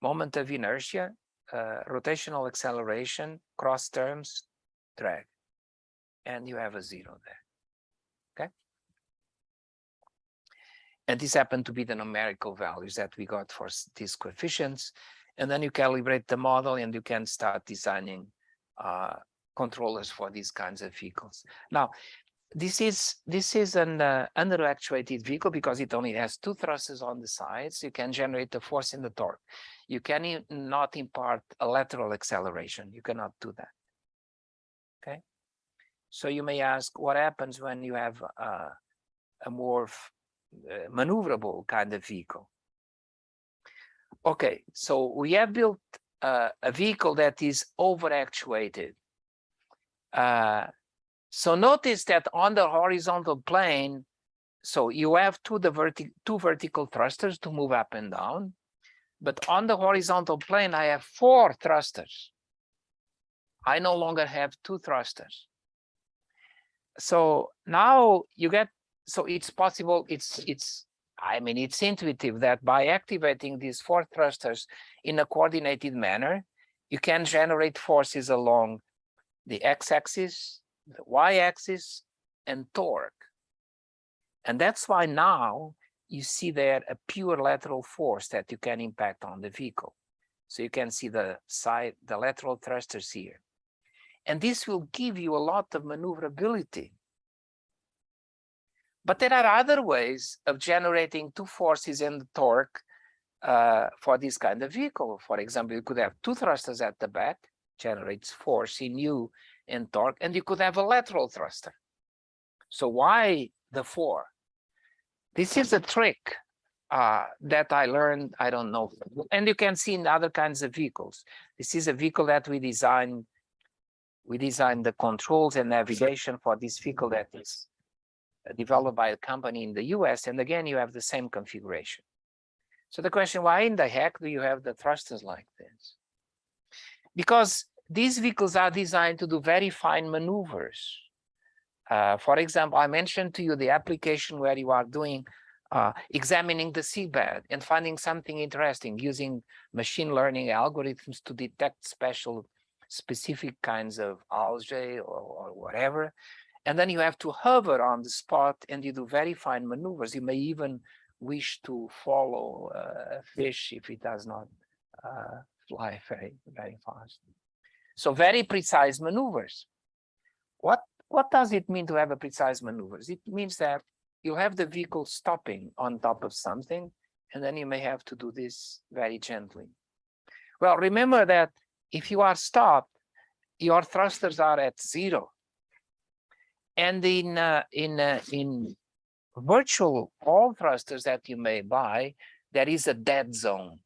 moment of inertia, rotational acceleration, cross terms, drag, and you have a 0 there. Okay. And these happen to be the numerical values that we got for these coefficients. And then you calibrate the model and you can start designing controllers for these kinds of vehicles. Now, this is an underactuated vehicle because it only has 2 thrusters on the sides. You can generate the force and the torque. You can not impart a lateral acceleration. You cannot do that. Okay. So you may ask, what happens when you have a more maneuverable kind of vehicle? Okay, so we have built a vehicle that is overactuated. So notice that on the horizontal plane, so you have two vertical thrusters to move up and down, but on the horizontal plane, I have 4 thrusters. I no longer have 2 thrusters. So now you get, so it's possible, I mean, it's intuitive that by activating these 4 thrusters in a coordinated manner, you can generate forces along the x-axis, the y-axis and torque. And that's why now you see there a pure lateral force that you can impact on the vehicle. So you can see the lateral thrusters here. And this will give you a lot of maneuverability. But there are other ways of generating two forces and the torque for this kind of vehicle. For example, you could have two thrusters at the back, generates force in U and torque, and you could have a lateral thruster. So why the 4? This is a trick that I learned, I don't know, and you can see in other kinds of vehicles. This is a vehicle that we designed. We designed the controls and navigation for this vehicle that is developed by a company in the US. And again, you have the same configuration. So the question, why in the heck do you have the thrusters like this? Because these vehicles are designed to do very fine maneuvers. For example, I mentioned to you the application where you are doing examining the seabed and finding something interesting using machine learning algorithms to detect specific kinds of algae or whatever. And then you have to hover on the spot and you do very fine maneuvers. You may even wish to follow a fish if it does not fly very, very fast. So very precise maneuvers. What does it mean to have a precise maneuvers? It means that you have the vehicle stopping on top of something, and then you may have to do this very gently. Well, remember that if you are stopped, your thrusters are at 0. And in virtual all thrusters that you may buy, there is a dead zone.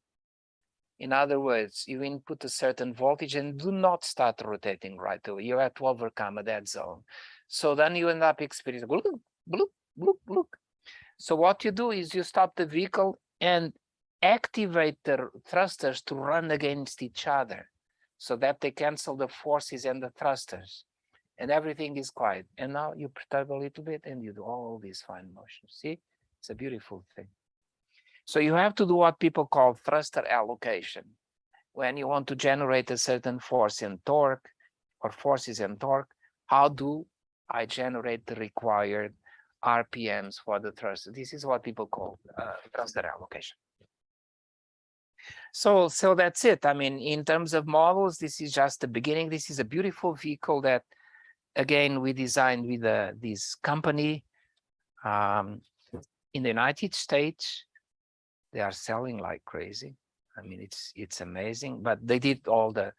In other words, you input a certain voltage and do not start rotating right away. You have to overcome a dead zone. So then you end up experiencing bloop, bloop, bloop, bloop. So what you do is you stop the vehicle and activate the thrusters to run against each other so that they cancel the forces and the thrusters. And everything is quiet. And now you perturb a little bit and you do all these fine motions. See, it's a beautiful thing. So you have to do what people call thruster allocation. When you want to generate a certain force and torque or forces and torque, how do I generate the required RPMs for the thruster? This is what people call thruster allocation. So that's it. I mean, in terms of models, this is just the beginning. This is a beautiful vehicle that, again, we designed with this company in the United States. They are selling like crazy. I mean, it's amazing. But they did all the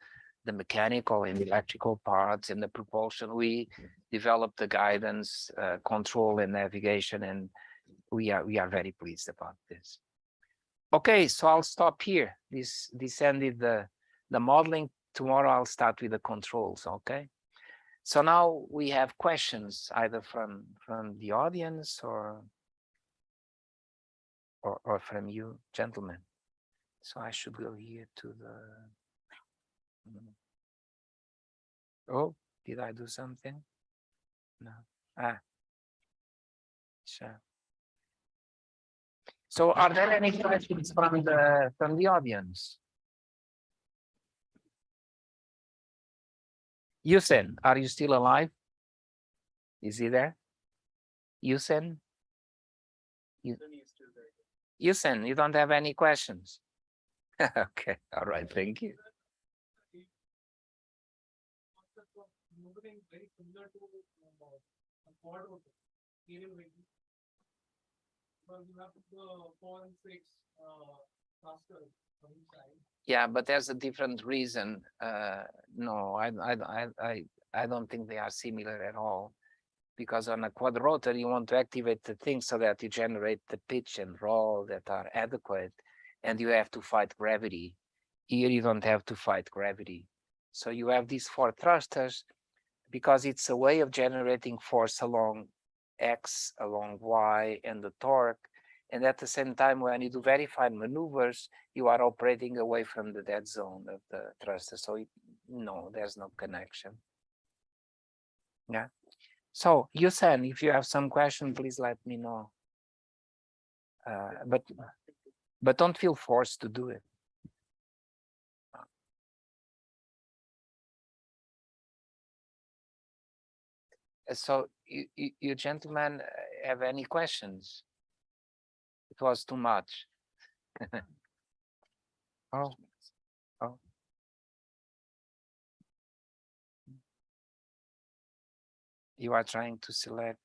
mechanical and electrical parts and the propulsion. We developed the guidance, control, and navigation, and we are very pleased about this. Okay, so I'll stop here. This ended the modeling. Tomorrow I'll start with the controls. Okay. So now we have questions either from the audience or from you, gentlemen. So I should go here to the. Oh, did I do something? No. Sure. So are there any questions from the audience? Yusen, are you still alive? Is he there? Yusen? Yusen, you don't have any questions? Okay, all right, thank you. Yeah, but there's a different reason. No, I don't think they are similar at all. Because on a quadrotor, you want to activate the thing so that you generate the pitch and roll that are adequate, and you have to fight gravity. Here, you don't have to fight gravity. So you have these 4 thrusters because it's a way of generating force along X, along Y, and the torque. And at the same time, when you do very fine maneuvers, you are operating away from the dead zone of the thruster. So no, there's no connection. Yeah. So Yusen, if you have some question, please let me know. But don't feel forced to do it. So you gentlemen have any questions? It was too much. Oh. You are trying to select.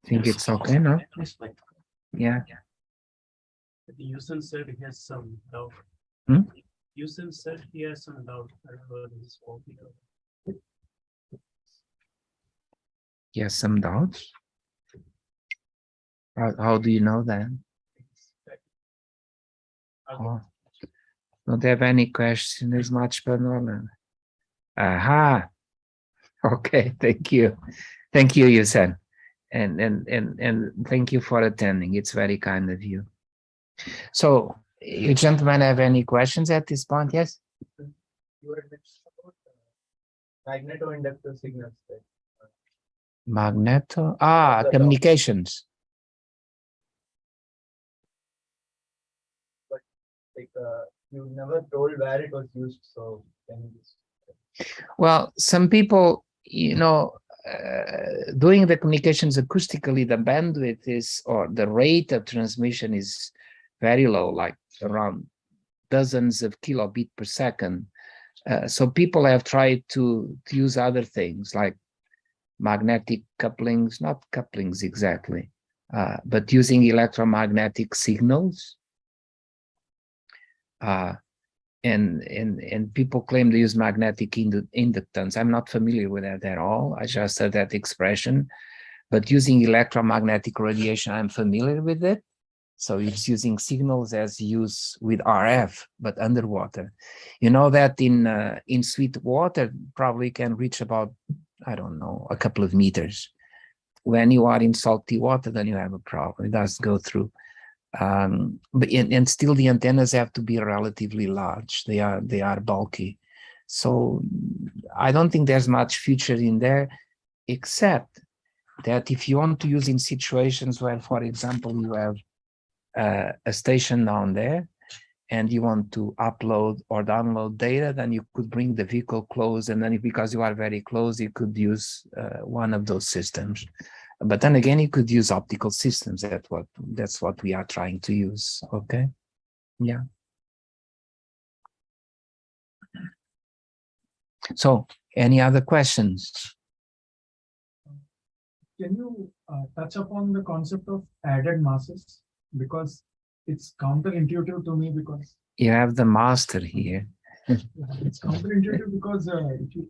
Think it's okay, no? Yeah. Houston said he has some doubt. Hmm? Houston said he has some doubt. I don't know this faulty. Yes, some doubts. How do you know that? Oh, don't have any question as much, but no. Aha. Okay, thank you. Thank you, Yusen. And thank you for attending. It's very kind of you. So, you gentlemen have any questions at this point? Yes? You were about magneto-inductor signals. Magneto? Communications. But like you never told where it was used, so can you just... Well, some people, doing the communications acoustically, the bandwidth is, or the rate of transmission is very low, like around dozens of kilobit per second. So people have tried to use other things like magnetic couplings, not couplings exactly, but using electromagnetic signals. And people claim they use magnetic inductance. I'm not familiar with that at all. I just heard that expression. But using electromagnetic radiation, I'm familiar with it. So it's using signals as used with RF, but underwater. You know that in sweet water probably can reach about, I don't know, a couple of meters. When you are in salty water, then you have a problem. It does go through. But still the antennas have to be relatively large. They are bulky. So I don't think there's much future in there, except that if you want to use in situations where, for example, you have a station down there and you want to upload or download data, then you could bring the vehicle close, and then because you are very close, you could use one of those systems. But then again, you could use optical systems. That's what we are trying to use. Okay. Yeah. So, any other questions? Can you touch upon the concept of added masses? Because it's counterintuitive to me, because You have the master here. it's counterintuitive because if you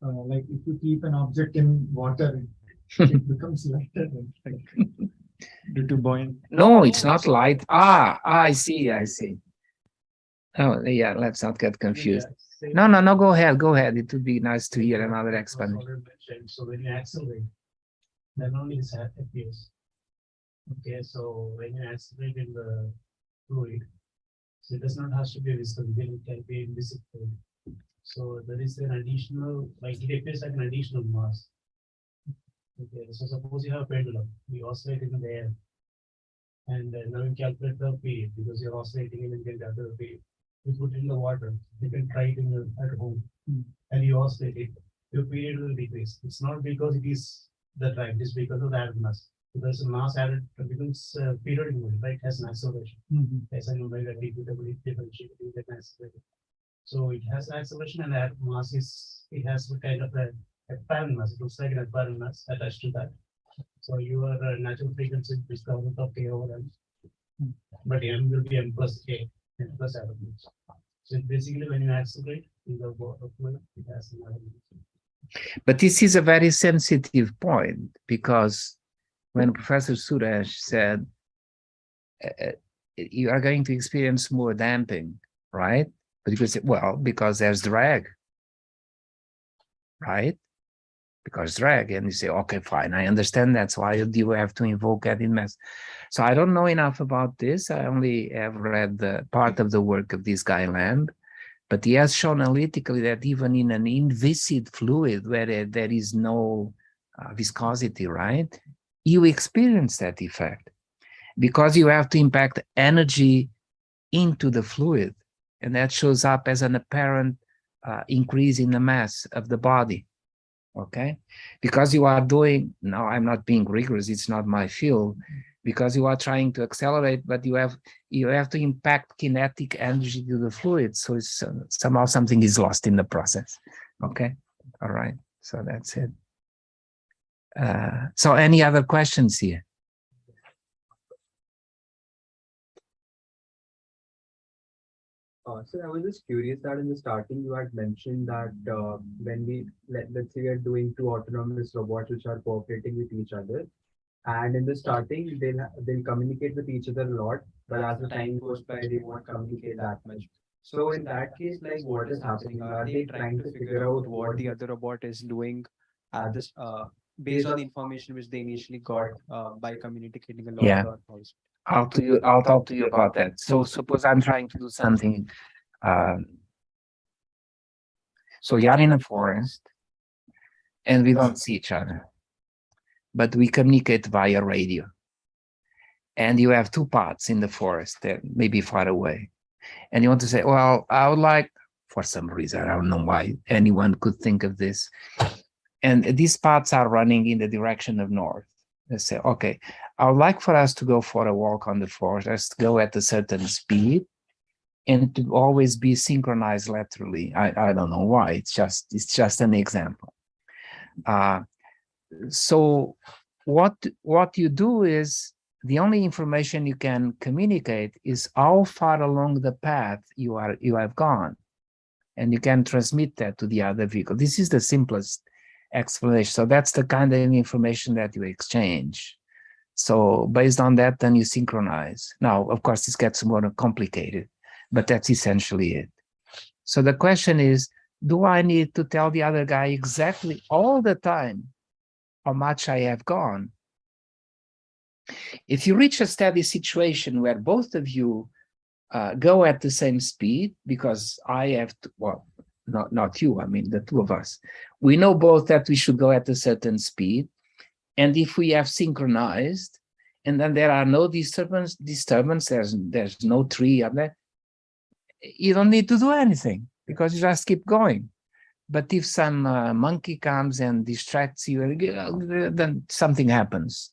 like if you keep an object in water, it becomes lighter. Due to buoyant. No, it's not light. I see. Oh, yeah, let's not get confused. No, go ahead. It would be nice to hear another explanation. So when you accelerate, then only this appears. Okay, so when you accelerate in the fluid, so it does not have to be visible, it can be invisible. So there is an additional, like it appears like an additional mass. Okay, so suppose you have a pendulum, you oscillate in the air, and now you calculate the period because you're oscillating in the period. You put it in the water, you can try it at home, and you oscillate it, your period will decrease. It's not because it is the time, it's because of the added mass. So there's a mass added, it becomes periodic movement, right? It has an acceleration. As I know, like a differentiated, you get an acceleration. So it has acceleration, and that mass it has a kind of a apparent mass. It looks like an apparent mass attached to that. So your natural frequency is constant of k over m, but m will be m plus k, m plus added mass. So basically, when you accelerate in the fluid, it has an added mass. But this is a very sensitive point, because when Professor Suresh said you are going to experience more damping, right? Because there's drag, right? Because drag, and you say, okay, fine, I understand. That's why you have to invoke added mass. So I don't know enough about this. I only have read the part of the work of this guy Lamb, But he has shown analytically that even in an inviscid fluid where there is no viscosity, right, you experience that effect because you have to impact energy into the fluid, and that shows up as an apparent increase in the mass of the body. Okay, because you are doing, now I'm not being rigorous, it's not my field, because you are trying to accelerate, but you have to impact kinetic energy to the fluid, so it's somehow something is lost in the process. Okay, all right, so that's it. So any other questions here? So I was just curious that in the starting you had mentioned that when let's say we are doing two autonomous robots which are cooperating with each other, and in the starting they'll communicate with each other a lot, but as the time goes by they won't communicate that much. So in that case, like what is happening? Are they trying to figure out what the other robot is doing at this based on the information which they initially got by communicating a lot? Yeah. Or I'll talk to you about that. So suppose I'm trying to do something. So you're in a forest and we don't see each other, but we communicate via radio. And you have two paths in the forest that may be far away. And you want to say, well, I would like, for some reason, I don't know why anyone could think of this. And these paths are running in the direction of north. Let's say, okay, I would like for us to go for a walk on the forest, go at a certain speed, and to always be synchronized laterally. I don't know why. It's just an example. So what you do is, the only information you can communicate is how far along the path you have gone, and you can transmit that to the other vehicle. This is the simplest explanation. So that's the kind of information that you exchange. So based on that, then you synchronize. Now, of course, this gets more complicated, but that's essentially it. So the question is, do I need to tell the other guy exactly all the time how much I have gone? If you reach a steady situation where both of you go at the same speed, because I have to, well, not you, I mean the two of us, we know both that we should go at a certain speed, and if we have synchronized, and then there are no disturbance, there's no tree up there, you don't need to do anything because you just keep going. But if some monkey comes and distracts you, then something happens.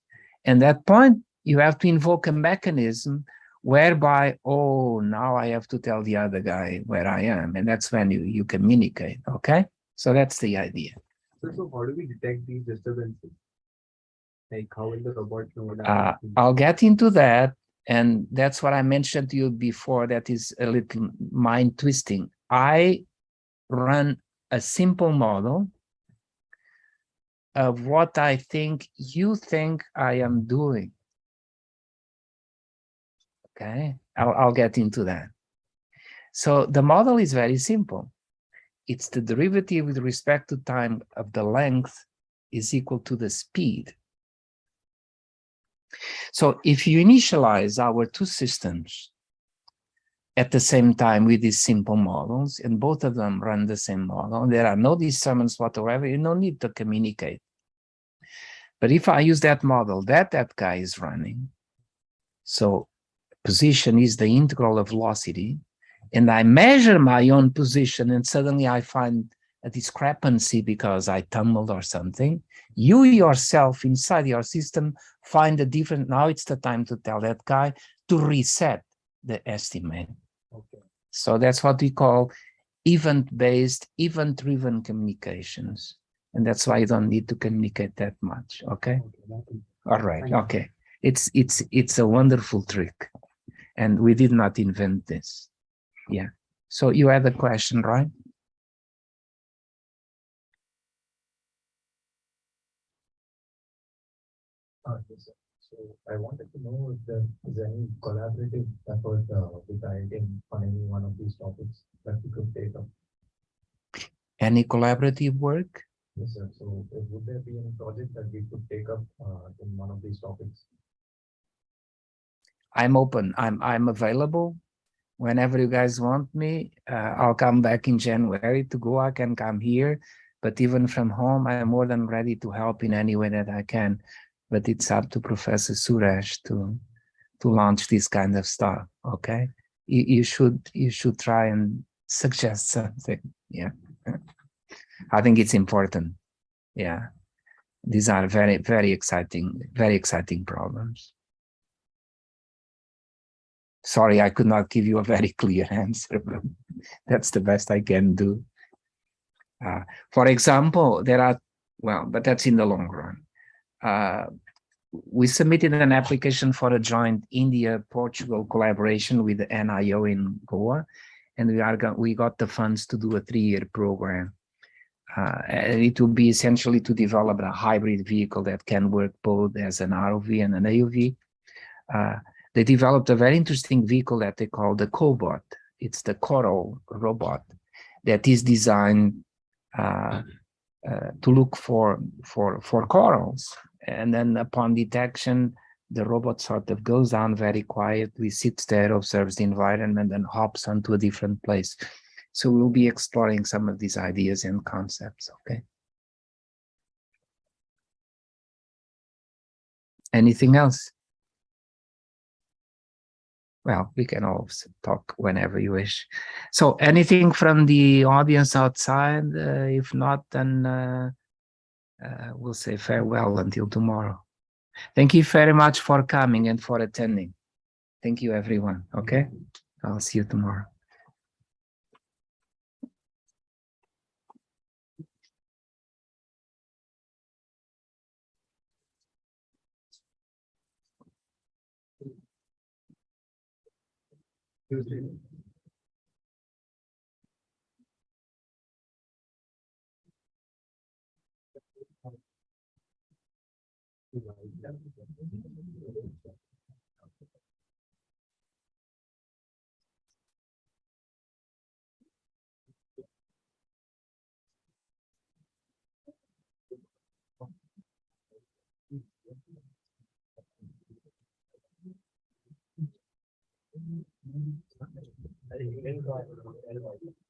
And at that point, you have to invoke a mechanism whereby, oh, now I have to tell the other guy where I am. And that's when you communicate, okay? So that's the idea. So how do we detect these disturbances? Like how will the robot know that? I'll get into that. And that's what I mentioned to you before. That is a little mind twisting. I run a simple model of what I think you think I am doing. Okay, I'll get into that. So the model is very simple. It's the derivative with respect to time of the length is equal to the speed. So if you initialize our two systems at the same time with these simple models, and both of them run the same model, there are no disturbances whatsoever, you don't need to communicate. But if I use that model that guy is running, so position is the integral of velocity, and I measure my own position, and suddenly I find a discrepancy because I tumbled or something, you yourself inside your system find a different, now it's the time to tell that guy to reset the estimate. Okay. So that's what we call event-based, event-driven communications. And that's why you don't need to communicate that much, okay? All right, okay. It's a wonderful trick. And we did not invent this. Yeah. So you had a question, right? Yes, sir. So I wanted to know if there is any collaborative effort with IIT on any one of these topics that we could take up. Any collaborative work? Yes, sir. So would there be any project that we could take up in one of these topics? I'm open. I'm available. whenever you guys want me, I'll come back in January to Goa. I can come here, but even from home, I'm more than ready to help in any way that I can. But it's up to Professor Suresh to launch this kind of stuff. Okay, you should try and suggest something. Yeah, I think it's important. Yeah, these are very exciting problems. Sorry, I could not give you a very clear answer, but that's the best I can do. For example, there are, well, but that's in the long run. We submitted an application for a joint India-Portugal collaboration with the NIO in Goa, and we got the funds to do a 3-year program. And it will be essentially to develop a hybrid vehicle that can work both as an ROV and an AUV. They developed a very interesting vehicle that they call the Cobot. It's the coral robot that is designed to look for corals. And then upon detection, the robot sort of goes down very quietly, sits there, observes the environment, and hops onto a different place. So we'll be exploring some of these ideas and concepts, okay? Anything else? Well, we can always talk whenever you wish. So anything from the audience outside? If not, then we'll say farewell until tomorrow. Thank you very much for coming and for attending. Thank you, everyone. Okay, I'll see you tomorrow. I think